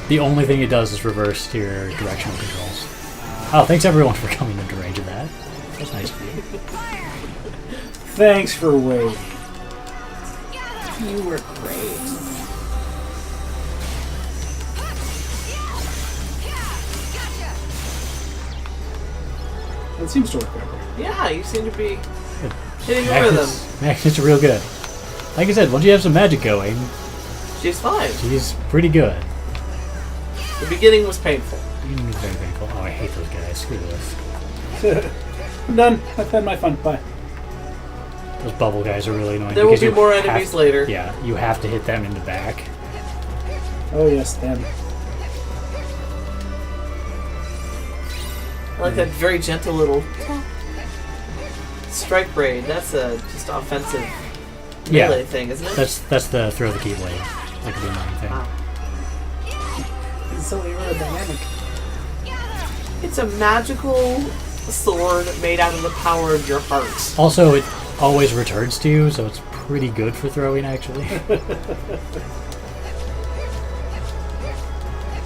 Speaker 1: The only thing it does is reverse to your directional controls. Oh, thanks everyone for coming into range of that. That's nice of you.
Speaker 2: Thanks for waiting.
Speaker 4: You were great.
Speaker 2: It seems to work better.
Speaker 3: Yeah, you seem to be hitting the rhythm.
Speaker 1: Magnets are real good. Like I said, once you have some magic going,
Speaker 3: She's fine.
Speaker 1: she's pretty good.
Speaker 3: The beginning was painful.
Speaker 1: Beginning is very painful. Oh, I hate those guys. Screw this.
Speaker 2: I'm done. I've had my fun. Bye.
Speaker 1: Those bubble guys are really annoying.
Speaker 3: There will
Speaker 1: because
Speaker 3: be
Speaker 1: you
Speaker 3: more
Speaker 1: have-
Speaker 3: enemies later.
Speaker 1: Yeah, you have to hit them in the back.
Speaker 2: Oh yes, them.
Speaker 3: I like that very gentle little strike braid. That's a just offensive melee thing, isn't it?
Speaker 1: That's the throw the keyblade. Like the annoying thing.
Speaker 3: Wow.
Speaker 2: It's so aerodynamic.
Speaker 3: It's a magical sword made out of the power of your heart.
Speaker 1: Also, it always returns to you, so it's pretty good for throwing, actually.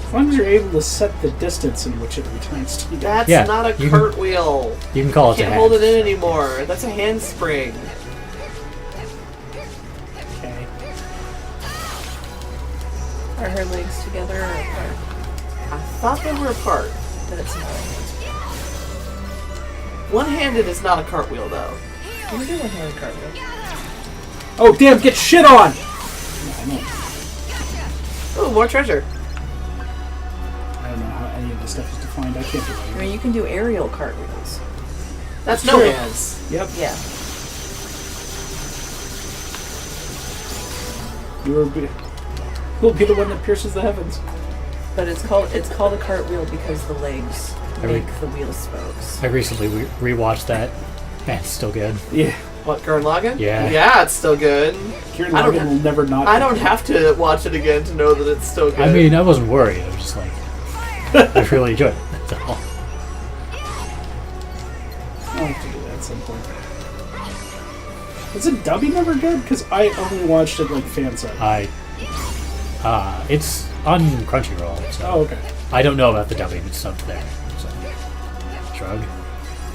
Speaker 2: As long as you're able to set the distance in which it returns to you.
Speaker 3: That's
Speaker 1: Yeah,
Speaker 3: not a
Speaker 1: you can-
Speaker 3: cartwheel.
Speaker 1: You can call
Speaker 3: You
Speaker 1: it a
Speaker 3: can't hold it
Speaker 1: hand.
Speaker 3: in anymore. That's a handspring.
Speaker 2: Okay.
Speaker 4: Are her legs together or apart?
Speaker 3: I thought they were apart.
Speaker 4: But it's not.
Speaker 3: One-handed is not a cartwheel, though.
Speaker 4: You can do one-handed cartwheel.
Speaker 2: Oh damn! Get shit on. I know.
Speaker 3: Oh, more treasure.
Speaker 2: I don't know how any of this stuff is defined. I can't do
Speaker 4: I
Speaker 2: it.
Speaker 4: mean, you can do aerial cartwheels.
Speaker 3: That's no
Speaker 2: True.
Speaker 3: hands.
Speaker 2: Yep.
Speaker 4: Yeah.
Speaker 2: You'll be the one that pierces the heavens.
Speaker 4: But it's called a cartwheel because the legs
Speaker 1: Every-
Speaker 4: make the wheel spokes.
Speaker 1: I recently rewatched that, and it's still good.
Speaker 2: Yeah.
Speaker 3: What, Gurren Lagann?
Speaker 1: Yeah.
Speaker 3: Yeah, it's still good.
Speaker 2: Kieran
Speaker 3: I don't
Speaker 2: Logan will never not.
Speaker 3: I don't have to watch it again to know that it's still good.
Speaker 1: I mean, I wasn't worried. I was just like, I really enjoyed it. That's all.
Speaker 2: I'll have to do that at some point. Is it dubbing ever good? Because I only watched it like fan side.
Speaker 1: It's on Crunchyroll, so
Speaker 2: Oh, okay.
Speaker 1: I don't know about the dubbing. It's up there. So, shrug.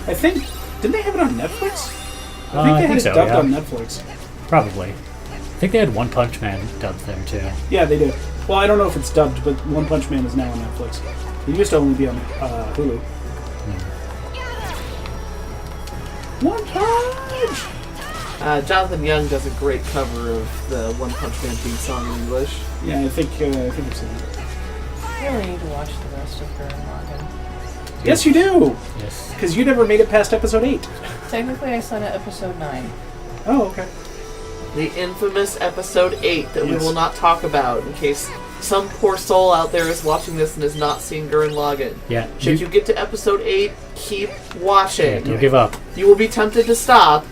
Speaker 2: I think didn't they have it on Netflix? I
Speaker 1: I
Speaker 2: think they
Speaker 1: think
Speaker 2: had
Speaker 1: so,
Speaker 2: it dubbed
Speaker 1: yeah.
Speaker 2: on Netflix.
Speaker 1: Probably. I think they had One Punch Man dubbed there too.
Speaker 2: Yeah, they do. Well, I don't know if it's dubbed, but One Punch Man is now on Netflix. It used to only be on Hulu. One Punch!
Speaker 3: Jonathan Young does a great cover of the One Punch Man theme song in English.
Speaker 2: Yeah, I think I've seen it.
Speaker 4: You really need to watch the rest of Gurren Lagann.
Speaker 2: Yes, you do!
Speaker 1: Yes.
Speaker 2: Because you never made it past episode 8.
Speaker 4: Technically, I saw episode 9.
Speaker 2: Oh, okay.
Speaker 3: The infamous episode 8 that we
Speaker 2: Yes.
Speaker 3: will not talk about in case some poor soul out there is watching this and has not seen Gurren Lagann.
Speaker 1: Yeah.
Speaker 3: Should you get to episode 8, keep watching.
Speaker 1: Don't give up.
Speaker 3: You will be tempted to stop.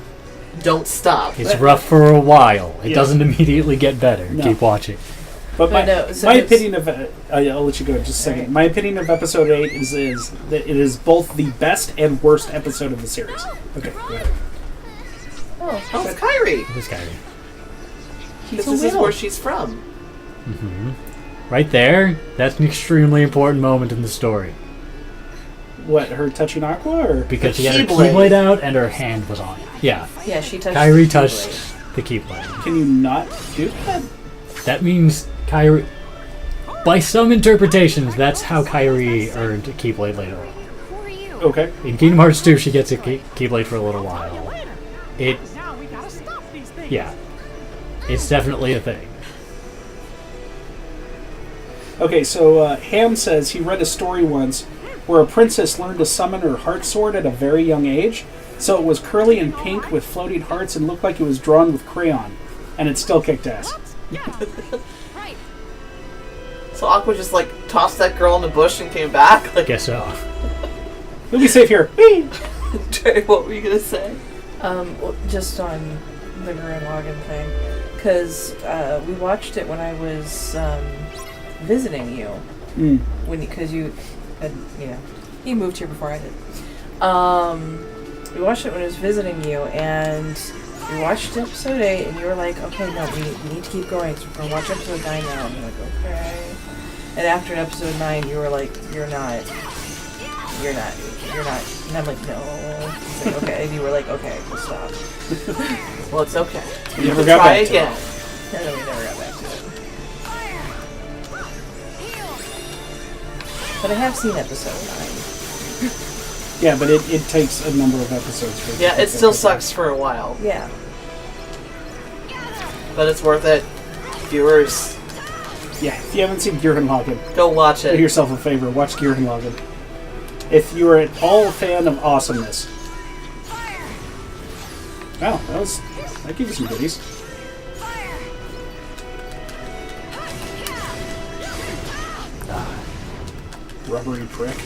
Speaker 3: Don't stop.
Speaker 1: It's rough for a while. It
Speaker 2: Yeah.
Speaker 1: doesn't immediately get better.
Speaker 2: No.
Speaker 1: Keep watching.
Speaker 2: But my,
Speaker 4: no, so
Speaker 2: my
Speaker 4: it's-
Speaker 2: opinion of I'll let you go in just a second.
Speaker 4: Alright.
Speaker 2: My opinion of episode 8 is that it is both the best and worst episode of the series. Okay, go ahead.
Speaker 4: Oh,
Speaker 3: Oh, it's Kyrie.
Speaker 1: This guy.
Speaker 3: This
Speaker 4: a
Speaker 3: is
Speaker 4: whale.
Speaker 3: where she's from.
Speaker 1: Right there, that's an extremely important moment in the story.
Speaker 2: What, her touching Aqua, or?
Speaker 1: Because
Speaker 3: The
Speaker 1: she had her
Speaker 3: Keyblade.
Speaker 1: keyblade out and her hand was on it. Yeah.
Speaker 4: yeah, she touched
Speaker 1: Kyrie
Speaker 4: the
Speaker 1: touched
Speaker 4: Keyblade.
Speaker 1: the keyblade.
Speaker 2: Can you not do that?
Speaker 1: That means Kyrie... By some interpretations, that's how Kyrie earned a keyblade later on.
Speaker 2: Okay.
Speaker 1: In Kingdom Hearts 2, she gets a Keyblade for a little while.
Speaker 10: Now we gotta stop these things.
Speaker 1: Yeah. It's definitely a thing.
Speaker 2: Okay, so Ham says he read a story once where a princess learned to summon her heart sword at a very young age. So it was curly and pink with floating hearts and looked like it was drawn with crayon. And it still kicked ass.
Speaker 5: Right.
Speaker 3: So Aqua just like tossed that girl in the bush and came back. Like,
Speaker 1: Guess so.
Speaker 2: You'll be safe here. Whee!
Speaker 3: Trey, what were you gonna say?
Speaker 4: Well, just on the Gurren Lagann thing, because we watched it when I was visiting you, because you had, you moved here before I did. We watched it when I was visiting you, and we watched episode 8, and you were like, "Okay, no, we need to keep going. So we're gonna watch episode 9 now." And I'm like, "Okay." And after episode 9, you were like, "You're not." And I'm like, "No." He's like, "Okay." And you were like, "Okay, we'll stop."
Speaker 3: Well, it's okay.
Speaker 2: You never got
Speaker 3: try
Speaker 2: back to
Speaker 3: again.
Speaker 2: it.
Speaker 4: And then we never got back to it. But I have seen episode 9.
Speaker 2: Yeah, but it takes a number of episodes for
Speaker 3: Yeah, it still sucks for a while,
Speaker 4: Yeah.
Speaker 3: but it's worth it. Viewers,
Speaker 2: Yeah, if you haven't seen Gurren Lagann,
Speaker 3: go watch
Speaker 2: do
Speaker 3: it.
Speaker 2: yourself a favor. Watch Gurren Lagann. If you're at all a fan of awesomeness. Wow, that gave you some goodies. Rubbery prick.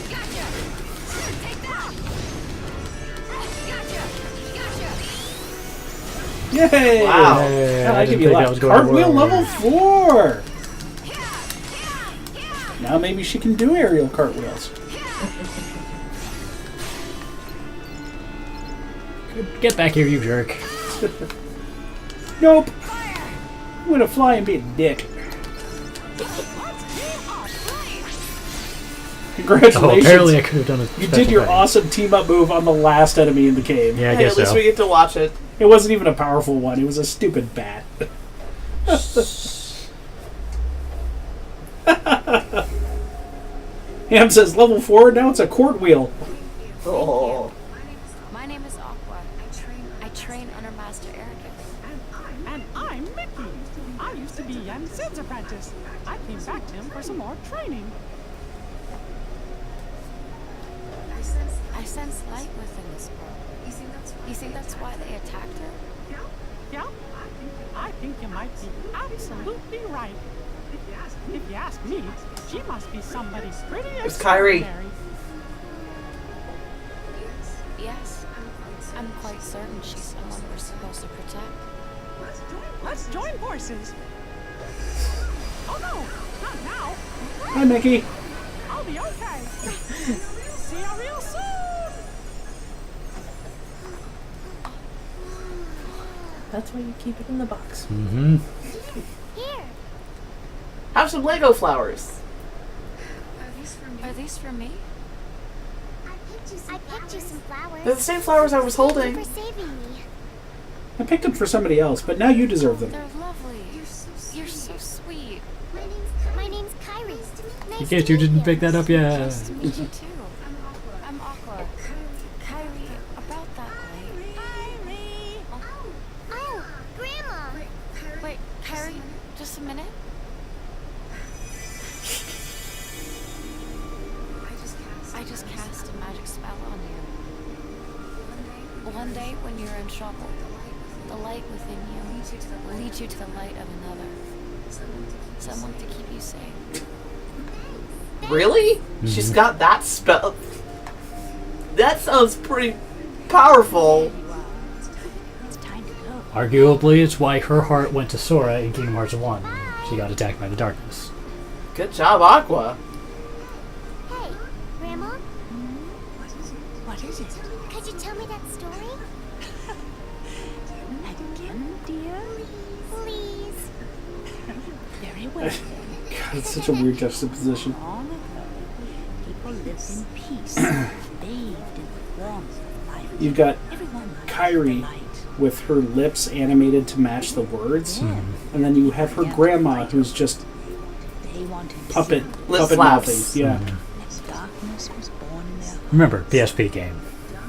Speaker 2: Yay!
Speaker 3: Wow.
Speaker 2: Yeah, I give
Speaker 1: didn't
Speaker 2: you a
Speaker 1: think
Speaker 2: lot.
Speaker 1: that was going
Speaker 2: Cartwheel
Speaker 1: well.
Speaker 2: level 4! Now maybe she can do aerial cartwheels.
Speaker 1: Get back here, you jerk.
Speaker 2: Nope! I'm gonna fly and be a dick. Congratulations!
Speaker 1: Oh, apparently I could have done it.
Speaker 2: You did your awesome team-up move on the last enemy in the game.
Speaker 1: Yeah, I
Speaker 3: Hey,
Speaker 1: guess
Speaker 3: at least
Speaker 1: so.
Speaker 3: we get to watch it.
Speaker 2: It wasn't even a powerful one. It was a stupid bat. Ham says level 4, now it's a court wheel.
Speaker 3: Oh.
Speaker 5: My name is Aqua. I train under Master Ericus.
Speaker 10: And I'm Mickey. I used to be Yen Sid's apprentice. I came back to him for some more training.
Speaker 5: I sense light within this girl. You think that's why they attacked her?
Speaker 10: Yeah? I think you might be absolutely right. If you ask me, she must be somebody pretty
Speaker 3: It's Kyrie.
Speaker 10: extraordinary.
Speaker 5: Yes. I'm quite certain she's someone we're supposed to protect.
Speaker 10: Let's join forces. Oh no, not now.
Speaker 2: Hi, Mickey.
Speaker 10: I'll be okay. See you real soon.
Speaker 4: That's why you keep it in the box.
Speaker 1: Mm-hmm.
Speaker 6: Here.
Speaker 3: Have some Lego flowers.
Speaker 5: Are these for me?
Speaker 6: I picked you some flowers.
Speaker 3: They're the same flowers I was holding.
Speaker 6: Thank you for saving me.
Speaker 2: I picked them for somebody else, but now you deserve them.
Speaker 5: They're lovely. You're so sweet.
Speaker 6: My name's Kyrie. Nice
Speaker 1: In
Speaker 6: to
Speaker 1: case you
Speaker 6: meet
Speaker 1: didn't pick that up yet.
Speaker 5: Nice to meet you too. I'm Aqua. Kyrie, about that light.
Speaker 6: Kyrie. Oh, Grandma.
Speaker 5: Wait, Kyrie, just a minute. I just cast a magic spell on you. One day when you're in trouble, the light within you leads you to the light of another. Someone to keep you safe.
Speaker 3: Really? She's got that spell. That sounds pretty powerful.
Speaker 5: It's time to go.
Speaker 1: Arguably, it's why her heart went to Sora in Kingdom Hearts 1. She got attacked by the darkness.
Speaker 3: Good job, Aqua.
Speaker 6: Hey, Grandma.
Speaker 5: What is it?
Speaker 6: Could you tell me that story?
Speaker 5: Again, dear?
Speaker 6: Please.
Speaker 5: Very well.
Speaker 2: God, it's such a weird juxtaposition.
Speaker 5: Long ago, people lived in peace, bathed in the warmth of life.
Speaker 2: You've got
Speaker 5: Everyone liked
Speaker 2: Kyrie
Speaker 5: the light.
Speaker 2: with her lips animated to match the words, and then you have her grandma who's just
Speaker 5: They wanted
Speaker 2: puppet
Speaker 3: Lip
Speaker 2: puppet
Speaker 3: flaps.
Speaker 2: mouthy. Yeah.
Speaker 5: Darkness was born in their
Speaker 1: Remember, PSP game.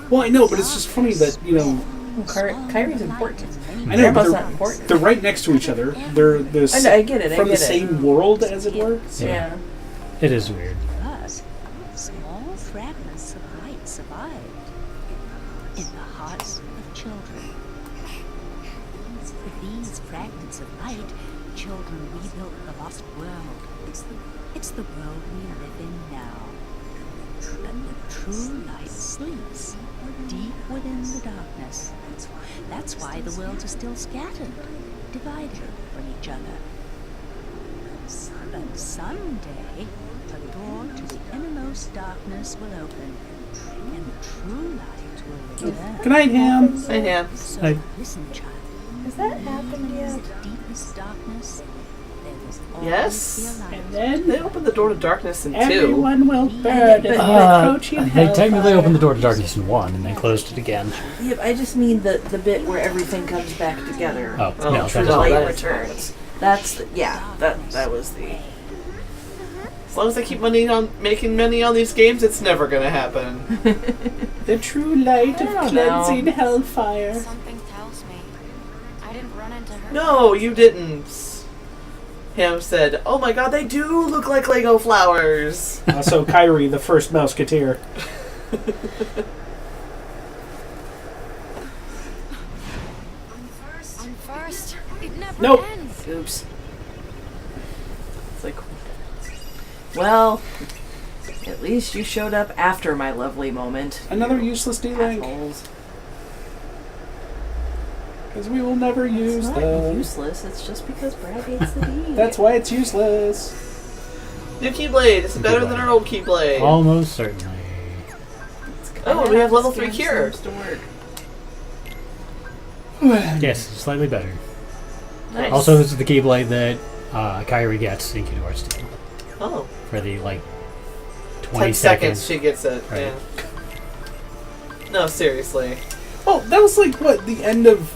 Speaker 2: Well, I know, but it's just funny that, you know...
Speaker 4: Kyrie's important.
Speaker 2: I know, but
Speaker 4: Grandpa's not important.
Speaker 2: they're right next to each other. They're this
Speaker 4: I know, I get it, I
Speaker 2: from
Speaker 4: get
Speaker 2: the
Speaker 4: it.
Speaker 2: same world, as it were.
Speaker 1: So,
Speaker 4: Yeah.
Speaker 1: It is weird.
Speaker 6: But small fragments of light survived in the hearts of children. With these fragments of light, children rebuilt the lost world. It's the world we live in now. But the true light sleeps deep within the darkness. That's why the worlds are still scattered, divided from each other. But someday, a door to the innermost darkness will open, and the true light will return.
Speaker 2: Good night, Ham.
Speaker 3: Hi, Ham.
Speaker 6: So
Speaker 1: Hi.
Speaker 6: listen, child.
Speaker 4: Has that happened yet?
Speaker 6: The deepest darkness, there will always
Speaker 3: Yes.
Speaker 6: be a light.
Speaker 2: And then
Speaker 3: They opened the door to darkness in 2.
Speaker 2: everyone will burn in approaching
Speaker 1: They technically
Speaker 2: hellfire.
Speaker 1: opened the door to darkness in 1 and then closed it again.
Speaker 4: Yeah, I just mean the bit where everything comes back together.
Speaker 1: Oh,
Speaker 3: Oh,
Speaker 1: no,
Speaker 3: true.
Speaker 1: that
Speaker 3: No,
Speaker 1: is
Speaker 3: that
Speaker 4: light
Speaker 3: is-
Speaker 4: returns. That's the, yeah. That was the.
Speaker 3: As long as they keep making money on these games, it's never gonna happen.
Speaker 2: The true light
Speaker 4: I
Speaker 2: of
Speaker 4: don't know.
Speaker 2: cleansing hellfire.
Speaker 5: Something tells me I didn't run into her.
Speaker 3: No, you didn't. Ham said, "Oh my God, they do look like Lego flowers."
Speaker 2: So Kyrie, the first Mouseketeer.
Speaker 5: I'm first. It never
Speaker 2: Nope.
Speaker 5: ends.
Speaker 4: Oops.
Speaker 3: It's like,
Speaker 4: Well, at least you showed up after my lovely moment.
Speaker 2: Another useless D-Link.
Speaker 4: Assholes.
Speaker 2: Because we will never use
Speaker 4: It's not
Speaker 2: them.
Speaker 4: useless. It's just because Brad hates the D.
Speaker 2: That's why it's useless.
Speaker 3: new Keyblade. It's better than our old Keyblade.
Speaker 1: Almost certainly.
Speaker 3: Oh, we have level 3
Speaker 4: This game
Speaker 3: cure.
Speaker 4: seems to work.
Speaker 1: Yes, slightly better.
Speaker 3: Nice.
Speaker 1: Also, this is the Keyblade that Kyrie gets in Kingdom Hearts 2
Speaker 3: Oh,
Speaker 1: for the, 20
Speaker 3: 10 seconds she gets it.
Speaker 1: Right.
Speaker 3: Yeah. No, seriously.
Speaker 2: Oh, that was like, what, the end of,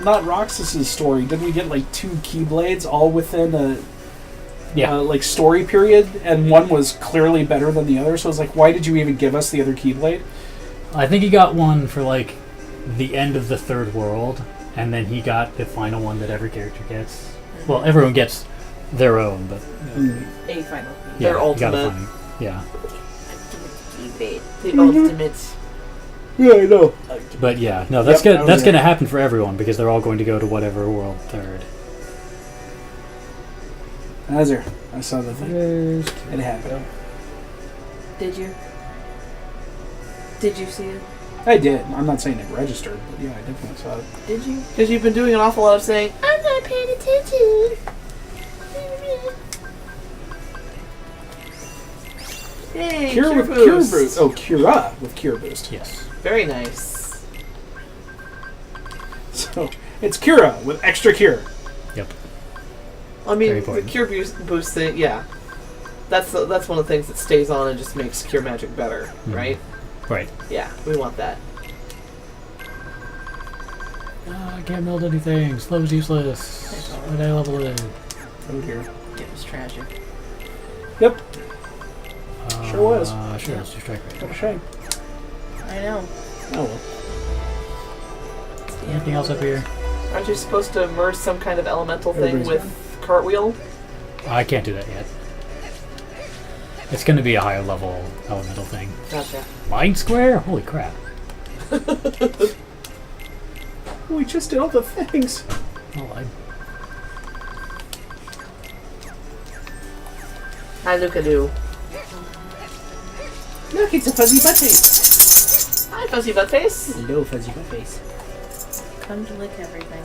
Speaker 2: not Roxas's story. Didn't we get, 2 Keyblades all within a,
Speaker 1: Yeah.
Speaker 2: story period? And one was clearly better than the other, so I was like, why did you even give us the other Keyblade?
Speaker 1: I think he got one for, the end of the third world, and then he got the final one that every character gets. Well, everyone gets their own, but
Speaker 4: A final.
Speaker 1: yeah,
Speaker 3: Their
Speaker 1: you gotta
Speaker 3: ultimate.
Speaker 1: find- yeah.
Speaker 3: The ultimate.
Speaker 2: Yeah, I know.
Speaker 1: But yeah, no, that's
Speaker 2: Yep,
Speaker 1: good.
Speaker 2: I
Speaker 1: That's
Speaker 2: was
Speaker 1: going to
Speaker 2: there.
Speaker 1: happen for everyone because they're all going to go to whatever world third.
Speaker 2: Azure, I saw the thing. It happened.
Speaker 4: Did you? Did you see it?
Speaker 2: I did. I'm not saying it registered, but yeah, I definitely saw it.
Speaker 4: Did you?
Speaker 3: Because you've been doing an awful lot of saying, I'm not paying attention. Yay,
Speaker 2: Cure with
Speaker 3: Boost.
Speaker 2: Cure Boost. Oh, Cura with Cure Boost.
Speaker 1: Yes.
Speaker 3: Very nice.
Speaker 2: So, it's Cura with extra Cure.
Speaker 1: Yep.
Speaker 3: I mean,
Speaker 1: Very
Speaker 3: the
Speaker 1: important.
Speaker 3: Cure Boost thing, yeah. That's one of the things that stays on and just makes Cure Magic better, right?
Speaker 1: Right.
Speaker 3: Yeah, we want that.
Speaker 1: I can't build anything. Slow's useless. What I level it?
Speaker 2: Oh dear.
Speaker 4: It was tragic.
Speaker 2: Yep. Sure was.
Speaker 1: Sure, let's do strike
Speaker 2: What a
Speaker 1: rate.
Speaker 2: shame.
Speaker 4: I know.
Speaker 2: Oh well.
Speaker 1: Anything else up here?
Speaker 3: Aren't you supposed to merge some kind of elemental thing
Speaker 2: Everybody's
Speaker 3: with Cartwheel?
Speaker 1: I can't do that yet. It's going to be a higher level elemental thing.
Speaker 3: Gotcha.
Speaker 1: Mind Square? Holy crap.
Speaker 2: We just did all the things.
Speaker 1: Oh,
Speaker 3: Hi, Luca-Doo.
Speaker 2: Look, it's a fuzzy butt face.
Speaker 3: Hi, Fuzzy Buttface.
Speaker 2: Hello, fuzzy butt face.
Speaker 4: Come to lick everything.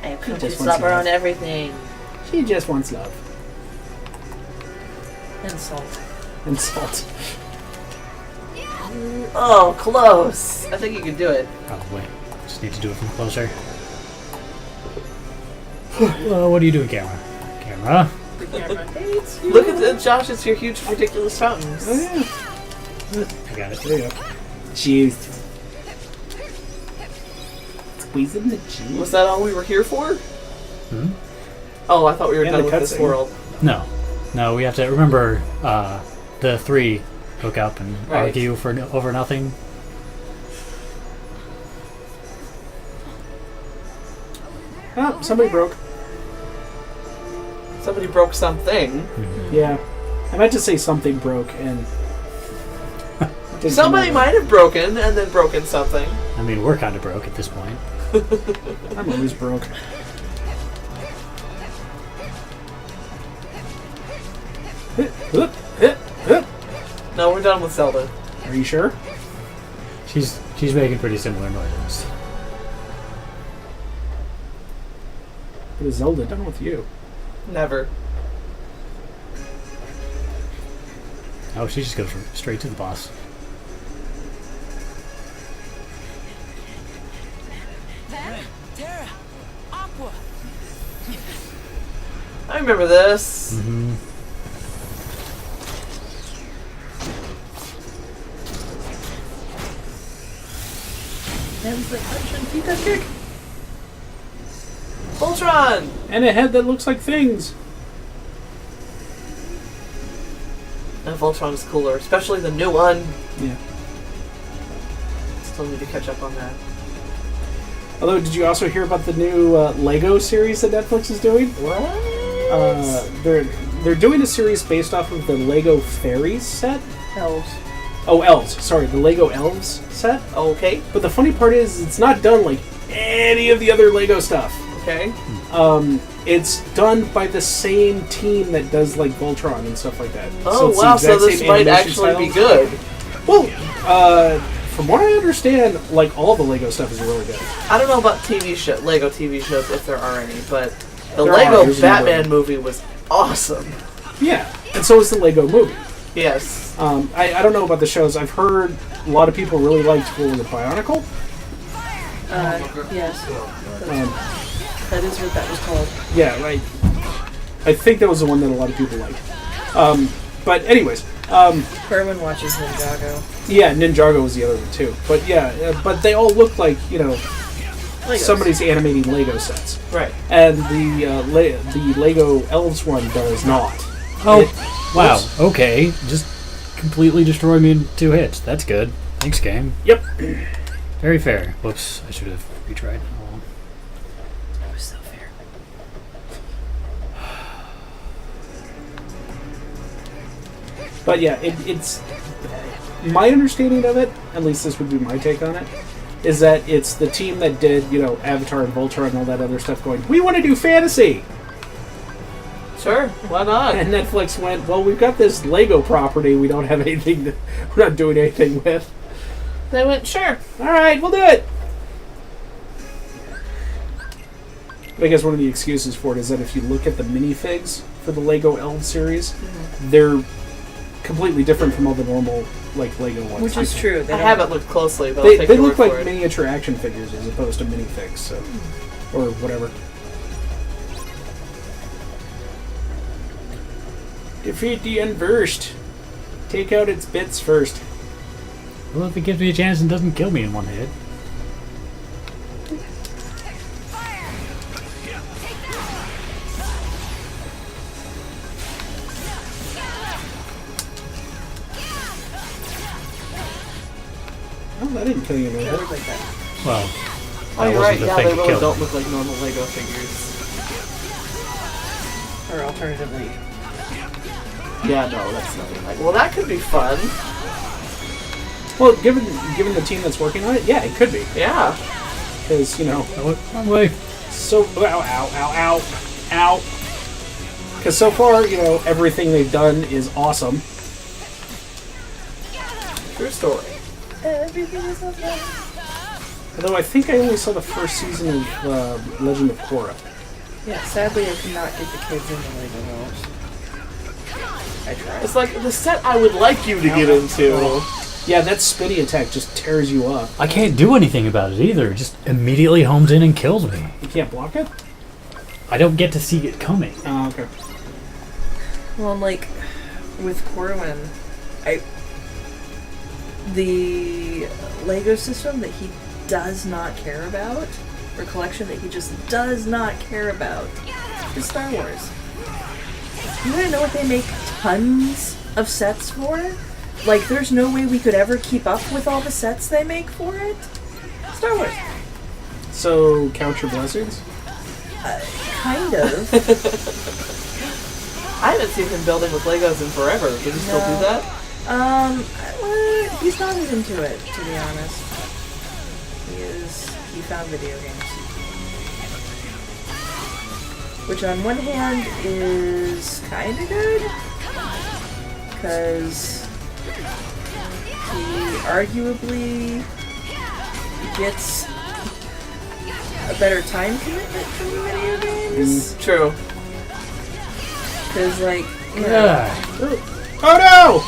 Speaker 4: I have
Speaker 2: He
Speaker 4: come to
Speaker 2: just wants
Speaker 4: slobber
Speaker 2: love.
Speaker 4: on everything.
Speaker 2: She just wants love
Speaker 4: And salt.
Speaker 2: and salt.
Speaker 3: Oh, close. I think you can do it.
Speaker 1: probably. Just need to do it from closer. Well, what are you doing, camera? Camera?
Speaker 4: The camera.
Speaker 3: Look at Josh, it's your huge, ridiculous fountains.
Speaker 2: Oh yeah.
Speaker 1: I got it.
Speaker 2: There you go. Juice. Squeezing the juice.
Speaker 3: Was that all we were here for?
Speaker 1: Hmm?
Speaker 3: Oh, I thought we were
Speaker 2: And
Speaker 3: done
Speaker 2: the
Speaker 3: with this
Speaker 2: cutscene.
Speaker 3: world.
Speaker 1: No. No, we have to remember the 3 hook up and
Speaker 3: Right.
Speaker 1: argue over nothing.
Speaker 2: Oh, somebody broke.
Speaker 3: Somebody broke something.
Speaker 2: Yeah. I meant to say something broke, and... didn't
Speaker 3: Somebody
Speaker 2: remember.
Speaker 3: might have broken and then broken something.
Speaker 1: I mean, we're kind of broke at this point.
Speaker 2: I'm always broke.
Speaker 3: No, we're done with Zelda.
Speaker 2: Are you sure?
Speaker 1: She's making pretty similar noises.
Speaker 2: What is Zelda done with you?
Speaker 3: Never.
Speaker 1: Oh, she just goes straight to the boss.
Speaker 12: Terra, Aqua.
Speaker 3: I remember this.
Speaker 1: Mm-hmm.
Speaker 4: Hands that punch and feet that kick.
Speaker 3: Voltron!
Speaker 2: And a head that looks like things.
Speaker 3: And Voltron is cooler, especially the new one.
Speaker 2: Yeah.
Speaker 3: Still need to catch up on that.
Speaker 2: Although, did you also hear about the new Lego series that Netflix is doing?
Speaker 3: What?
Speaker 2: They're doing a series based off of the Lego Fairies set.
Speaker 4: Elves.
Speaker 2: Oh, Elves. Sorry, the Lego Elves set.
Speaker 3: Okay.
Speaker 2: But the funny part is, it's not done like any of the other Lego stuff.
Speaker 3: Okay.
Speaker 2: It's done by the same team that does like Voltron and stuff like that.
Speaker 3: Oh,
Speaker 2: it's the
Speaker 3: wow, so
Speaker 2: exact
Speaker 3: this
Speaker 2: same
Speaker 3: might
Speaker 2: animation
Speaker 3: actually be
Speaker 2: styles.
Speaker 3: good.
Speaker 2: Well, from what I understand, like all the Lego stuff is really good.
Speaker 3: I don't know about Lego TV shows, if there are any, but the
Speaker 2: There
Speaker 3: Lego
Speaker 2: are. There's
Speaker 3: Batman
Speaker 2: another
Speaker 3: movie was awesome.
Speaker 2: Yeah, and so is the Lego movie.
Speaker 3: Yes.
Speaker 2: I don't know about the shows. I've heard a lot of people really liked what was it, Bionicle?
Speaker 4: Yes. That is what that was called.
Speaker 2: Yeah, right. I think that was the one that a lot of people liked. But anyways,
Speaker 4: Herman watches Ninjago.
Speaker 2: yeah, Ninjago was the other one too. But yeah, but they all look like, you know,
Speaker 4: Legos.
Speaker 2: somebody's animating Lego sets.
Speaker 3: Right.
Speaker 2: And the Lego Elves one does not.
Speaker 1: Oh,
Speaker 2: It-
Speaker 1: wow.
Speaker 2: Whoops.
Speaker 1: Okay. Just completely destroyed me in 2 hits. That's good. Thanks, game.
Speaker 2: Yep.
Speaker 1: Very fair. Whoops. I should have retried. Oh.
Speaker 4: That was so fair.
Speaker 2: But yeah, it's my understanding of it, at least this would be my take on it, is that it's the team that did, you know, Avatar and Voltron and all that other stuff going, we want to do fantasy!
Speaker 3: Sure, why not?
Speaker 2: And Netflix went, well, we've got this Lego property we don't have anything, we're not doing anything with.
Speaker 3: They went, sure.
Speaker 2: Alright, we'll do it! But I guess one of the excuses for it is that if you look at the minifigs for the Lego Elves series, they're completely different from all the normal, like, Lego ones.
Speaker 4: Which is true.
Speaker 3: I haven't looked closely, but I'll take
Speaker 2: They
Speaker 3: your
Speaker 2: look
Speaker 3: word
Speaker 2: like
Speaker 3: for it.
Speaker 2: miniature action figures as opposed to minifigs, so, or whatever. Defeat the unversed. Take out its bits first.
Speaker 1: Well, if it gives me a chance and doesn't kill me in 1 hit.
Speaker 2: Oh, that didn't kill you in
Speaker 4: They
Speaker 2: one
Speaker 4: look
Speaker 2: hit.
Speaker 4: like that.
Speaker 1: Well,
Speaker 3: Oh,
Speaker 1: that
Speaker 3: you're
Speaker 1: wasn't
Speaker 3: right.
Speaker 1: the
Speaker 3: Yeah,
Speaker 1: thing
Speaker 3: they
Speaker 1: to
Speaker 3: really
Speaker 1: kill
Speaker 3: don't
Speaker 1: me.
Speaker 3: look like normal Lego figures.
Speaker 4: Or alternatively,
Speaker 3: Yeah, no, that's not like. Well, that could be fun.
Speaker 2: Well, given the team that's working on it, yeah, it could be.
Speaker 3: Yeah.
Speaker 2: Because, you know,
Speaker 1: Oh, wrong way.
Speaker 2: so... Ow, ow, ow, ow, ow. Because so far, you know, everything they've done is awesome.
Speaker 3: True story.
Speaker 4: everything is okay.
Speaker 2: Although I think I only saw the first season of Legend of Korra.
Speaker 4: Yeah, sadly I could not get the kids into Lego Elves. I tried.
Speaker 3: It's like the set I would like you to get into.
Speaker 2: Yeah, that spinny attack just tears you up.
Speaker 1: I can't do anything about it either. It just immediately homes in and kills me.
Speaker 2: You can't block it?
Speaker 1: I don't get to see it coming.
Speaker 2: Oh, okay.
Speaker 4: Well, like, with Corwin, the Lego system that he does not care about, or collection that he just does not care about, is Star Wars. You wanna know what they make tons of sets for? like, there's no way we could ever keep up with all the sets they make for it. Star Wars.
Speaker 2: So, count your blessings?
Speaker 4: Kind of.
Speaker 3: I haven't seen him building with Legos in forever. Does he still do that?
Speaker 4: He's not as into it, to be honest. He found video games. Which on one hand is kind of good, because he arguably gets a better time commitment from video games.
Speaker 3: True.
Speaker 4: Because, like, you know,
Speaker 1: Yeah.
Speaker 2: Oh no!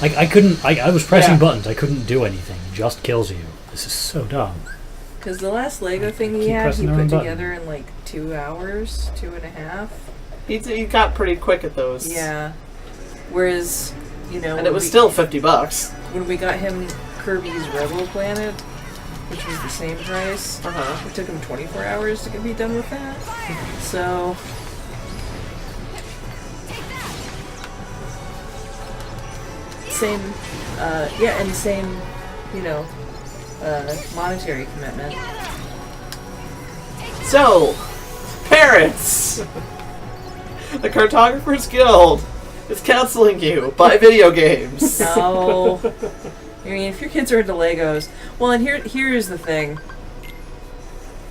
Speaker 1: Like, I was pressing buttons. I couldn't do anything. It just kills you. This is so dumb.
Speaker 4: because the last Lego thing he
Speaker 1: Keep
Speaker 4: had,
Speaker 1: pressing
Speaker 4: he
Speaker 1: the wrong
Speaker 4: put
Speaker 1: button.
Speaker 4: together in like 2 hours, 2.5.
Speaker 3: He got pretty quick at those.
Speaker 4: Yeah. Whereas, you know,
Speaker 3: And it was still $50.
Speaker 4: when we got him Kirby's Rebel Planet, which was the same price, it took him 24 hours to be done with that. So, same, and same, you know, monetary commitment.
Speaker 3: So, parents! The Cartographers Guild is counseling you. Buy video games.
Speaker 4: No. I mean, if your kids are into Legos, well, and here's the thing.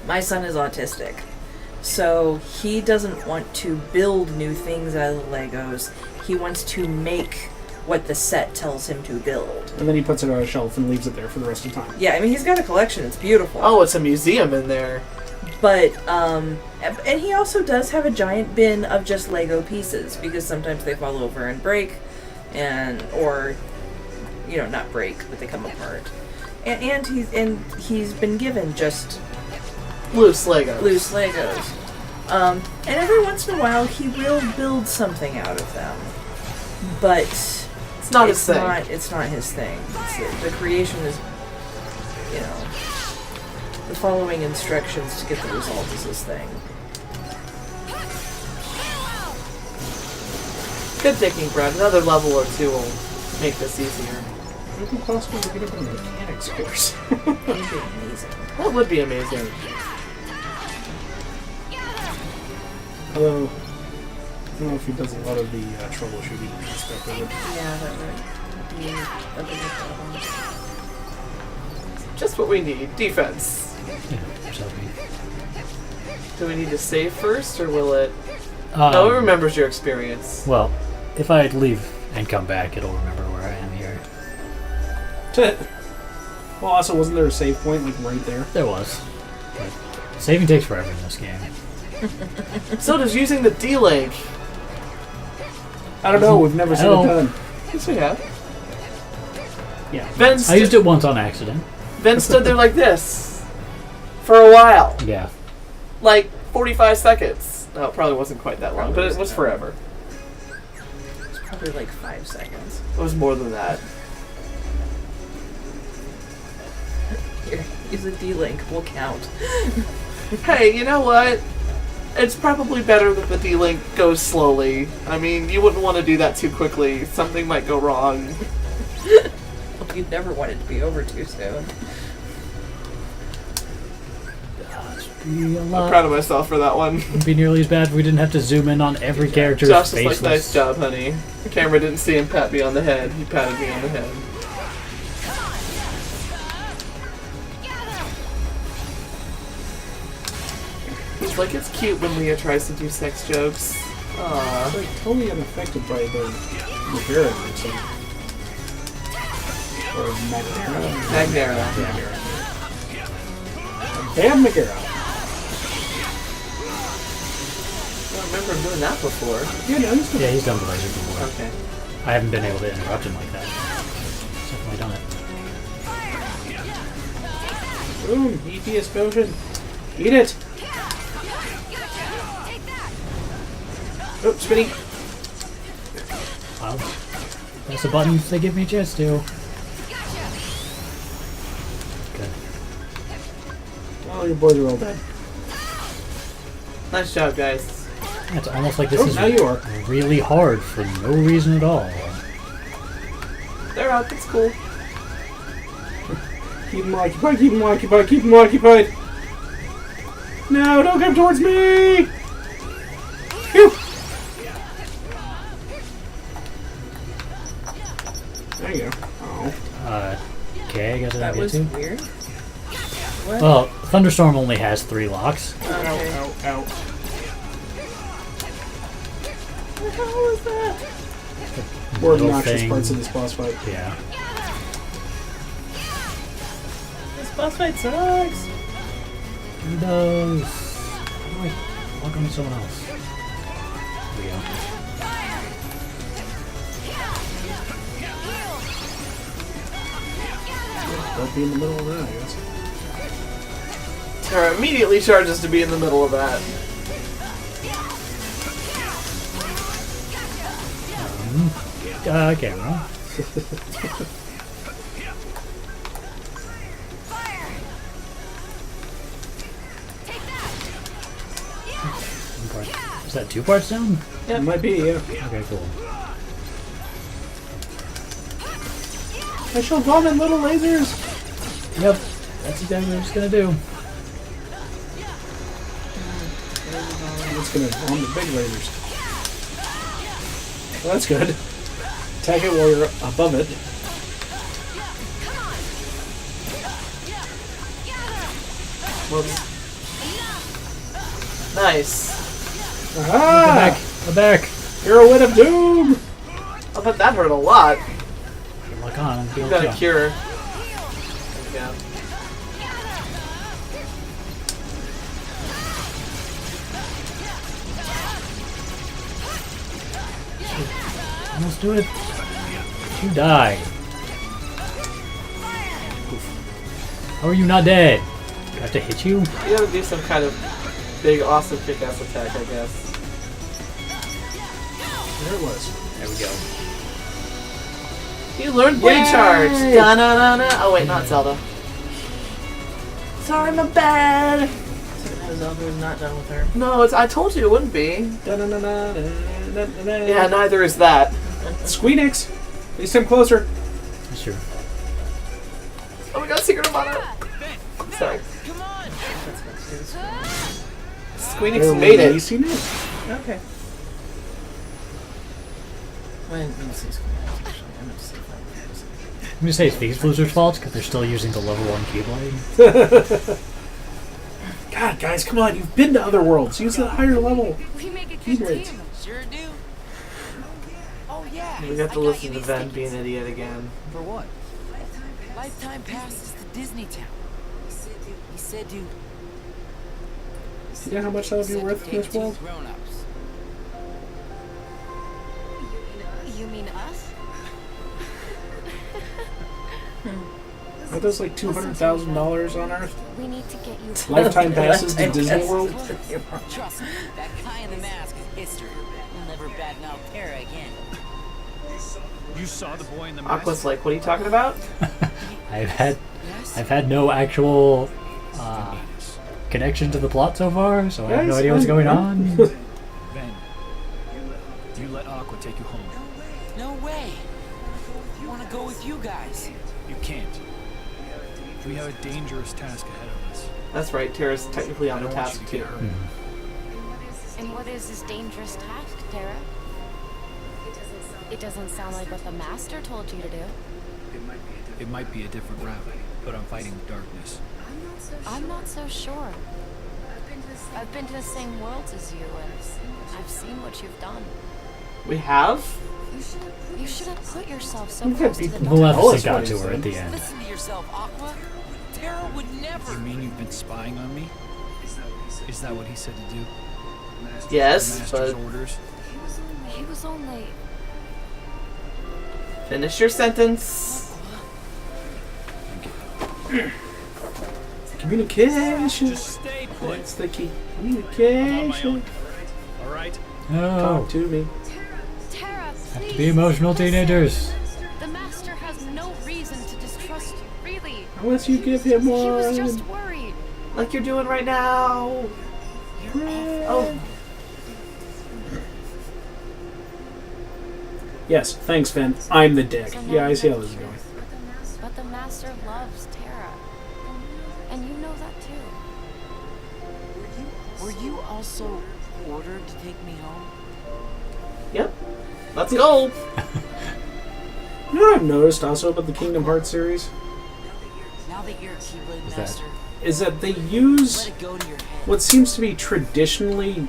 Speaker 4: My son is autistic, so he doesn't want to build new things out of the Legos. He wants to make what the set tells him to build.
Speaker 2: And then he puts it on a shelf and leaves it there for the rest of the time.
Speaker 4: Yeah, I mean, he's got a collection. It's beautiful.
Speaker 3: Oh, it's a museum in there.
Speaker 4: But, and he also does have a giant bin of just Lego pieces, because sometimes they fall over and break, or, you know, not break, but they come apart. And he's been given just
Speaker 3: loose Legos.
Speaker 4: And every once in a while he will build something out of them. But
Speaker 3: it's not his thing.
Speaker 4: It's not his thing. The creation is, you know, the following instructions to get the result is his thing.
Speaker 3: Good thinking, Brad. Another level or two will make this easier.
Speaker 2: Would it be possible to get him a mechanics course?
Speaker 4: That'd be amazing.
Speaker 3: That would be amazing.
Speaker 2: Although, I don't know if he does a lot of the troubleshooting aspect of it.
Speaker 4: Yeah, that would be a big problem.
Speaker 3: Just what we need. Defense.
Speaker 1: Yeah, so
Speaker 3: Do we need to save first, or will it... no, it remembers your experience.
Speaker 1: Well, if I leave and come back, it'll remember where I am here.
Speaker 2: Well, also, wasn't there a save point, like, right there?
Speaker 1: There was. But saving takes forever in this game.
Speaker 3: So does using the D-Link.
Speaker 2: I don't know, we've never seen it done.
Speaker 3: Yes, we have.
Speaker 2: Yeah.
Speaker 1: I used it once on accident.
Speaker 3: Ben stood there like this for a while.
Speaker 1: Yeah.
Speaker 3: Like 45 seconds. No, it probably wasn't quite that long, but it was forever.
Speaker 4: It's probably like 5 seconds.
Speaker 3: It was more than that.
Speaker 4: Here, use a D-Link. We'll count.
Speaker 3: Hey, you know what? It's probably better that the D-Link goes slowly. I mean, you wouldn't want to do that too quickly. Something might go wrong.
Speaker 4: You'd never want it to be over too soon.
Speaker 1: I'm
Speaker 3: I'm proud of myself for that one.
Speaker 1: Wouldn't be nearly as bad if we didn't have to zoom in on every character's
Speaker 3: Josh was
Speaker 1: faceless.
Speaker 3: like, nice job, honey. The camera didn't see him pat me on the head. He patted me on the head. He's like, it's cute when Leah tries to do sex jokes. Aww.
Speaker 2: It's like totally unaffected by the Rivera or something. Or
Speaker 3: Magnera.
Speaker 2: Damn Magera.
Speaker 3: I don't remember him doing that before.
Speaker 1: Yeah, he's done the laser before.
Speaker 3: Okay.
Speaker 1: I haven't been able to interrupt him like that. Definitely done it.
Speaker 2: Boom, eat the explosion. Eat it. Oh, spinning.
Speaker 1: I'll press the buttons they give me a chance to. Good.
Speaker 2: Oh, your boys are all dead.
Speaker 3: Nice job, guys.
Speaker 1: It's almost like this
Speaker 2: Oh,
Speaker 1: is
Speaker 2: now you are.
Speaker 1: really hard for no reason at all.
Speaker 3: There out. That's cool.
Speaker 2: Keep him occupied, keep him occupied, keep him occupied. No, don't come towards me! Phew. There you go. Oh.
Speaker 1: Okay, I guess I
Speaker 4: That
Speaker 1: get
Speaker 4: was
Speaker 1: to.
Speaker 4: weird. What?
Speaker 1: Well, Thunderstorm only has 3 locks.
Speaker 4: Okay.
Speaker 2: Ow, ow, ow.
Speaker 4: What the hell was that?
Speaker 2: More
Speaker 1: Little
Speaker 2: obnoxious
Speaker 1: thing.
Speaker 2: parts of this boss fight.
Speaker 1: Yeah.
Speaker 4: This boss fight sucks.
Speaker 1: Who does? How do I lock on to someone else? There we go.
Speaker 2: Don't be in the middle of that, I guess.
Speaker 3: Tara immediately charges to be in the middle of that.
Speaker 1: Camera. One part. Is that 2 parts down?
Speaker 2: It might be, yeah.
Speaker 1: Okay, cool.
Speaker 2: I shall vomit little lasers!
Speaker 1: Yep, that's exactly what it's gonna do.
Speaker 2: It's gonna vomit big lasers. Well, that's good. Attack it while you're above it.
Speaker 3: Whoops. Nice.
Speaker 2: Aha!
Speaker 1: I'm back!
Speaker 2: Heroine of Doom!
Speaker 3: I bet that hurt a lot.
Speaker 1: Lock on.
Speaker 3: You've got a cure. Yeah.
Speaker 1: Almost do it. You die. How are you not dead? Do I have to hit you?
Speaker 3: You gotta do some kind of big, awesome kick-ass attack, I guess.
Speaker 2: There it was.
Speaker 1: There we go.
Speaker 3: You learned Blade Charge! Da-na-na-na. Oh wait, not Zelda. Sorry, my bad!
Speaker 4: Zelda is not done with her.
Speaker 3: No, I told you it wouldn't be.
Speaker 2: Da-na-na-na-na-na-na.
Speaker 3: Yeah, neither is that.
Speaker 2: Squeenix! Please come closer.
Speaker 1: That's true.
Speaker 3: Oh, we got Secret of Mana! Sorry. Squeenix made it.
Speaker 2: You seen it?
Speaker 4: Okay. Let me see Squeenix, actually. I'm going to see if I can use it.
Speaker 1: I'm gonna say it's these Blizzard's fault because they're still using the level 1 Keyblade.
Speaker 2: God, guys, come on. You've been to other worlds. Use the higher level.
Speaker 7: We make a good
Speaker 2: Keyblades.
Speaker 7: team.
Speaker 12: Sure do. Oh yeah.
Speaker 3: We got to listen to Ben be an idiot again.
Speaker 11: For what?
Speaker 12: Lifetime passes to Disney Town. He said you.
Speaker 2: You know how much that would be worth in this world?
Speaker 12: Grown-ups.
Speaker 5: You mean us?
Speaker 2: Are those like $200,000 on Earth?
Speaker 5: We need to get you.
Speaker 2: Lifetime passes to Disney
Speaker 4: Passes.
Speaker 2: World?
Speaker 12: Trust me, that guy in the mask is history. We'll never badmouth Terra again.
Speaker 10: You saw the boy in the
Speaker 3: Aqua's like, what are you talking about?
Speaker 1: I've had no actual connection to the plot so far, so I have no idea what's going on.
Speaker 10: Ben, you let Aqua take you home.
Speaker 12: No way. I want to go with you guys.
Speaker 10: You can't. We have a dangerous task ahead of us.
Speaker 3: That's right, Tara's technically on the
Speaker 10: I don't want
Speaker 3: task
Speaker 10: you to
Speaker 3: too.
Speaker 10: get hurt.
Speaker 5: And what is this dangerous task, Tara? It doesn't sound like what the Master told you to do.
Speaker 10: It might be a different route, but I'm fighting the darkness.
Speaker 5: I'm not so sure. I've been to the same worlds as you, and I've seen what you've done.
Speaker 3: We have?
Speaker 5: You shouldn't put yourself so
Speaker 2: You've
Speaker 5: close
Speaker 2: had
Speaker 5: to the
Speaker 2: people-
Speaker 1: We'll have
Speaker 2: Oh,
Speaker 1: to
Speaker 2: that's
Speaker 1: sync
Speaker 2: what
Speaker 1: out to
Speaker 2: he's
Speaker 1: her at
Speaker 2: saying.
Speaker 1: the end.
Speaker 12: Listen to yourself, Aqua. Terra would never.
Speaker 10: You mean you've been spying on me? Is that what he said to do?
Speaker 3: Yes,
Speaker 10: Master's
Speaker 3: but
Speaker 10: orders?
Speaker 5: He was only...
Speaker 3: finish your sentence.
Speaker 2: Communication.
Speaker 10: Just stay put.
Speaker 2: That's the key.
Speaker 10: I'm on my
Speaker 2: Communication.
Speaker 10: own. All right.
Speaker 1: No,
Speaker 2: Talk to me.
Speaker 5: Tara,
Speaker 1: have to
Speaker 5: please.
Speaker 1: be emotional teenagers.
Speaker 5: The Master has no reason to distrust you, really.
Speaker 2: Unless you give him
Speaker 5: He
Speaker 2: one.
Speaker 5: was just worried.
Speaker 3: Like you're doing right now. Oh,
Speaker 2: Yes, thanks, Finn. I'm the dick. Yeah, I see how this is going.
Speaker 5: But the Master loves Terra. And you know that too.
Speaker 12: Were you also ordered to take me home?
Speaker 3: Yep. Let's go.
Speaker 2: You know what I've noticed also about the Kingdom Hearts series?
Speaker 12: Now that you're a Keyblade Master,
Speaker 2: Is that they use
Speaker 12: let it go to your head.
Speaker 2: what seems to be traditionally,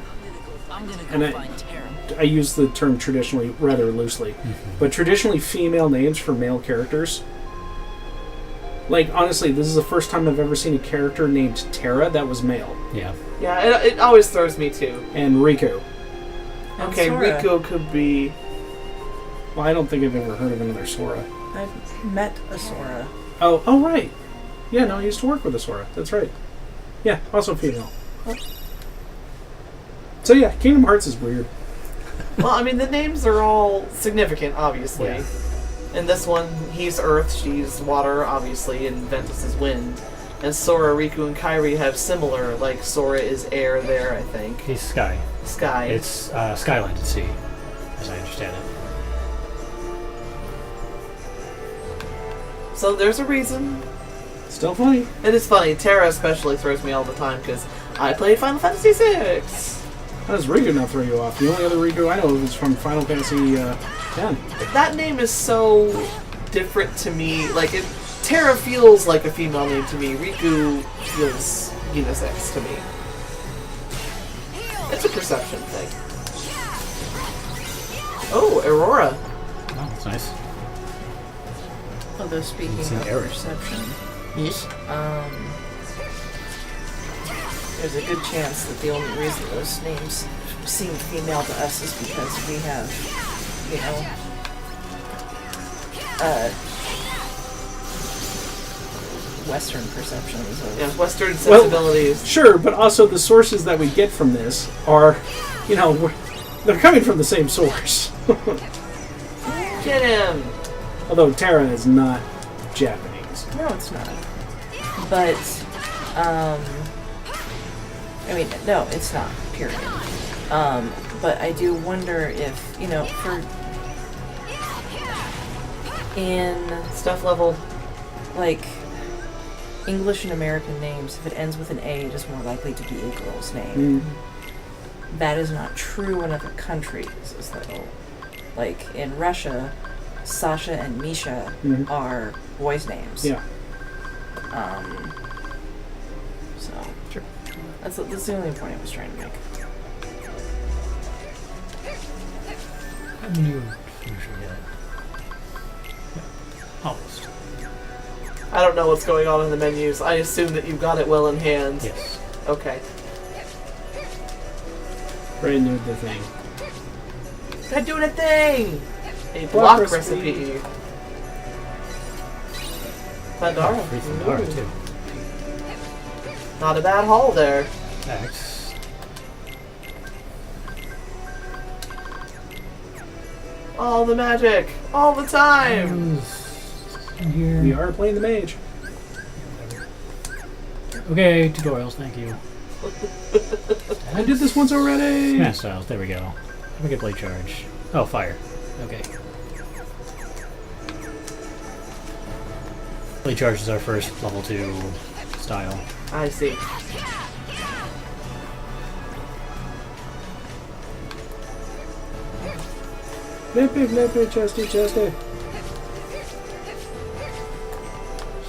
Speaker 12: I'm gonna go
Speaker 2: and
Speaker 12: find Terra.
Speaker 2: I use the term traditionally rather loosely, but traditionally female names for male characters. Like, honestly, this is the first time I've ever seen a character named Terra that was male.
Speaker 1: Yeah.
Speaker 3: Yeah, it always throws me too.
Speaker 2: And Riku.
Speaker 3: Okay,
Speaker 4: Sora.
Speaker 3: Riku could be...
Speaker 2: Well, I don't think I've ever heard of another Sora.
Speaker 4: I've met a Sora.
Speaker 2: Oh, right. Yeah, no, I used to work with a Sora. That's right. Yeah, also female. So yeah, Kingdom Hearts is weird.
Speaker 3: Well, I mean, the names are all significant, obviously.
Speaker 1: Yeah.
Speaker 3: In this one, he's Earth, she's Water, obviously, and Ventus is Wind. And Sora, Riku, and Kairi have similar, like Sora is air there, I think.
Speaker 1: He's Sky.
Speaker 3: Sky.
Speaker 1: It's Skyland at sea, as I understand it.
Speaker 3: So there's a reason.
Speaker 2: Still funny.
Speaker 3: It is funny. Terra especially throws me all the time, because I played Final Fantasy VI.
Speaker 2: How does Riku not throw you off? The only other Riku I know of is from Final Fantasy X.
Speaker 3: That name is so different to me. Like, Terra feels like a female name to me. Riku feels unisex to me. It's a perception thing. Oh, Aurora.
Speaker 1: Oh, that's nice.
Speaker 4: Although speaking
Speaker 1: It's
Speaker 4: of
Speaker 1: an error.
Speaker 4: perception,
Speaker 3: Yes.
Speaker 4: there's a good chance that the only reason those names seem female to us is because we have, you know, Western perceptions of...
Speaker 3: Yeah, Western sensibilities.
Speaker 2: Well, sure, but also the sources that we get from this are, you know, they're coming from the same source.
Speaker 3: Get him!
Speaker 2: Although Terra is not Japanese.
Speaker 4: No, it's not. But, I mean, no, it's not, period. But I do wonder if, you know, in
Speaker 3: stuff level,
Speaker 4: like, English and American names, if it ends with an A, it is more likely to be a girl's name. That is not true in other countries, as though, like, in Russia, Sasha and Misha are boys' names.
Speaker 2: Yeah.
Speaker 4: So, that's the only point I was trying to make.
Speaker 1: How many you usually get? Almost.
Speaker 3: I don't know what's going on in the menus. I assume that you've got it well in hand.
Speaker 1: Yes.
Speaker 3: Okay.
Speaker 2: Brand new the thing.
Speaker 3: They're doing a thing! A block recipe. Pandara.
Speaker 1: Free Pandara, too.
Speaker 3: Not a bad haul there.
Speaker 1: Next.
Speaker 3: All the magic. All the time.
Speaker 1: Here.
Speaker 2: We are playing the mage.
Speaker 1: Okay, tutorials, thank you.
Speaker 2: I did this once already.
Speaker 1: Smash styles, there we go. Have a good blade charge. Oh, fire. Okay. Blade charge is our first level 2 style.
Speaker 3: I see.
Speaker 2: Lippy, chesty.
Speaker 3: She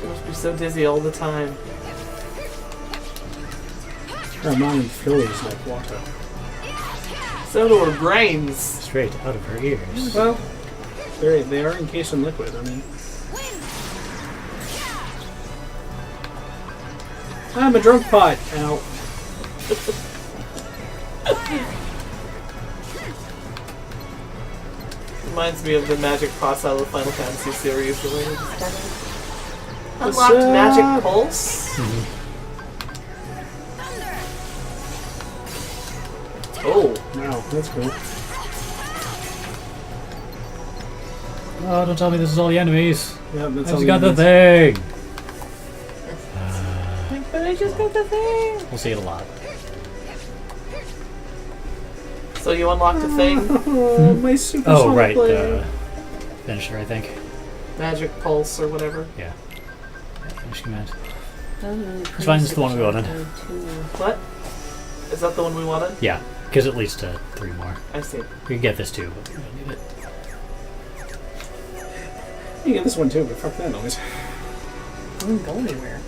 Speaker 3: must be so dizzy all the time.
Speaker 2: Her mind flows like water.
Speaker 3: So do her brains.
Speaker 1: Straight out of her ears.
Speaker 2: Well, they are encased in liquid, I mean. I'm a drunk pot. Ow.
Speaker 3: Reminds me of the magic pots out of the Final Fantasy series.
Speaker 2: What's
Speaker 3: Unlocked
Speaker 2: up?
Speaker 3: magic pulse. Oh.
Speaker 2: Wow, that's cool.
Speaker 1: Oh, don't tell me this is all the enemies.
Speaker 2: Yeah, that's
Speaker 1: I
Speaker 2: all
Speaker 1: just got the
Speaker 2: enemies.
Speaker 1: thing.
Speaker 4: But I just got the thing.
Speaker 1: We'll see it a lot.
Speaker 3: So you unlocked a thing?
Speaker 2: Oh, my super
Speaker 1: Oh,
Speaker 2: sonic
Speaker 1: right.
Speaker 2: blade.
Speaker 1: finished her, I think.
Speaker 3: Magic pulse or whatever.
Speaker 1: Yeah. Finish command. It's fine, it's the one we wanted.
Speaker 3: What? Is that the one we wanted?
Speaker 1: Yeah, because it leads to 3 more.
Speaker 3: I see.
Speaker 1: We can get this too, but we don't need it.
Speaker 2: You can get this one too, but fuck that noise.
Speaker 4: I didn't go anywhere.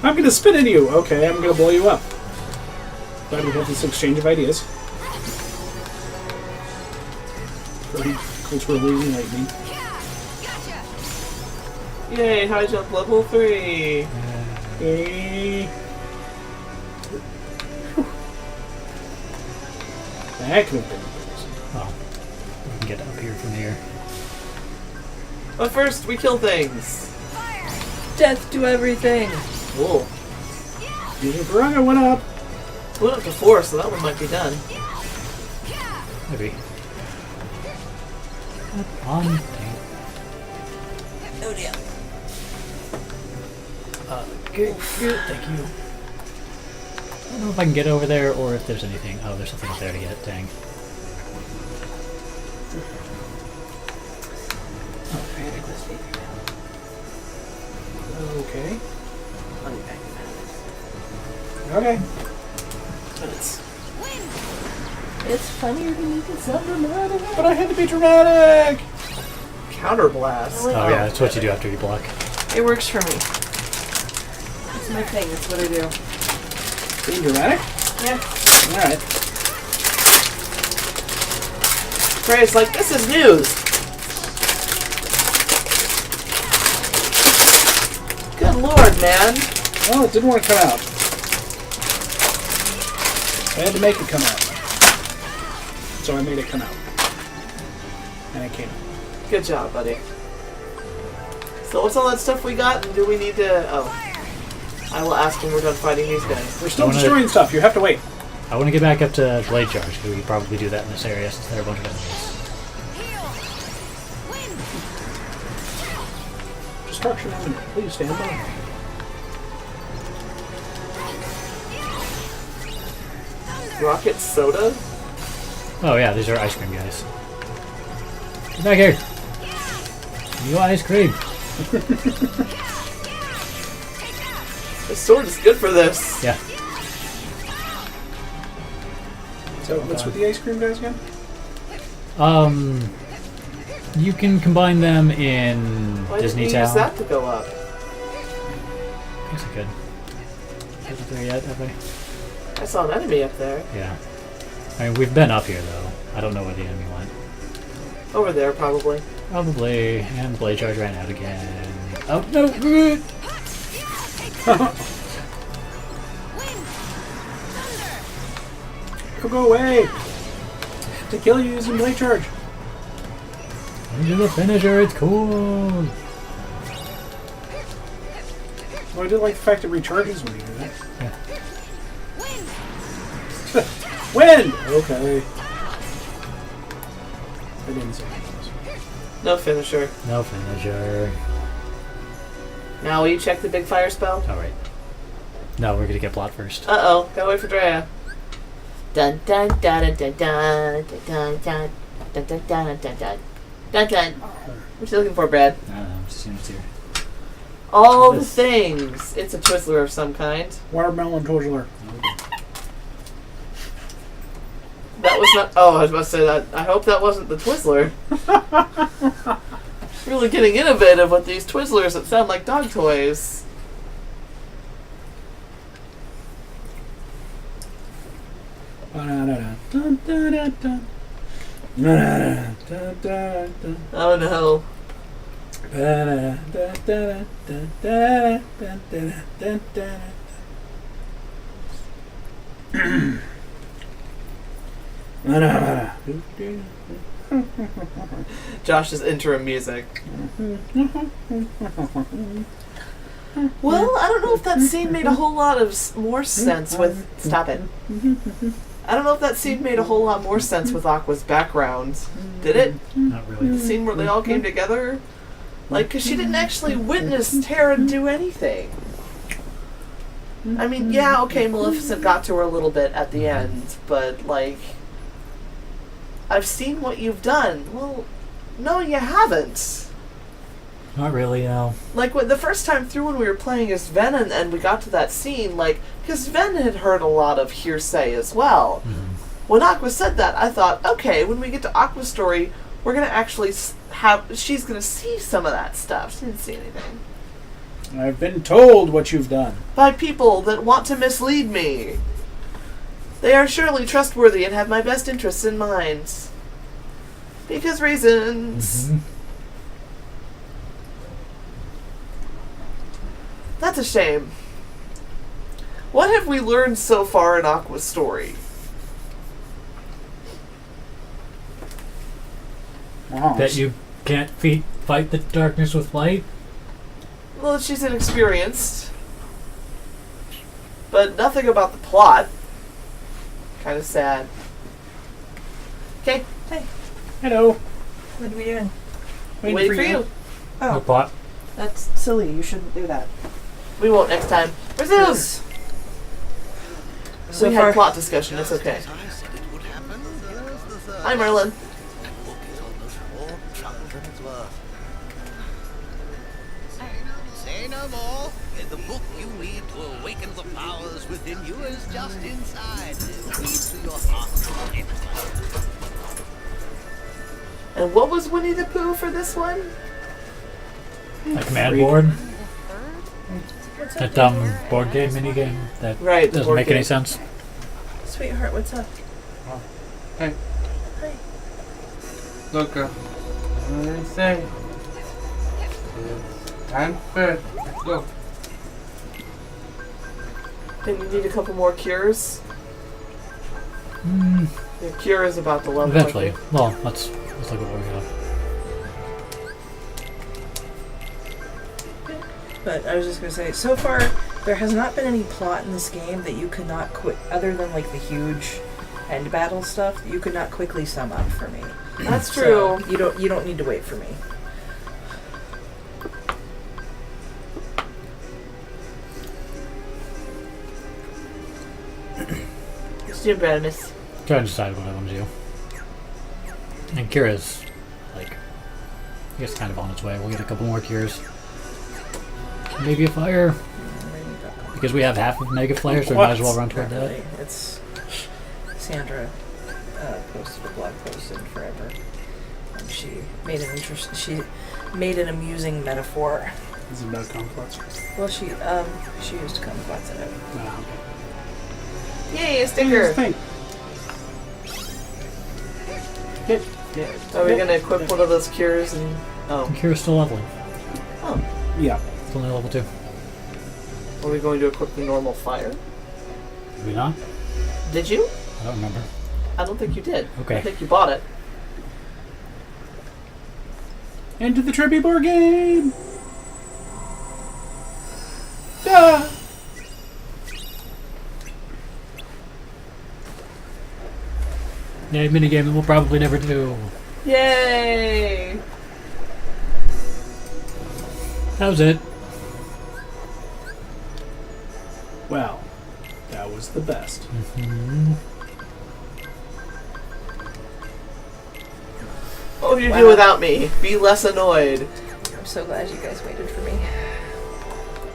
Speaker 2: I'm gonna spin in you. Okay, I'm gonna blow you up. Glad we have this exchange of ideas. Pretty culturally enlightening.
Speaker 3: Yay, high jump level 3.
Speaker 2: That could have been.
Speaker 1: Oh. We can get up here from here.
Speaker 3: But first, we kill things.
Speaker 4: Death to everything.
Speaker 3: Cool.
Speaker 2: User Piranha went up.
Speaker 3: Went up to 4, so that one might be done.
Speaker 1: Maybe. On.
Speaker 4: Oh dear.
Speaker 1: Good. Thank you. I don't know if I can get over there or if there's anything. Oh, there's something up there to get. Dang.
Speaker 2: Okay. Okay.
Speaker 3: It's funnier to make it sound dramatic.
Speaker 2: But I had to be dramatic!
Speaker 3: Counterblast.
Speaker 1: Oh yeah, that's what you do after you block.
Speaker 4: It works for me. It's my thing. It's what I do.
Speaker 2: Being dramatic?
Speaker 4: Yeah.
Speaker 2: Alright.
Speaker 3: Freya's like, this is news. Good lord, man.
Speaker 2: Well, it didn't want to come out. I had to make it come out. So I made it come out. And it came out.
Speaker 3: Good job, buddy. So what's all that stuff we got? And do we need to... Oh. I will ask when we're done fighting these guys.
Speaker 2: We're still destroying stuff. You have to wait.
Speaker 1: I want to get back up to Blade Charge, because we could probably do that in this area since there are a bunch of enemies.
Speaker 2: Destruction imminent. Please stand by.
Speaker 3: Rocket soda?
Speaker 1: Oh yeah, these are ice cream guys. Get back here! You ice cream!
Speaker 3: This sword is good for this.
Speaker 1: Yeah.
Speaker 2: So what's with the ice cream guys again?
Speaker 1: You can combine them in
Speaker 3: Why
Speaker 1: Disney
Speaker 3: didn't you use
Speaker 1: Town.
Speaker 3: that to go up?
Speaker 1: I guess I could. Isn't there yet, have I?
Speaker 3: I saw an enemy up there.
Speaker 1: Yeah. I mean, we've been up here though. I don't know where the enemy went.
Speaker 3: Over there, probably.
Speaker 1: Probably. And the Blade Charge ran out again. Oh no!
Speaker 2: Go away! To kill you using Blade Charge.
Speaker 1: Into the finisher, it's cool!
Speaker 2: Well, I do like the fact it recharges when you do that.
Speaker 1: Yeah.
Speaker 2: Wind! Okay. I didn't say anything.
Speaker 3: No finisher.
Speaker 1: No finisher.
Speaker 3: Now will you check the big fire spell?
Speaker 1: Alright. No, we're gonna get Blot first.
Speaker 3: Uh-oh. Gotta wait for Drea. Dun dun dun dun dun dun dun dun dun dun dun dun dun dun dun. What you looking for, Brad?
Speaker 1: I don't know, just seeing it's here.
Speaker 3: All the things. It's a Twizzler of some kind.
Speaker 2: Watermelon Twizzler.
Speaker 3: That was not... Oh, I was about to say that. I hope that wasn't the Twizzler. Really getting innovative with these Twizzlers that sound like dog toys. Oh no. Josh's interim music. Well, I don't know if that scene made a whole lot of more sense with... Stop it. I don't know if that scene made a whole lot more sense with Aqua's background. Did it?
Speaker 1: Not really.
Speaker 3: The scene where they all came together? Like, because she didn't actually witness Terra do anything. I mean, yeah, okay, Maleficent got to her a little bit at the end, but, like, I've seen what you've done. Well, no, you haven't.
Speaker 1: Not really, no.
Speaker 3: Like, the first time through when we were playing as Ven and we got to that scene, like, because Ven had heard a lot of hearsay as well.
Speaker 1: Mm-hmm.
Speaker 3: When Aqua said that, I thought, okay, when we get to Aqua's story, we're going to actually she's going to see some of that stuff. She didn't see anything.
Speaker 2: I've been told what you've done.
Speaker 3: By people that want to mislead me. They are surely trustworthy and have my best interests in mind. Because reasons.
Speaker 1: Mm-hmm.
Speaker 3: That's a shame. What have we learned so far in Aqua's story?
Speaker 1: That you can't fight the darkness with light?
Speaker 3: Well, she's inexperienced. But nothing about the plot. Kind of sad. Okay.
Speaker 4: Hey.
Speaker 2: Hello.
Speaker 4: What are we doing?
Speaker 3: Waiting for you.
Speaker 1: No
Speaker 4: Oh,
Speaker 1: plot.
Speaker 4: that's silly. You shouldn't do that.
Speaker 3: We won't next time. Resume!
Speaker 4: So
Speaker 3: we
Speaker 4: far,
Speaker 3: had plot discussion, it's okay. Hi, Merlin.
Speaker 13: Say no more. The book you need to awaken the powers within you is just inside. Read to your heart's content.
Speaker 3: And what was Winnie the Pooh for this one?
Speaker 1: A command board? That dumb board game, mini game that
Speaker 3: Right, the
Speaker 1: doesn't
Speaker 3: board
Speaker 1: make
Speaker 3: game.
Speaker 1: any sense.
Speaker 4: Sweetheart, what's up?
Speaker 14: Hey.
Speaker 4: Hi.
Speaker 14: Look, what did I say? It's time for go.
Speaker 3: Then you need a couple more cures.
Speaker 1: Mm,
Speaker 3: Your cure is about the level.
Speaker 1: eventually.
Speaker 3: I think.
Speaker 1: Well, let's look at what we have.
Speaker 4: But I was just going to say, so far, there has not been any plot in this game that you could not other than like the huge end battle stuff, you could not quickly sum up for me.
Speaker 3: That's
Speaker 4: So
Speaker 3: true.
Speaker 4: you don't need to wait for me.
Speaker 3: It's your bonus.
Speaker 1: Trying to decide what I want to do. And Kira's, like, I guess kind of on its way. We'll get a couple more cures. Maybe a fire. Because we have half of Mega Flare, so we might as well run toward that.
Speaker 4: It's Sandra posted a blog post in forever, and she made an amusing metaphor.
Speaker 2: Is it about kumquats?
Speaker 4: Well, she used kumquats in it.
Speaker 2: No.
Speaker 3: Yay, a sticker! Are we gonna equip one of those cures and
Speaker 1: And Kira's still leveling.
Speaker 3: Oh.
Speaker 2: Yeah.
Speaker 1: It's only level 2.
Speaker 3: Are we going to equip the normal fire?
Speaker 1: Did we not?
Speaker 3: Did you?
Speaker 1: I don't remember.
Speaker 3: I don't think you did.
Speaker 1: Okay.
Speaker 3: I think you bought it.
Speaker 2: Into the Trippy board game! Ah!
Speaker 1: Yeah, minigame that we'll probably never do.
Speaker 3: Yay!
Speaker 1: That was it.
Speaker 2: Well, that was the best.
Speaker 1: Mm-hmm.
Speaker 3: What would you do without me? Be less annoyed.
Speaker 4: I'm so glad you guys waited for me.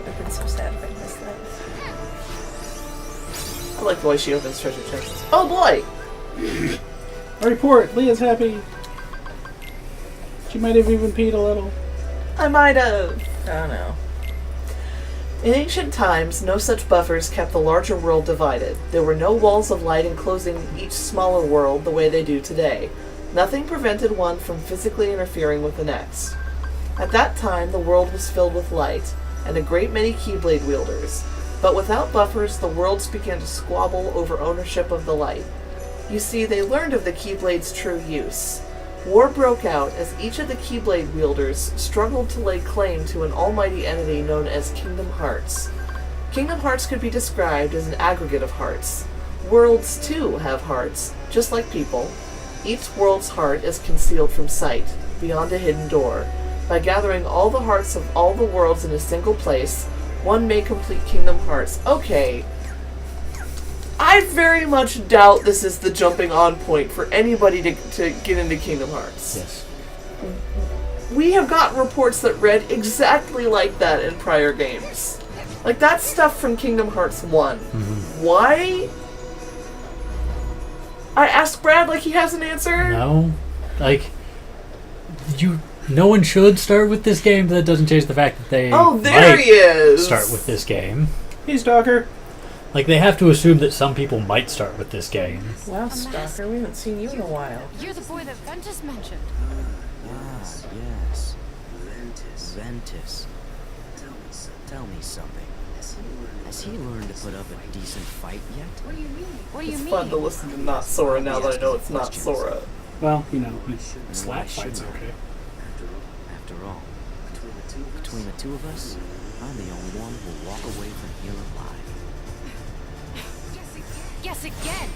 Speaker 4: I've been so sad if I missed that.
Speaker 3: I like the way she opens treasure chests. Oh boy!
Speaker 2: A report. Leah's happy. She might have even peed a little.
Speaker 3: I might have.
Speaker 4: I don't know.
Speaker 3: In ancient times, no such buffers kept the larger world divided. There were no walls of light enclosing each smaller world the way they do today. Nothing prevented one from physically interfering with the next. At that time, the world was filled with light, and a great many Keyblade wielders. But without buffers, the worlds began to squabble over ownership of the light. You see, they learned of the Keyblade's true use. War broke out as each of the Keyblade wielders struggled to lay claim to an almighty entity known as Kingdom Hearts. Kingdom Hearts could be described as an aggregate of hearts. Worlds, too, have hearts, just like people. Each world's heart is concealed from sight, beyond a hidden door. By gathering all the hearts of all the worlds in a single place, one may complete Kingdom Hearts. Okay. I very much doubt this is the jumping on point for anybody to get into Kingdom Hearts.
Speaker 1: Yes.
Speaker 3: We have gotten reports that read exactly like that in prior games. Like, that's stuff from Kingdom Hearts 1.
Speaker 1: Mm-hmm.
Speaker 3: Why? I asked Brad like he has an answer.
Speaker 1: No. Like, no one should start with this game, but that doesn't change the fact that they
Speaker 3: there he is!
Speaker 1: Start with this game.
Speaker 2: Hey, Stalker.
Speaker 1: Like, they have to assume that some people might start with this game.
Speaker 4: Wow, Stalker, we haven't seen you in a while.
Speaker 5: You're the boy that Ventus mentioned.
Speaker 15: Ah, yes. Ventus. Tell me something. Has he learned to put up a decent fight yet?
Speaker 5: What do you mean? What do you
Speaker 3: It's
Speaker 5: mean?
Speaker 3: fun to listen to Not Sora now that I know it's not Sora.
Speaker 2: Well, slap fights okay.
Speaker 15: After all, between the two of us, I'm the only one who will walk away from here alive.
Speaker 5: Guess again.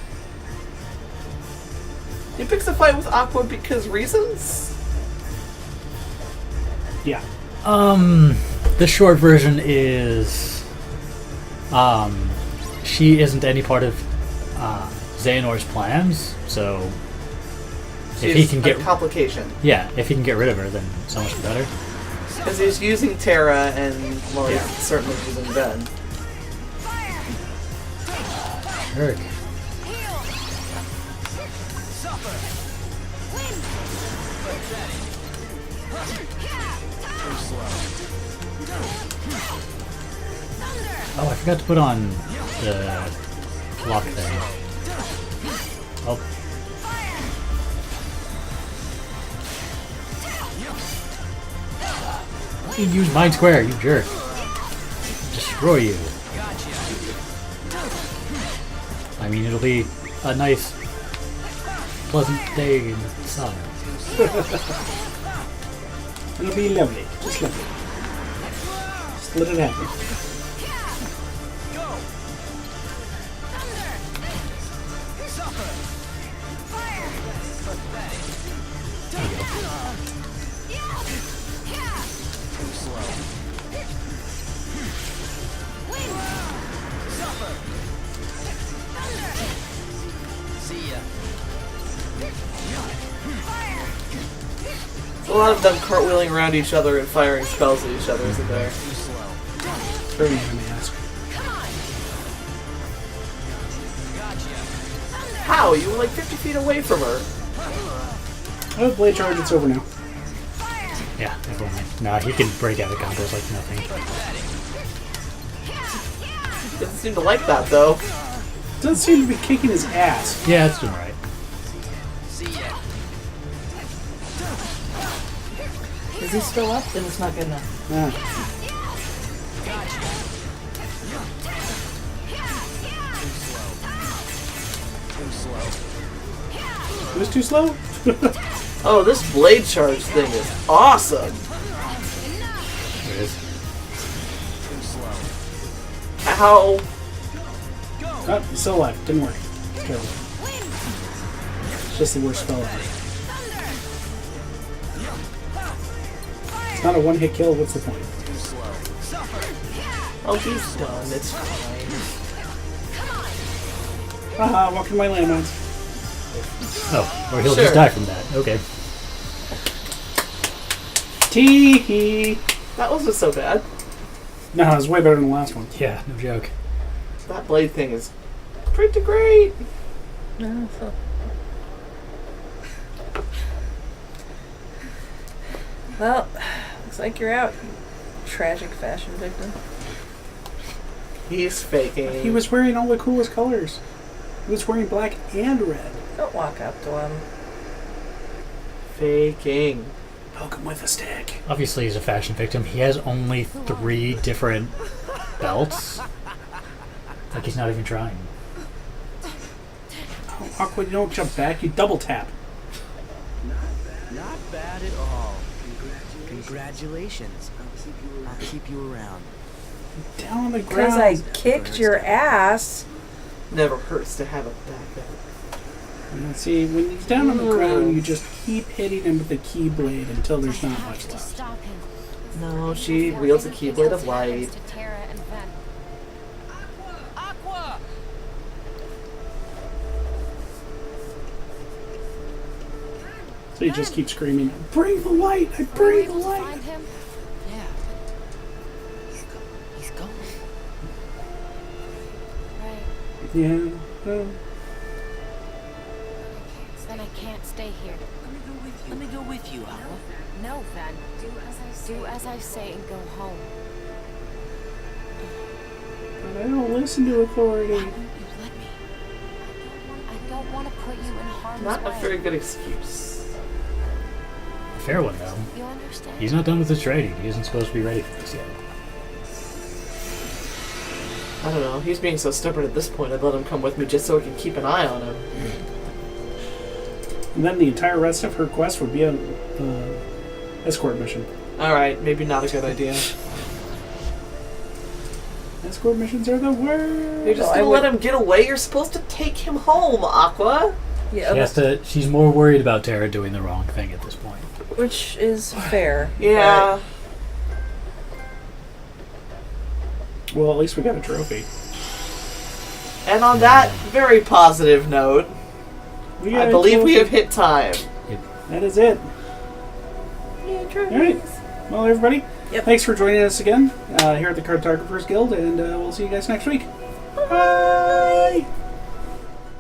Speaker 3: He picks a fight with Aqua because reasons?
Speaker 2: Yeah.
Speaker 1: The short version is, she isn't any part of Xehanor's plans, so if he can get
Speaker 3: a complication.
Speaker 1: Yeah, if he can get rid of her, then so much better.
Speaker 3: Because he's using Terra and he's certainly using Ben.
Speaker 1: Eric. Oh, I forgot to put on the lock thing. Oh. You use Mind Square, you jerk. Destroy you. I mean, it'll be a nice, pleasant day in the sun.
Speaker 2: It'll be lovely. Just lovely. Just let it happen.
Speaker 3: A lot of them cartwheeling around each other and firing spells at each other, isn't there?
Speaker 2: Very anime-esque.
Speaker 3: How? You were like 50 feet away from her.
Speaker 2: Oh, blade charge, it's over now.
Speaker 1: Yeah, if only. Nah, he can break out of combos like nothing.
Speaker 3: Doesn't seem to like that, though.
Speaker 2: Doesn't seem to be kicking his ass.
Speaker 1: Yeah, that's doing right.
Speaker 4: Is he still up? Then it's not good enough.
Speaker 2: Yeah. It was too slow?
Speaker 3: Oh, this blade charge thing is awesome.
Speaker 1: It is.
Speaker 3: How?
Speaker 2: Oh, he's still alive. Didn't work. It's terrible. It's just the worst spell ever. It's not a one-hit kill. What's the point?
Speaker 3: Oh, he's done. It's fine.
Speaker 2: Haha, walking my landmines.
Speaker 1: Oh, or he'll just die from that. Okay.
Speaker 2: Tee-hee.
Speaker 3: That wasn't so bad.
Speaker 2: No, it was way better than the last one.
Speaker 1: Yeah, no joke.
Speaker 3: That blade thing is pretty great.
Speaker 4: No, so. Well, looks like you're out, you tragic fashion victim.
Speaker 3: He's faking.
Speaker 2: He was wearing all the coolest colors. He was wearing black and red.
Speaker 4: Don't walk up to him.
Speaker 3: Faking.
Speaker 2: Poke him with a stick.
Speaker 1: Obviously, he's a fashion victim. He has only 3 different belts. Like he's not even trying.
Speaker 2: Oh, Aqua, you don't jump back. You double tap.
Speaker 15: Not bad at all. Congratulations. I'll keep you around.
Speaker 2: Down on the
Speaker 4: Because
Speaker 2: ground.
Speaker 4: I kicked your ass.
Speaker 3: Never hurts to have a back up.
Speaker 2: And see, when he's down on the ground, you just keep hitting him with the Keyblade until there's not much
Speaker 5: To
Speaker 2: left.
Speaker 5: stop him.
Speaker 3: No, she wields a Keyblade of Light.
Speaker 5: To Terra and Ven.
Speaker 12: Aqua!
Speaker 2: So he just keeps screaming, "Bring the light! I bring the light!"
Speaker 5: Find him?
Speaker 12: Yeah. He's gone.
Speaker 5: Right.
Speaker 2: Yeah. Well,
Speaker 5: Then I can't stay here.
Speaker 12: Let me go with you, Aqua.
Speaker 5: No, Ven. Do as I say and go home.
Speaker 2: but I don't listen to authority.
Speaker 5: I don't want to put you in harm's
Speaker 3: Not a
Speaker 5: way.
Speaker 3: very good excuse.
Speaker 1: A fair one, though.
Speaker 5: You understand?
Speaker 1: He's not done with his training. He isn't supposed to be ready for this yet.
Speaker 3: I don't know. He's being so stubborn at this point. I'd let him come with me just so I can keep an eye on him.
Speaker 2: And then the entire rest of her quest would be an escort mission.
Speaker 3: Alright, maybe not a good idea.
Speaker 2: Escort missions are the worst.
Speaker 3: You're just gonna let him get away? You're supposed to take him home, Aqua!
Speaker 4: Yeah,
Speaker 1: She's more worried about Terra doing the wrong thing at this point.
Speaker 4: which is fair.
Speaker 3: Yeah.
Speaker 2: Well, at least we got a trophy.
Speaker 3: And on that very positive note, I believe we have hit time.
Speaker 2: That is it. Alright. Well, everybody, thanks for joining us again here at the Cartographers Guild, and we'll see you guys next week. Bye!